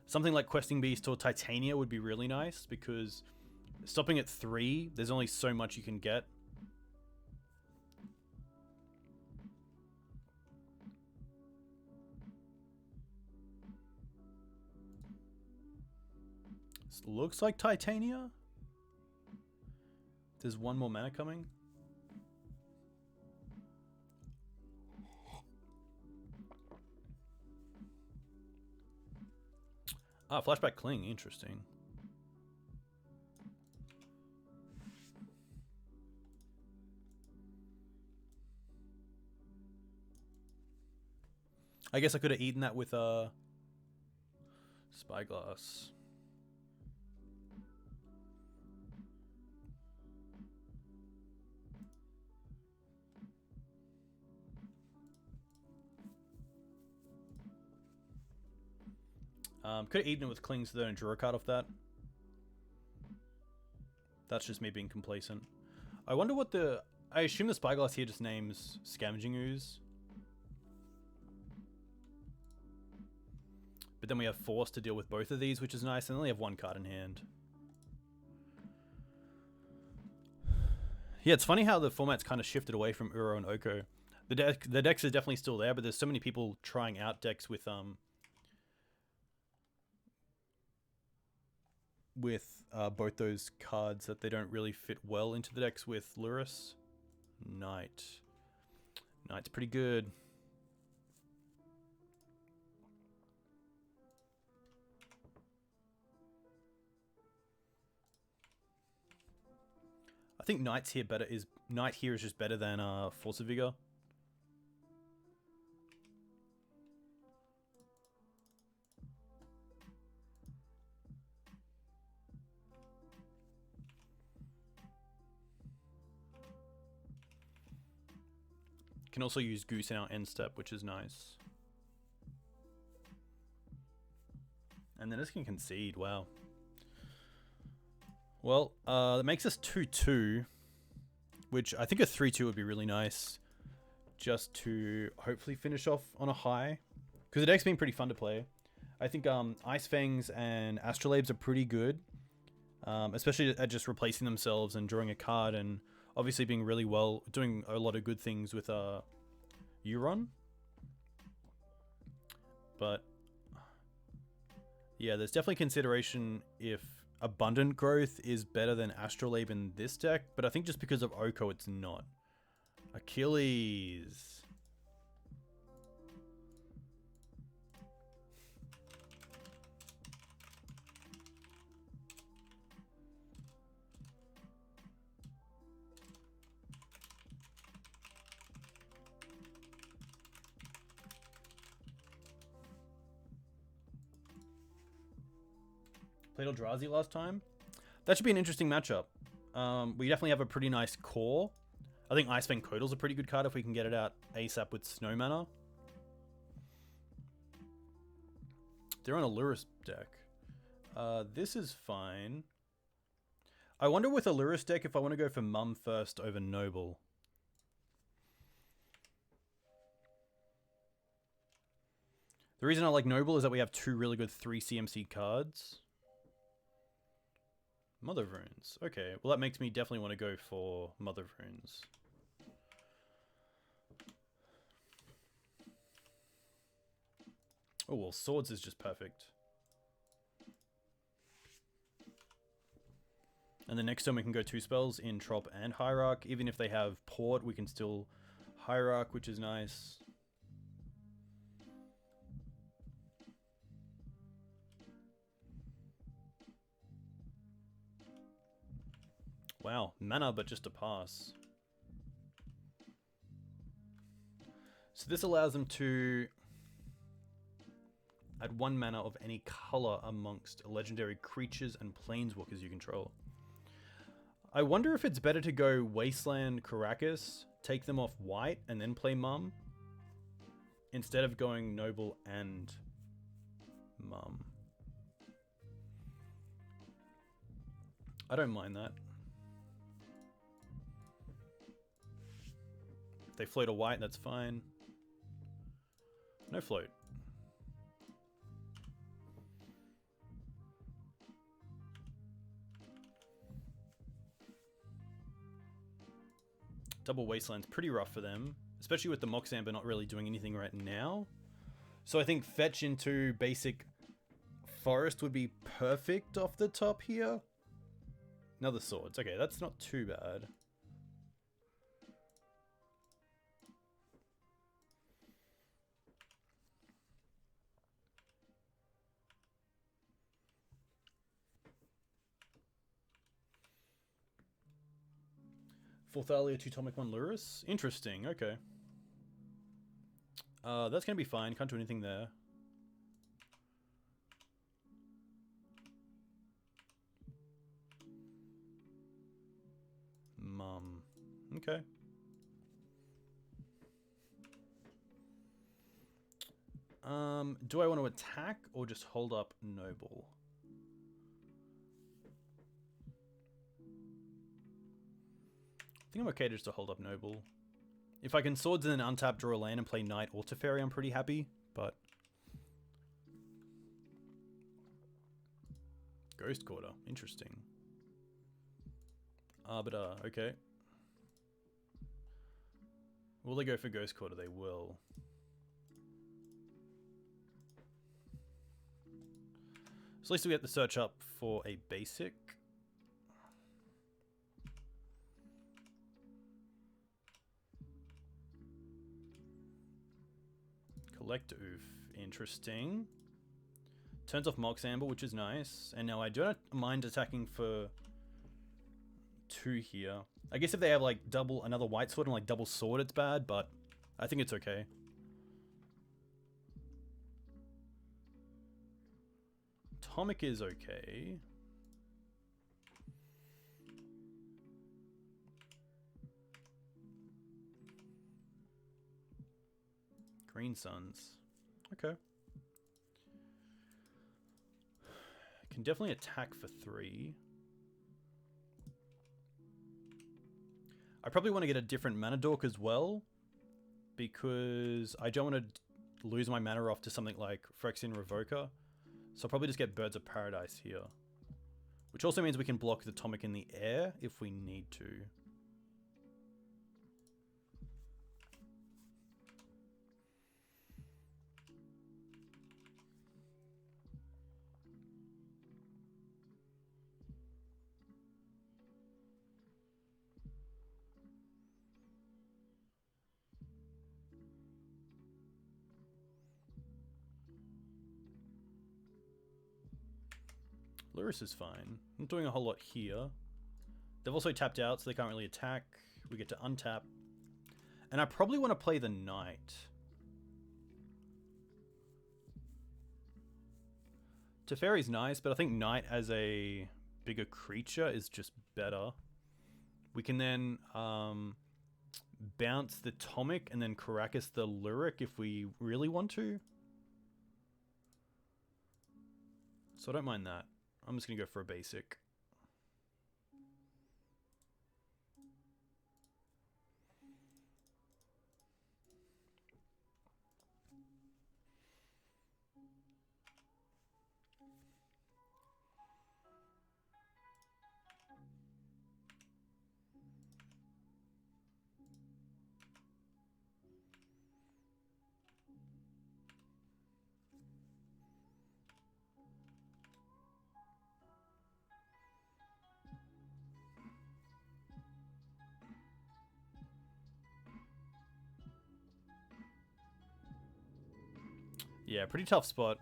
Something like Questing Beast or Titania would be really nice, because stopping at 3, there's only so much you can get. This looks like Titania. There's one more mana coming. Ah, Flashback Cling, interesting. I guess I could have eaten that with Spyglass. Could have eaten it with Clings though and drew a card off that. That's just me being complacent. I wonder what the... I assume the Spyglass here just names Scavenging Ooze. But then we have Force to deal with both of these, which is nice, and they only have one card in hand. Yeah, it's funny how the format's kind of shifted away from Uro and Oko. The decks are definitely still there, but there's so many people trying out decks with both those cards that they don't really fit well into the decks with Lurrus. Knight's pretty good. I think Knight here is just better than Force of Vigor. Can also use Goose in our end step, which is nice. And then this can concede. Wow. Well, that makes us 2-2, which I think a 3-2 would be really nice, just to hopefully finish off on a high. Because the deck's been pretty fun to play. I think Ice-Fangs and Astrolabes are pretty good, especially at just replacing themselves and drawing a card, and obviously being really well, doing a lot of good things with Yorion. But yeah, there's definitely consideration if Abundant Growth is better than Astrolabe in this deck, but I think just because of Oko, it's not. Achilles. Played Eldrazi last time. That should be an interesting matchup. We definitely have a pretty nice core. I think Ice-Fang Coatl's a pretty good card if we can get it out ASAP with Snow Mana. They're on a Lurrus deck. This is fine. I wonder with a Lurrus deck if I want to go for Mum first over Noble. The reason I like Noble is that we have two really good 3 CMC cards. Mother of Runes. Okay, well that makes me definitely want to go for Mother of Runes. Oh, well, Swords is just perfect. And the next time we can go 2 spells in Trop and Hierarch. Even if they have Port, we can still Hierarch, which is nice. Wow, mana, but just a pass. So this allows them to add 1 mana of any color amongst legendary creatures and planeswalkers you control. I wonder if it's better to go Wasteland Karakas, take them off white, and then play Mum, instead of going Noble and Mum. I don't mind that. If they float a white, that's fine. No float. Double Wasteland's pretty rough for them, especially with the Mox Amber not really doing anything right now. So I think fetch into basic forest would be perfect off the top here. Another Swords. Okay, that's not too bad. 4 Thalia, 2 Tomic, 1 Lurrus. Interesting, okay. That's going to be fine. Can't do anything there. Okay. Do I want to attack or just hold up Noble? I think I'm okay just to hold up Noble. If I can Swords and then untap, draw a land and play Knight or Teferi, I'm pretty happy, but... Ghost Quarter, interesting. Arbiter, okay. Will they go for Ghost Quarter? They will. So at least we get the search up for a basic. Collector Ouphe, interesting. Turns off Mox Amber, which is nice. And now I don't mind attacking for 2 here. I guess if they have like another white sword and like double sword, it's bad, but I think it's okay. Atomic is okay. Green Suns. Okay. I can definitely attack for 3. I probably want to get a different mana dork as well, because I don't want to lose my mana off to something like Phyrexian Revoker. So I'll probably just get Birds of Paradise here. Which also means we can block the Atomic in the air if we need to. Lurrus is fine. I'm not doing a whole lot here. They've also tapped out, so they can't really attack. We get to untap. And I probably want to play the Knight. Teferi's nice, but I think Knight as a bigger creature is just better. We can then bounce the Atomic and then Karakas the Lyric if we really want to. So I don't mind that. I'm just going to go for a basic. Yeah, pretty tough spot.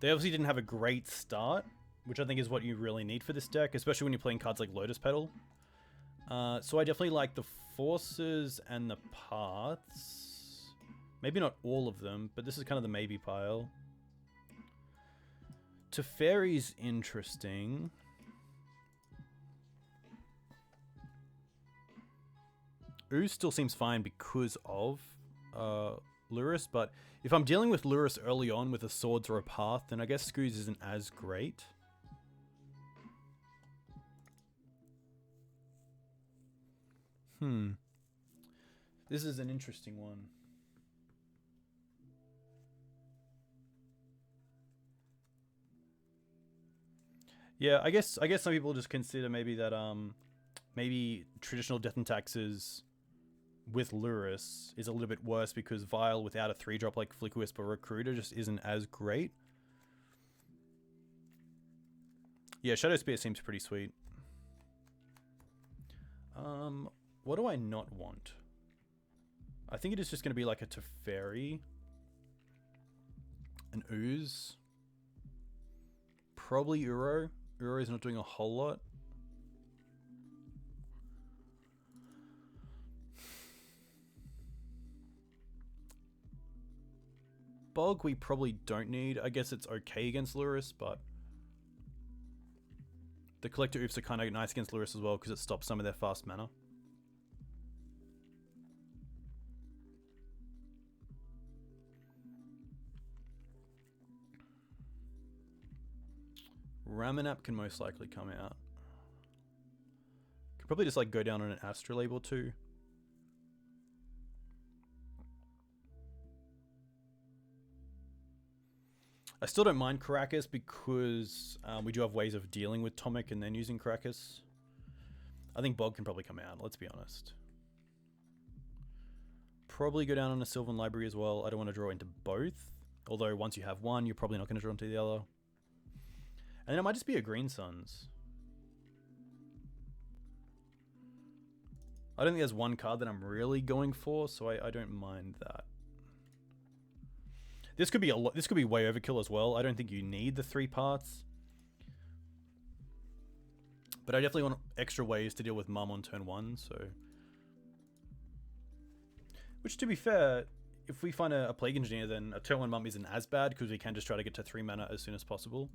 They obviously didn't have a great start, which I think is what you really need for this deck, especially when you're playing cards like Lotus Petal. So I definitely like the Forces and the Paths. Maybe not all of them, but this is kind of the maybe pile. Teferi's interesting. Ooze still seems fine because of Lurrus, but if I'm dealing with Lurrus early on with a Swords or a Path, then I guess Scooze isn't as great. This is an interesting one. Yeah, I guess some people just consider maybe that maybe traditional Death and Taxes with Lurrus is a little bit worse because Vile without a 3-drop like Flicker Wisp or Recruiter just isn't as great. Yeah, Shadow Spear seems pretty sweet. What do I not want? I think it is just going to be like a Teferi. An Ooze. Probably Uro. Uro is not doing a whole lot. Bog we probably don't need. I guess it's okay against Lurrus, but the Collector Ouphes are kind of nice against Lurrus as well because it stops some of their fast mana. Ramunap can most likely come out. Could probably just like go down on an Astrolabe or two. I still don't mind Karakas because we do have ways of dealing with Tomic and then using Karakas. I think Bog can probably come out, let's be honest. Probably go down on a Sylvan Library as well. I don't want to draw into both. Although once you have one, you're probably not going to draw into the other. And then it might just be a Green Suns. I don't think there's one card that I'm really going for, so I don't mind that. This could be a lot. This could be way overkill as well. I don't think you need the 3 parts, but I definitely want extra ways to deal with Mum on turn 1. So, which to be fair, if we find a Plague Engineer, then a turn 1 Mum isn't as bad because we can just try to get to 3 mana as soon as possible.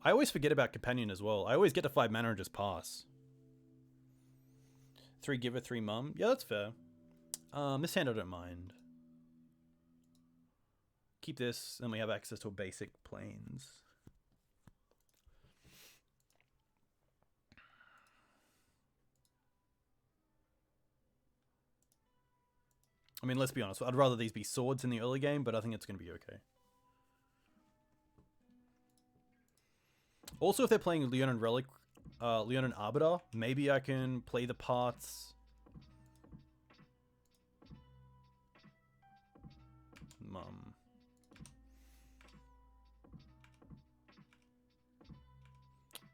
I always forget about Companion as well. I always get to 5 mana and just pass. 3 Giver, 3 Mum. Yeah, that's fair. This hand I don't mind. Keep this, then we have access to a basic planes. I mean, let's be honest. I'd rather these be swords in the early game, but I think it's going to be okay. Also, if they're playing Leon and Leon and Arbiter, maybe I can play the parts. Mum.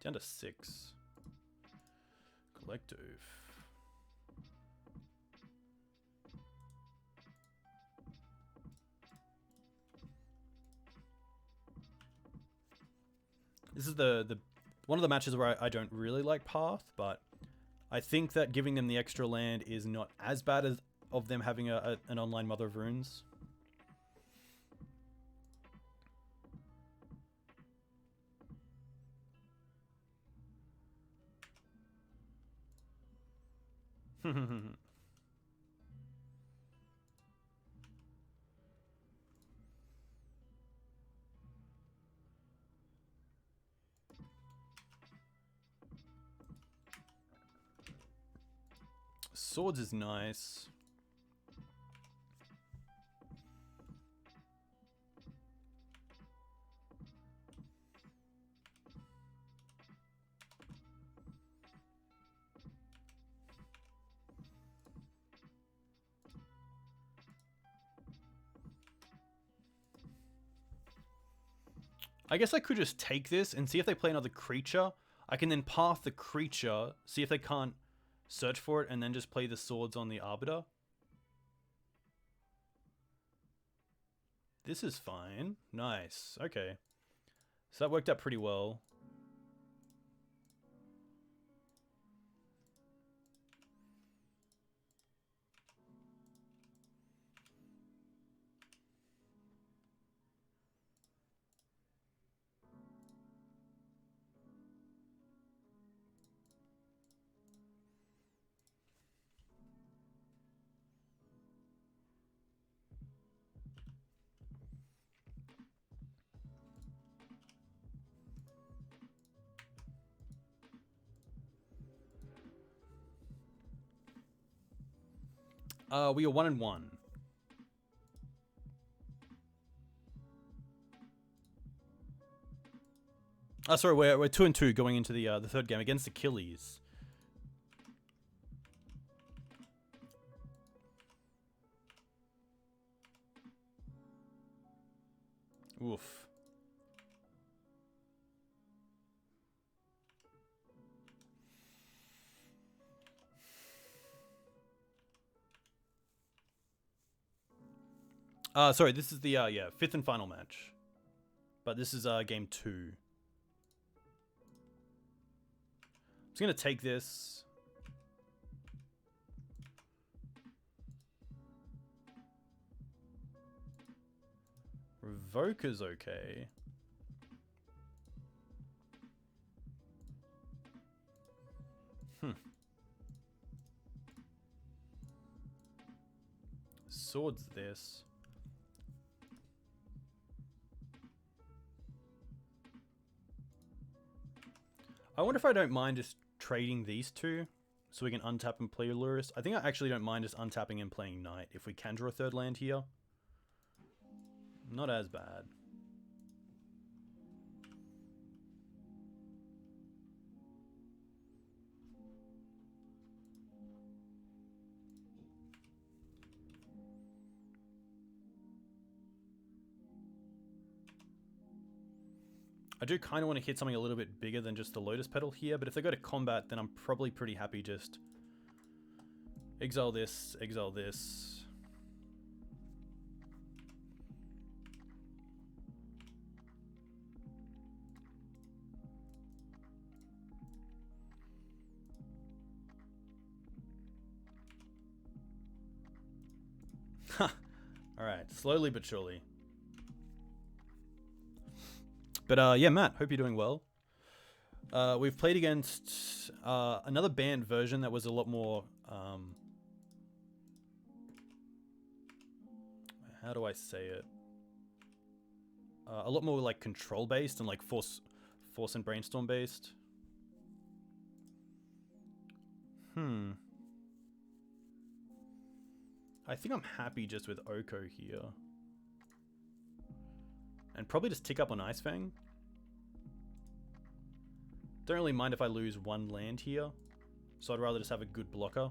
Down to 6. Collector Ouphe. This is the one of the matches where I don't really like Path, but I think that giving them the extra land is not as bad as of them having an online Mother of Runes. Swords is nice. I guess I could just take this and see if they play another creature. I can then path the creature, see if they can't search for it, and then just play the swords on the Arbiter. This is fine. Nice. Okay. So that worked out pretty well. We are 1-1. Oh, sorry, we're 2-2 going into the third game against Achilles. Oof. Sorry, this is the yeah, 5th and final match. But this is game 2. I'm just gonna take this. Revoker's okay. Sword's this. I wonder if I don't mind just trading these two so we can untap and play Lurrus. I think I actually don't mind just untapping and playing Knight if we can draw a third land here. Not as bad. I do kind of want to hit something a little bit bigger than just the Lotus Petal here, but if they go to combat, then I'm probably pretty happy just exile this, exile this. Alright, slowly but surely. But yeah, Matt, hope you're doing well. We've played against another banned version that was a lot more... how do I say it? A lot more like control based and like force and brainstorm based. I think I'm happy just with Oko here. And probably just tick up on Ice-Fang. Don't really mind if I lose one land here. So I'd rather just have a good blocker.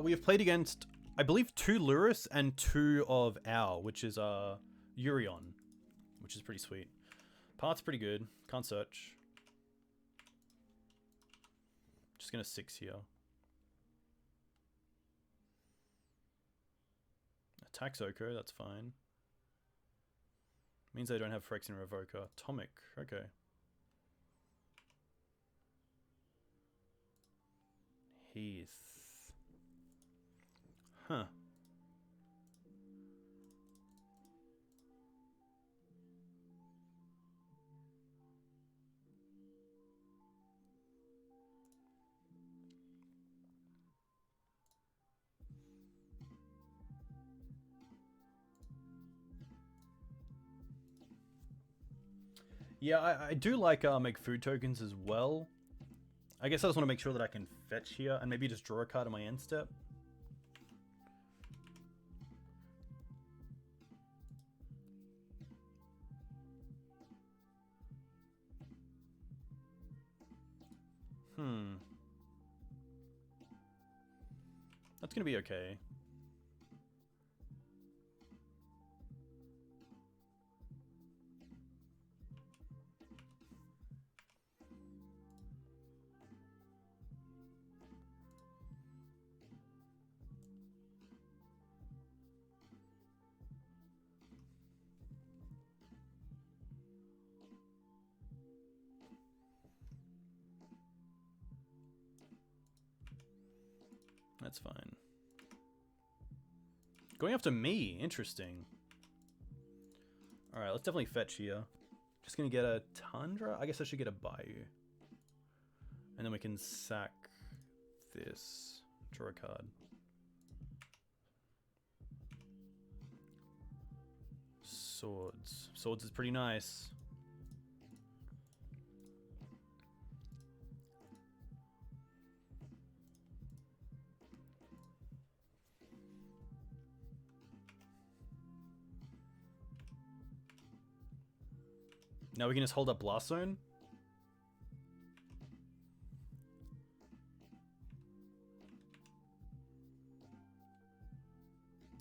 We have played against, I believe, 2 Lurrus and 2 of Owl, which is Yorion, which is pretty sweet. Part's pretty good. Can't search. Just gonna 6 here. Attack Oko, that's fine. Means they don't have Phyrexian Revoker. Atomic, okay. Heath. Huh. Yeah, I do like make food tokens as well. I guess I just want to make sure that I can fetch here and maybe just draw a card in my end step. That's gonna be okay. That's fine. Going after me, interesting. Alright, let's definitely fetch here. Just gonna get a Tundra? I guess I should get a Bayou. And then we can sack this. Draw a card. Swords. Swords is pretty nice. Now we can just hold up Blast Zone.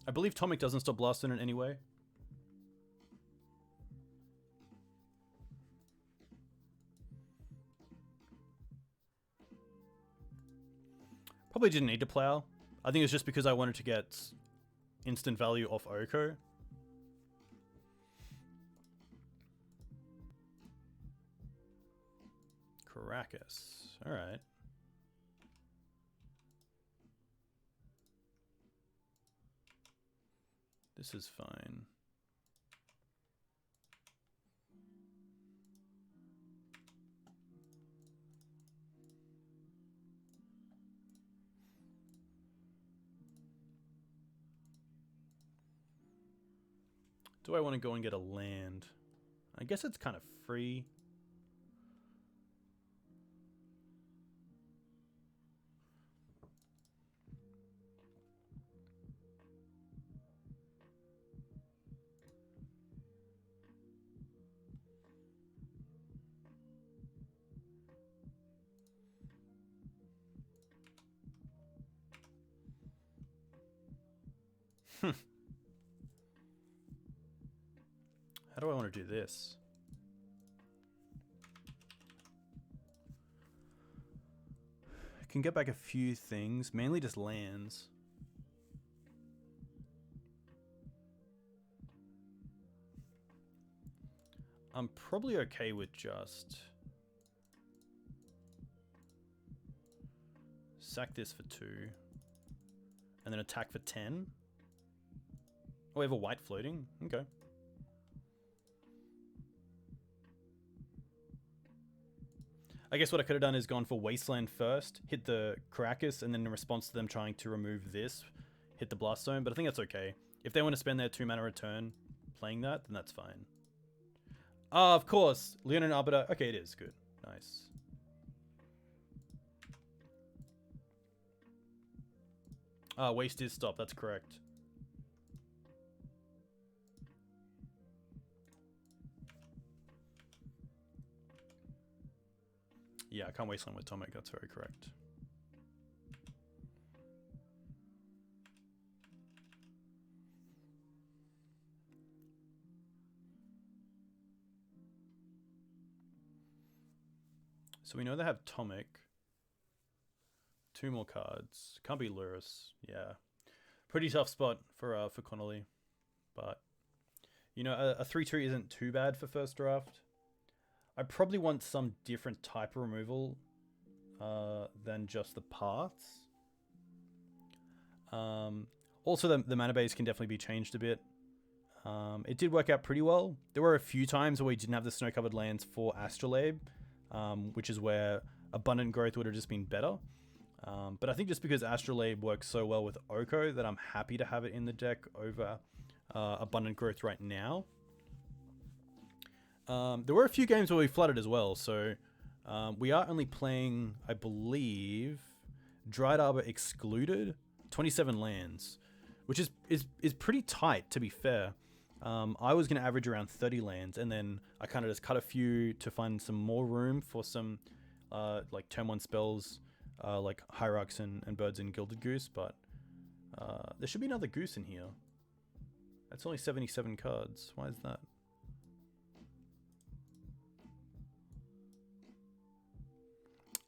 I believe Tomic doesn't stop Blast Zone in any way. Probably didn't need to plow. I think it's just because I wanted to get instant value off Oko. Caracas. Alright. This is fine. Do I want to go and get a land? I guess it's kind of free. How do I want to do this? I can get back a few things, mainly just lands. I'm probably okay with just sack this for 2 and then attack for 10. Oh, we have a white floating. Okay. I guess what I could have done is gone for Wasteland first, hit the Caracas, and then in response to them trying to remove this, hit the Blast Zone. But I think that's okay. If they want to spend their 2 mana return playing that, then that's fine. Ah, of course. Leonin Arbiter. Okay, it is. Good. Nice. Ah, waste is stop. That's correct. Yeah, I can't Wasteland with Tomek. That's very correct. So we know they have Tomek. 2 more cards. Can't be Lurrus. Yeah. Pretty tough spot for Connolly. But, you know, a 3-2 isn't too bad for first draft. I probably want some different type of removal than just the paths. Also, the mana base can definitely be changed a bit. It did work out pretty well. There were a few times where we didn't have the snow-covered lands for Astrolabe, which is where Abundant Growth would have just been better. But I think just because Astrolabe works so well with Oko that I'm happy to have it in the deck over Abundant Growth right now. There were a few games where we flooded as well, so we are only playing, I believe, Dryad Arbor excluded, 27 lands, which is pretty tight, to be fair. I was going to average around 30 lands, and then I kind of just cut a few to find some more room for some like turn 1 spells, like Hierarchs and Birds and Gilded Goose, but there should be another Goose in here. That's only 77 cards. Why is that?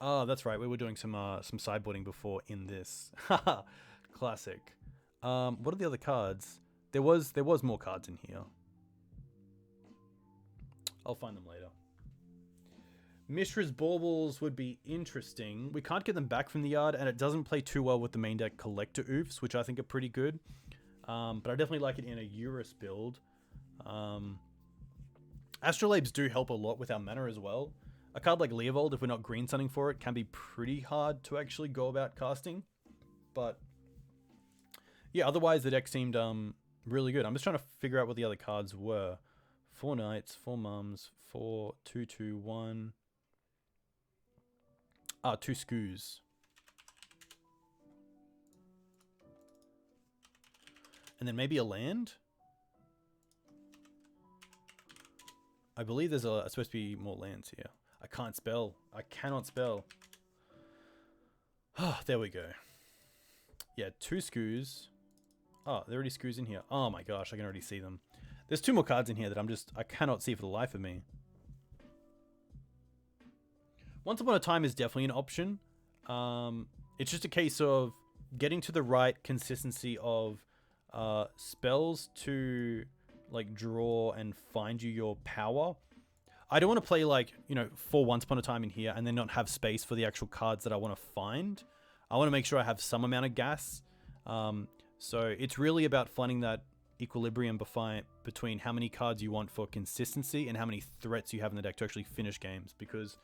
Oh, that's right. We were doing some sideboarding before in this. Classic. What are the other cards? There was more cards in here. I'll find them later. Mishra's Baubles would be interesting. We can't get them back from the yard, and it doesn't play too well with the main deck Collector Ouphes, which I think are pretty good. But I definitely like it in a Eurus build. Astrolabes do help a lot with our mana as well. A card like Leovold, if we're not green sunning for it, can be pretty hard to actually go about casting. But yeah, otherwise the deck seemed really good. I'm just trying to figure out what the other cards were. 4 Knights, 4 Mums, 4, 2, 2, 1. 2 Scoos. And then maybe a land? I believe there's supposed to be more lands here. I can't spell. I cannot spell. Ah, there we go. Yeah, 2 Scoos. Oh, there are already Scoos in here. Oh my gosh, I can already see them. There's 2 more cards in here that I cannot see for the life of me. Once Upon a Time is definitely an option. It's just a case of getting to the right consistency of spells to like draw and find you your power. I don't want to play like, you know, for Once Upon a Time in here and then not have space for the actual cards that I want to find. I want to make sure I have some amount of gas. So it's really about finding that equilibrium between how many cards you want for consistency and how many threats you have in the deck to actually finish games. Because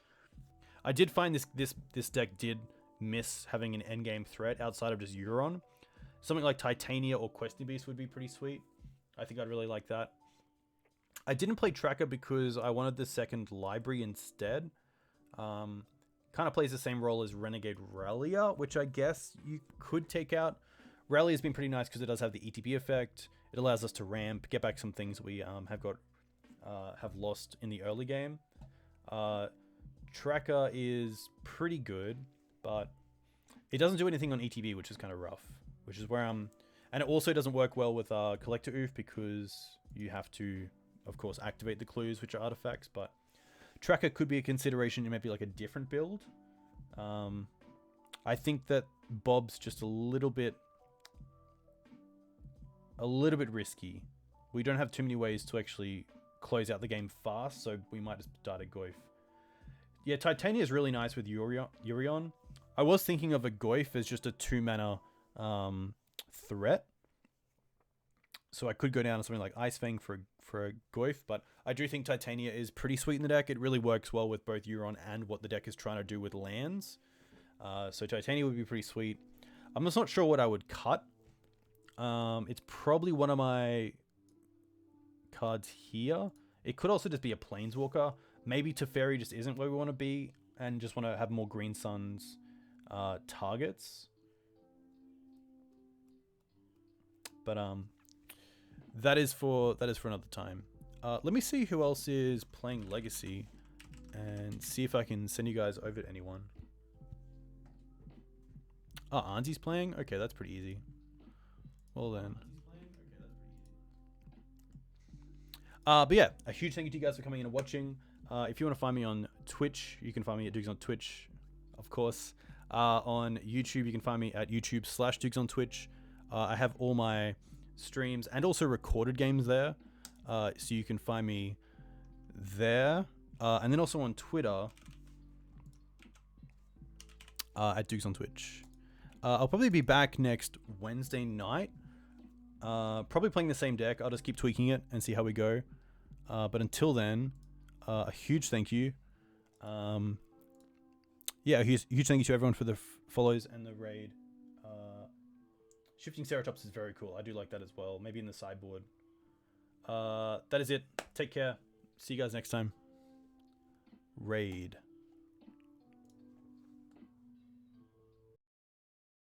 I did find this deck did miss having an endgame threat outside of just Yorion. Something like Titania or Questing Beast would be pretty sweet. I think I'd really like that. I didn't play Tracker because I wanted the second library instead. Kind of plays the same role as Renegade Rallier, which I guess you could take out. Rally has been pretty nice because it does have the ETB effect. It allows us to ramp, get back some things we have lost in the early game. Tracker is pretty good, but it doesn't do anything on ETB, which is kind of rough. Which is where and it also doesn't work well with Collector Ouphe because you have to, of course, activate the clues, which are artifacts. But Tracker could be a consideration in maybe like a different build. I think that Bob's just a little bit risky. We don't have too many ways to actually close out the game fast, so we might just start a Goyf. Yeah, Titania is really nice with Yorion. I was thinking of a Goyf as just a 2-mana threat. So I could go down to something like Ice-Fang for a Goyf, but I do think Titania is pretty sweet in the deck. It really works well with both Yorion and what the deck is trying to do with lands. So Titania would be pretty sweet. I'm just not sure what I would cut. It's probably one of my cards here. It could also just be a Planeswalker. Maybe Teferi just isn't where we want to be and just want to have more Green Suns targets. But that is for another time. Let me see who else is playing Legacy and see if I can send you guys over to anyone. Oh, Anzi's playing? Okay, that's pretty easy. Well then. But yeah, a huge thank you to you guys for coming in and watching. If you want to find me on Twitch, you can find me at Dukes on Twitch, of course. On YouTube, you can find me at YouTube/Dukes on Twitch. I have all my streams and also recorded games there. So you can find me there. And then also on Twitter at Dukes on Twitch. I'll probably be back next Wednesday night. Probably playing the same deck. I'll just keep tweaking it and see how we go. But until then, a huge thank you. Yeah, a huge thank you to everyone for the follows and the raid. Shifting Ceratops is very cool. I do like that as well. Maybe in the sideboard. That is it. Take care. See you guys next time. Raid.